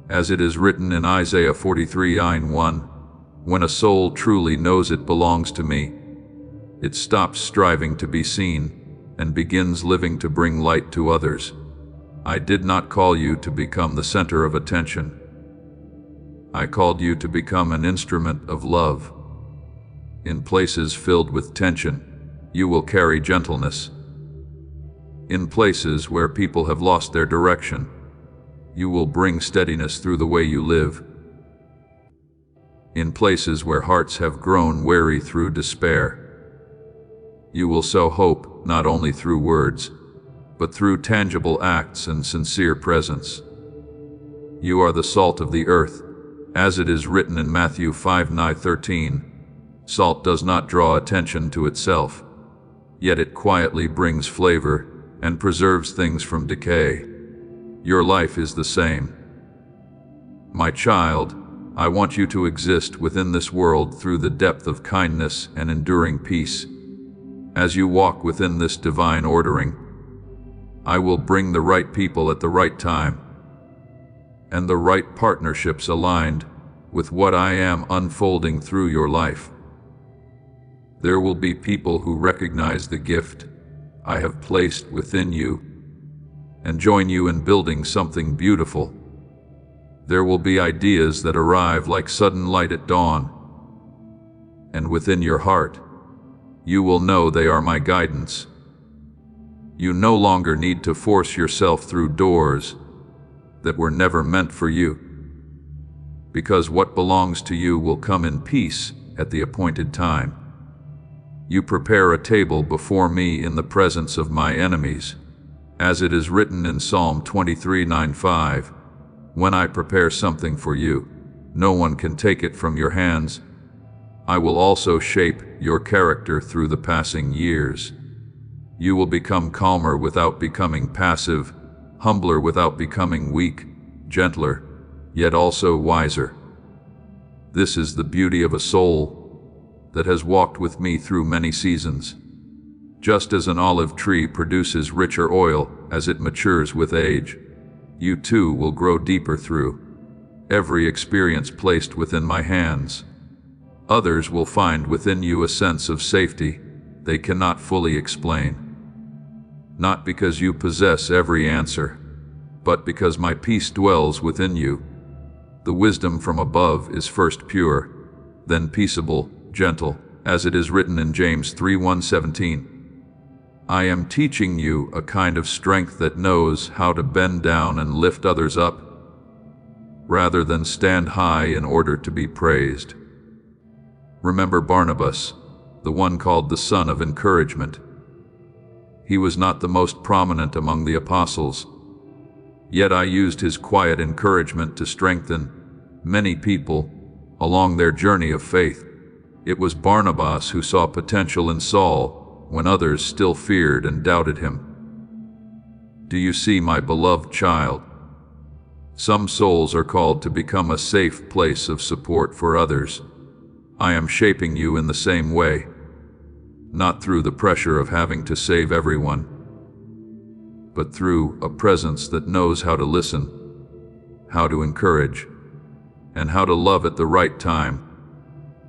As it is written in Isaiah 43:1, when a soul truly knows it belongs to me, it stops striving to be seen and begins living to bring light to others. I did not call you to become the center of attention. I called you to become an instrument of love. In places filled with tension, you will carry gentleness. In places where people have lost their direction, you will bring steadiness through the way you live. In places where hearts have grown weary through despair, you will sow hope not only through words, but through tangible acts and sincere presence. You are the salt of the earth, as it is written in Matthew 5:13. Salt does not draw attention to itself, yet it quietly brings flavor and preserves things from decay. Your life is the same. My child, I want you to exist within this world through the depth of kindness and enduring peace. As you walk within this divine ordering, I will bring the right people at the right time, and the right partnerships aligned with what I am unfolding through your life. There will be people who recognize the gift I have placed within you and join you in building something beautiful. There will be ideas that arrive like sudden light at dawn, and within your heart, you will know they are my guidance. You no longer need to force yourself through doors that were never meant for you, because what belongs to you will come in peace at the appointed time. You prepare a table before me in the presence of my enemies. As it is written in Psalm 23:9-5, when I prepare something for you, no one can take it from your hands. I will also shape your character through the passing years. You will become calmer without becoming passive, humbler without becoming weak, gentler, yet also wiser. This is the beauty of a soul that has walked with me through many seasons. Just as an olive tree produces richer oil as it matures with age, you too will grow deeper through every experience placed within my hands. Others will find within you a sense of safety they cannot fully explain. Not because you possess every answer, but because my peace dwells within you. The wisdom from above is first pure, then peaceable, gentle, as it is written in James 3:1-17. I am teaching you a kind of strength that knows how to bend down and lift others up, rather than stand high in order to be praised. Remember Barnabas, the one called the son of encouragement. He was not the most prominent among the apostles, yet I used his quiet encouragement to strengthen many people along their journey of faith. It was Barnabas who saw potential in Saul when others still feared and doubted him. Do you see, my beloved child? Some souls are called to become a safe place of support for others. I am shaping you in the same way, not through the pressure of having to save everyone, but through a presence that knows how to listen, how to encourage, and how to love at the right time,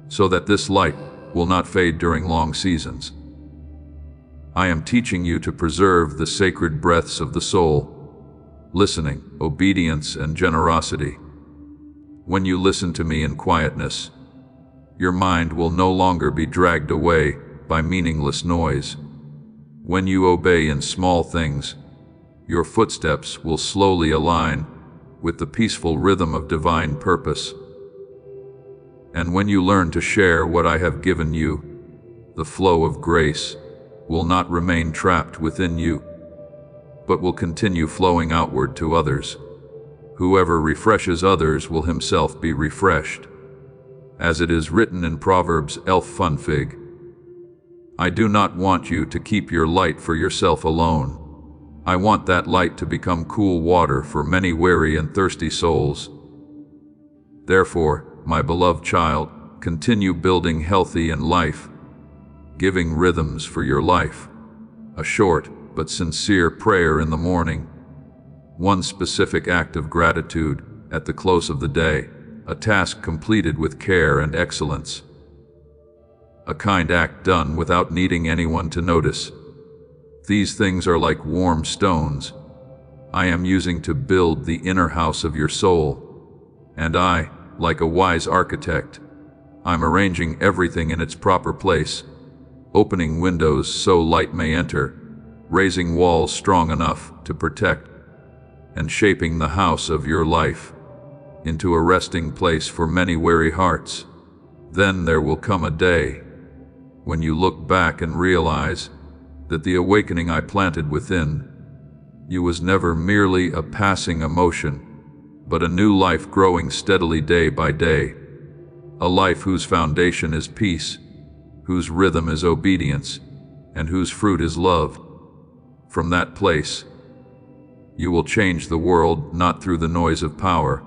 so that this light will not fade during long seasons. I am teaching you to preserve the sacred breaths of the soul, listening, obedience, and generosity. When you listen to me in quietness, your mind will no longer be dragged away by meaningless noise. When you obey in small things, your footsteps will slowly align with the peaceful rhythm of divine purpose. And when you learn to share what I have given you, the flow of grace will not remain trapped within you, but will continue flowing outward to others. Whoever refreshes others will himself be refreshed. As it is written in Proverbs 11:5, I do not want you to keep your light for yourself alone. I want that light to become cool water for many weary and thirsty souls. Therefore, my beloved child, continue building healthy and life-giving rhythms for your life. A short but sincere prayer in the morning, one specific act of gratitude at the close of the day, a task completed with care and excellence, a kind act done without needing anyone to notice. These things are like warm stones I am using to build the inner house of your soul, and I, like a wise architect, I'm arranging everything in its proper place, opening windows so light may enter, raising walls strong enough to protect, and shaping the house of your life into a resting place for many weary hearts. Then there will come a day when you look back and realize that the awakening I planted within you was never merely a passing emotion, but a new life growing steadily day by day, a life whose foundation is peace, whose rhythm is obedience, and whose fruit is love. From that place, you will change the world not through the noise of power,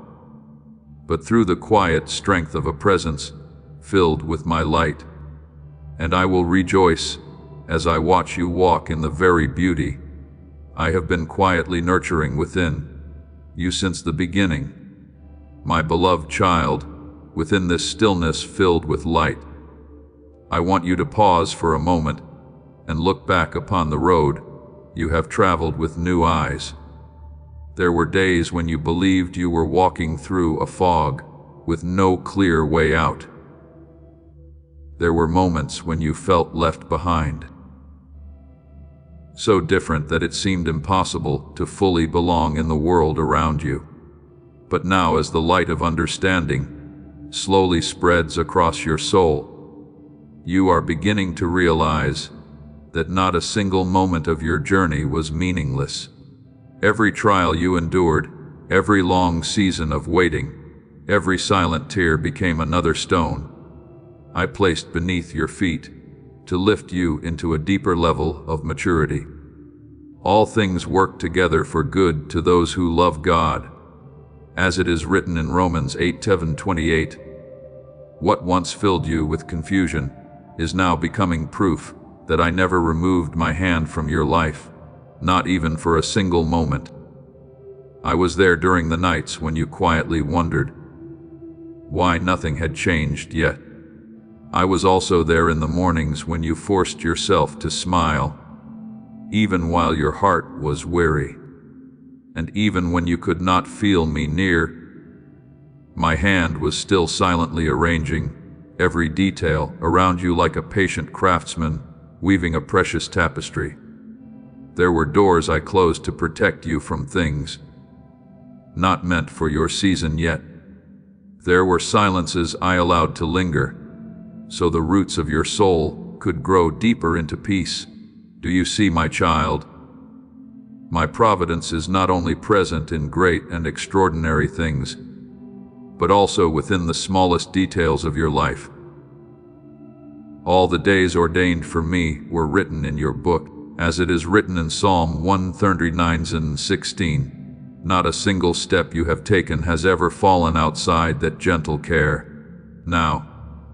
but through the quiet strength of a presence filled with my light. And I will rejoice as I watch you walk in the very beauty I have been quietly nurturing within you since the beginning. My beloved child, within this stillness filled with light, I want you to pause for a moment and look back upon the road you have traveled with new eyes. There were days when you believed you were walking through a fog with no clear way out. There were moments when you felt left behind, so different that it seemed impossible to fully belong in the world around you. But now, as the light of understanding slowly spreads across your soul, You are beginning to realize that not a single moment of your journey was meaningless. Every trial you endured, every long season of waiting, every silent tear became another stone I placed beneath your feet to lift you into a deeper level of maturity. All things work together for good to those who love God, as it is written in Romans 8:28. What once filled you with confusion is now becoming proof that I never removed my hand from your life, not even for a single moment. I was there during the nights when you quietly wondered why nothing had changed yet. I was also there in the mornings when you forced yourself to smile, even while your heart was weary. And even when you could not feel me near, my hand was still silently arranging every detail around you like a patient craftsman weaving a precious tapestry. There were doors I closed to protect you from things not meant for your season yet. There were silences I allowed to linger, so the roots of your soul could grow deeper into peace. Do you see, my child? My providence is not only present in great and extraordinary things, but also within the smallest details of your life. All the days ordained for me were written in your book, as it is written in Psalm 139:16. Not a single step you have taken has ever fallen outside that gentle care. Now,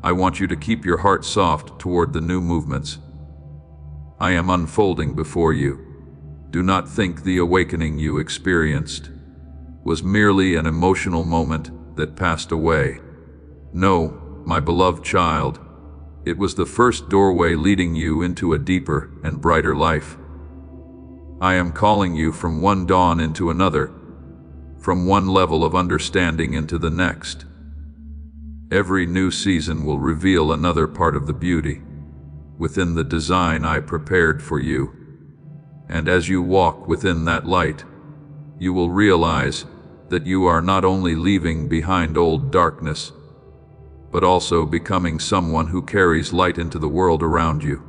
I want you to keep your heart soft toward the new movements I am unfolding before you. Do not think the awakening you experienced was merely an emotional moment that passed away. No, my beloved child, it was the first doorway leading you into a deeper and brighter life. I am calling you from one dawn into another, from one level of understanding into the next. Every new season will reveal another part of the beauty within the design I prepared for you. And as you walk within that light, you will realize that you are not only leaving behind old darkness, but also becoming someone who carries light into the world around you.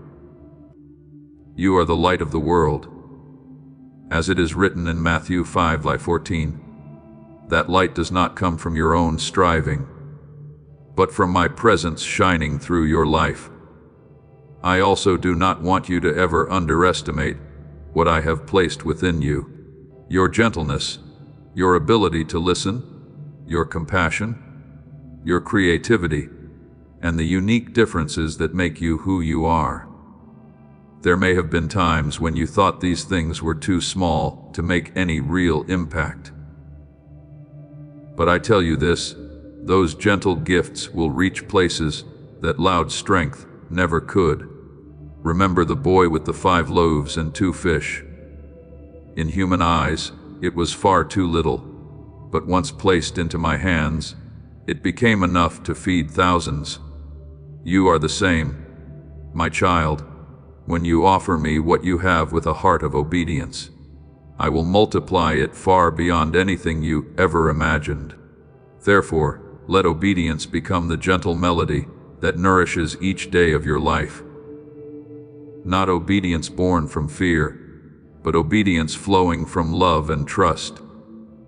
You are the light of the world, as it is written in Matthew 5:14. That light does not come from your own striving, but from my presence shining through your life. I also do not want you to ever underestimate what I have placed within you: your gentleness, your ability to listen, your compassion, your creativity, and the unique differences that make you who you are. There may have been times when you thought these things were too small to make any real impact. But I tell you this, those gentle gifts will reach places that loud strength never could. Remember the boy with the 5 loaves and 2 fish. In human eyes, it was far too little, but once placed into my hands, it became enough to feed thousands. You are the same, my child. When you offer me what you have with a heart of obedience, I will multiply it far beyond anything you ever imagined. Therefore, let obedience become the gentle melody that nourishes each day of your life. Not obedience born from fear, but obedience flowing from love and trust.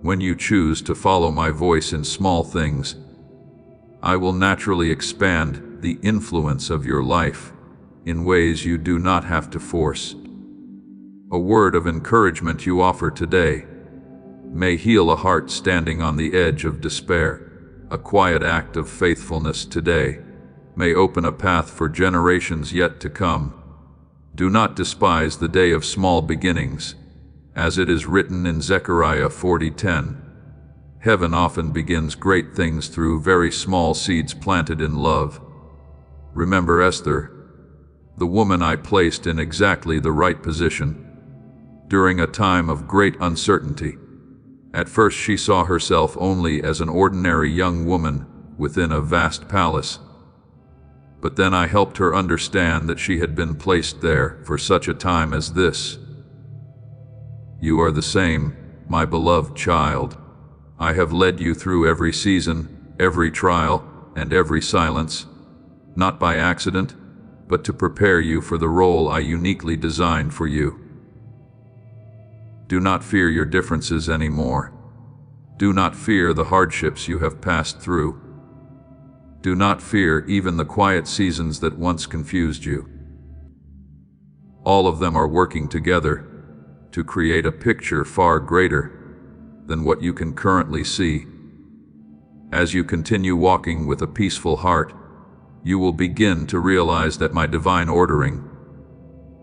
When you choose to follow my voice in small things, I will naturally expand the influence of your life in ways you do not have to force. A word of encouragement you offer today may heal a heart standing on the edge of despair. A quiet act of faithfulness today may open a path for generations yet to come. Do not despise the day of small beginnings, as it is written in Zechariah 40:10. Heaven often begins great things through very small seeds planted in love. Remember Esther, the woman I placed in exactly the right position during a time of great uncertainty. At first she saw herself only as an ordinary young woman within a vast palace. But then I helped her understand that she had been placed there for such a time as this. You are the same, my beloved child. I have led you through every season, every trial, and every silence, not by accident, but to prepare you for the role I uniquely designed for you. Do not fear your differences anymore. Do not fear the hardships you have passed through. Do not fear even the quiet seasons that once confused you. All of them are working together to create a picture far greater than what you can currently see. As you continue walking with a peaceful heart, you will begin to realize that my divine ordering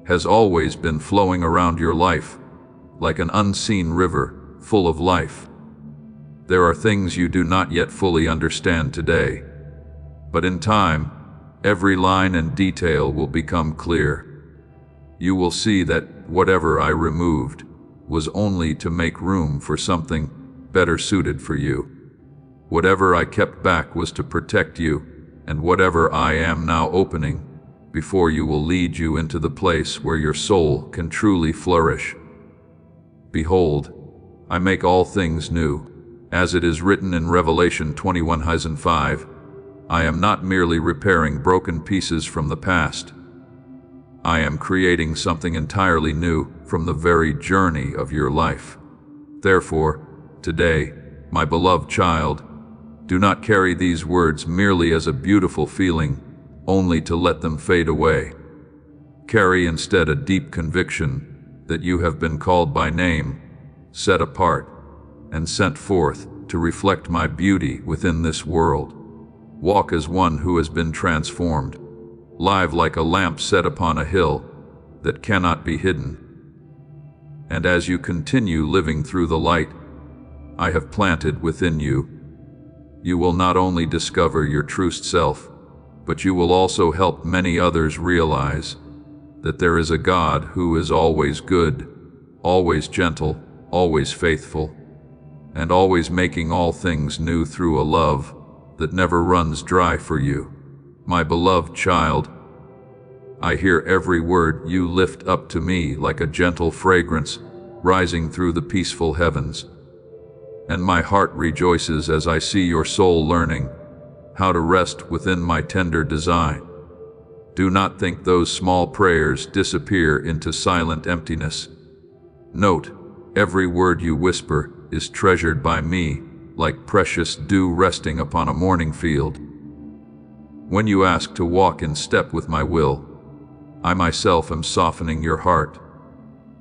has always been flowing around your life like an unseen river full of life. There are things you do not yet fully understand today, but in time, every line and detail will become clear. You will see that whatever I removed was only to make room for something better suited for you. Whatever I kept back was to protect you, and whatever I am now opening before you will lead you into the place where your soul can truly flourish. Behold, I make all things new. As it is written in Revelation 21:5, I am not merely repairing broken pieces from the past. I am creating something entirely new from the very journey of your life. Therefore, today, my beloved child, do not carry these words merely as a beautiful feeling, only to let them fade away. Carry instead a deep conviction that you have been called by name, set apart, and sent forth to reflect my beauty within this world. Walk as one who has been transformed, live like a lamp set upon a hill that cannot be hidden. And as you continue living through the light I have planted within you, you will not only discover your true self, but you will also help many others realize that there is a God who is always good, always gentle, always faithful, and always making all things new through a love that never runs dry for you. My beloved child, I hear every word you lift up to me like a gentle fragrance rising through the peaceful heavens. And my heart rejoices as I see your soul learning how to rest within my tender design. Do not think those small prayers disappear into silent emptiness. Note, every word you whisper is treasured by me like precious dew resting upon a morning field. When you ask to walk in step with my will, I myself am softening your heart,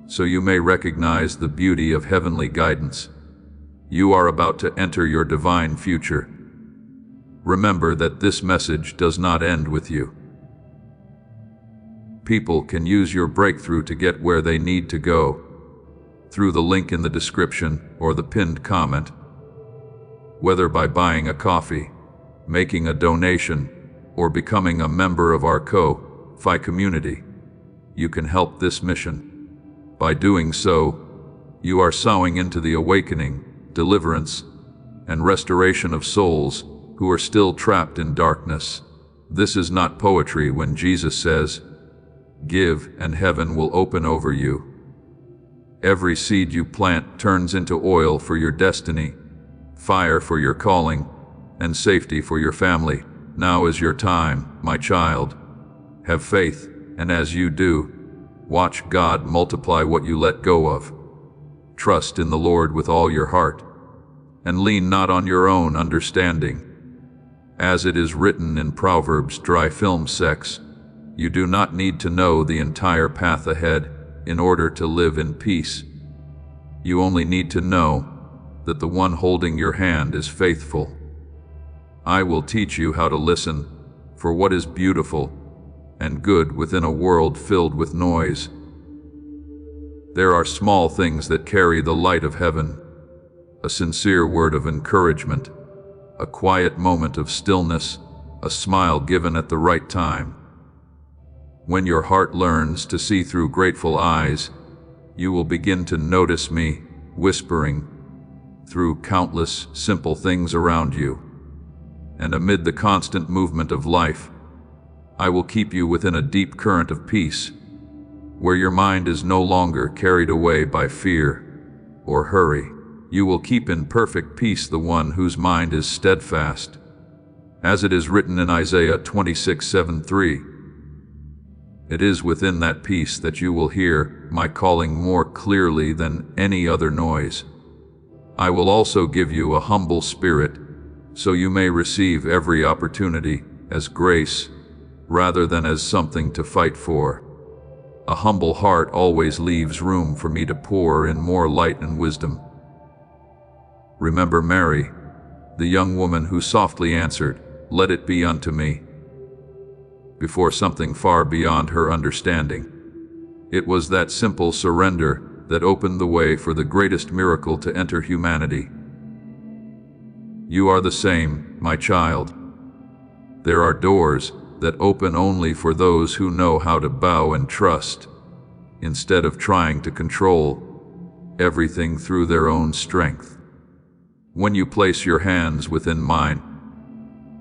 so you may recognize the beauty of heavenly guidance. You are about to enter your divine future. Remember that this message does not end with you. People can use your breakthrough to get where they need to go, through the link in the description or the pinned comment. Whether by buying a coffee, making a donation, or becoming a member of our Ko-Fi community, you can help this mission. By doing so, you are sowing into the awakening, deliverance, and restoration of souls who are still trapped in darkness. This is not poetry when Jesus says, "Give and heaven will open over you." Every seed you plant turns into oil for your destiny, fire for your calling, and safety for your family. Now is your time, my child. Have faith, and as you do, watch God multiply what you let go of. Trust in the Lord with all your heart, and lean not on your own understanding. As it is written in Proverbs dry film 6, you do not need to know the entire path ahead in order to live in peace. You only need to know that the one holding your hand is faithful. I will teach you how to listen for what is beautiful and good within a world filled with noise. There are small things that carry the light of heaven: a sincere word of encouragement, a quiet moment of stillness, a smile given at the right time. When your heart learns to see through grateful eyes, you will begin to notice me whispering through countless simple things around you. And amid the constant movement of life, I will keep you within a deep current of peace, where your mind is no longer carried away by fear or hurry. You will keep in perfect peace the one whose mind is steadfast. As it is written in Isaiah 26:7-3, It is within that peace that you will hear my calling more clearly than any other noise. I will also give you a humble spirit, so you may receive every opportunity as grace, rather than as something to fight for. A humble heart always leaves room for me to pour in more light and wisdom. Remember Mary, the young woman who softly answered, "Let it be unto me," before something far beyond her understanding. It was that simple surrender that opened the way for the greatest miracle to enter humanity. You are the same, my child. There are doors that open only for those who know how to bow and trust, instead of trying to control everything through their own strength. When you place your hands within mine,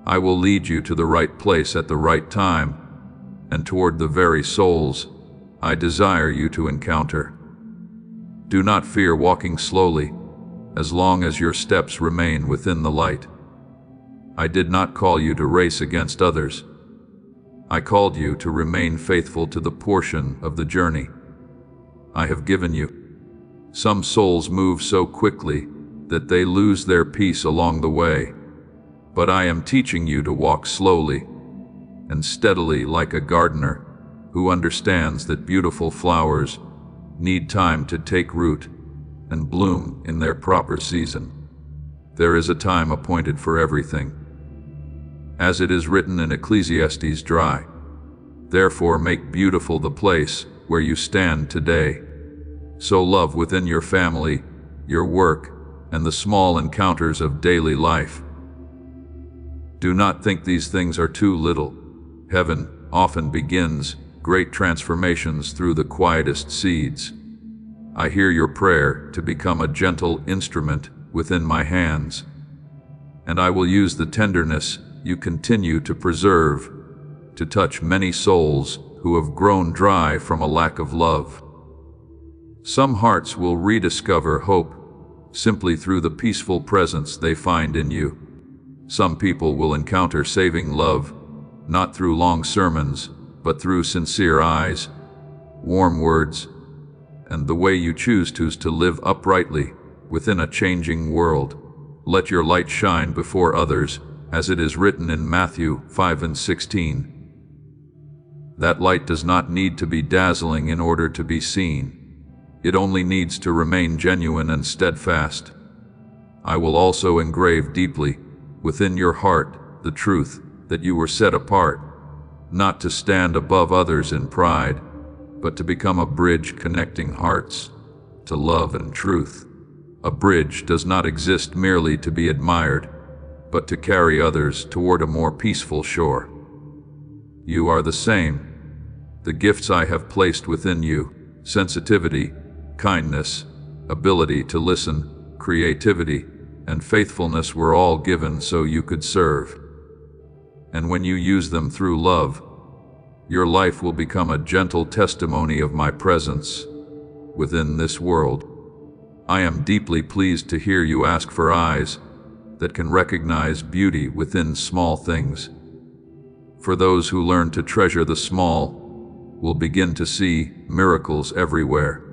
I will lead you to the right place at the right time, and toward the very souls I desire you to encounter. Do not fear walking slowly, as long as your steps remain within the light. I did not call you to race against others. I called you to remain faithful to the portion of the journey I have given you. Some souls move so quickly that they lose their peace along the way, but I am teaching you to walk slowly and steadily like a gardener who understands that beautiful flowers need time to take root and bloom in their proper season. There is a time appointed for everything. As it is written in Ecclesiastes, therefore make beautiful the place where you stand today. So love within your family, your work, and the small encounters of daily life. Do not think these things are too little. Heaven often begins great transformations through the quietest seeds. I hear your prayer to become a gentle instrument within my hands, and I will use the tenderness you continue to preserve to touch many souls who have grown dry from a lack of love. Some hearts will rediscover hope simply through the peaceful presence they find in you. Some people will encounter saving love, not through long sermons, but through sincere eyes, warm words, and the way you choose to live uprightly within a changing world. Let your light shine before others, as it is written in Matthew 5:16. That light does not need to be dazzling in order to be seen. It only needs to remain genuine and steadfast. I will also engrave deeply within your heart the truth that you were set apart, not to stand above others in pride, but to become a bridge connecting hearts to love and truth. A bridge does not exist merely to be admired, but to carry others toward a more peaceful shore. You are the same. The gifts I have placed within you, sensitivity, kindness, ability to listen, creativity, and faithfulness, were all given so you could serve. And when you use them through love, your life will become a gentle testimony of my presence within this world. I am deeply pleased to hear you ask for eyes that can recognize beauty within small things. For those who learn to treasure the small will begin to see miracles everywhere.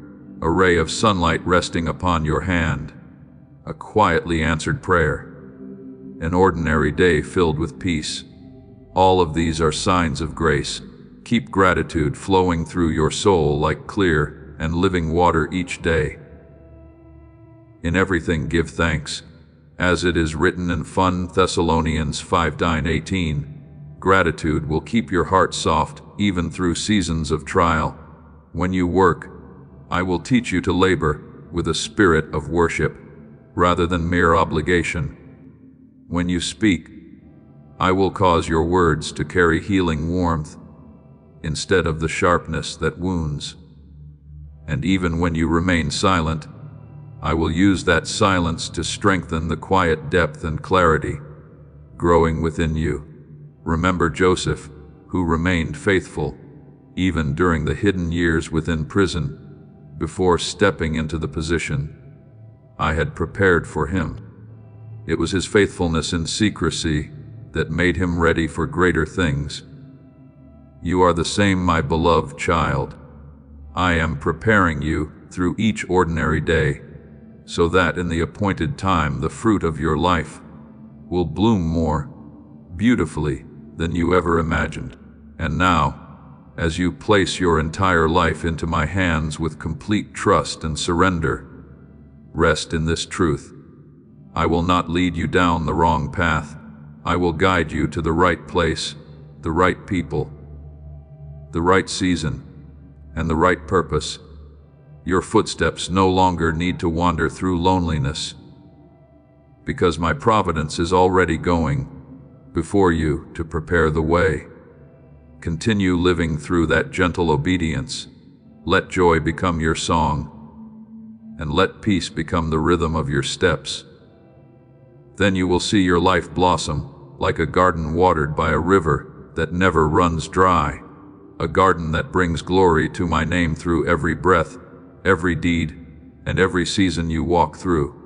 A ray of sunlight resting upon your hand, a quietly answered prayer, an ordinary day filled with peace. All of these are signs of grace. Keep gratitude flowing through your soul like clear and living water each day. In everything give thanks, as it is written in 1 Thessalonians 5:18. Gratitude will keep your heart soft even through seasons of trial. When you work, I will teach you to labor with a spirit of worship rather than mere obligation. When you speak, I will cause your words to carry healing warmth instead of the sharpness that wounds. And even when you remain silent, I will use that silence to strengthen the quiet depth and clarity growing within you. Remember Joseph, who remained faithful even during the hidden years within prison, before stepping into the position I had prepared for him. It was his faithfulness in secrecy that made him ready for greater things. You are the same, my beloved child. I am preparing you through each ordinary day, so that in the appointed time the fruit of your life will bloom more beautifully than you ever imagined. And now, as you place your entire life into my hands with complete trust and surrender, rest in this truth. I will not lead you down the wrong path. I will guide you to the right place, the right people, the right season, and the right purpose. Your footsteps no longer need to wander through loneliness, because my providence is already going before you to prepare the way. Continue living through that gentle obedience. Let joy become your song, and let peace become the rhythm of your steps. Then you will see your life blossom like a garden watered by a river that never runs dry, a garden that brings glory to my name through every breath, every deed, and every season you walk through.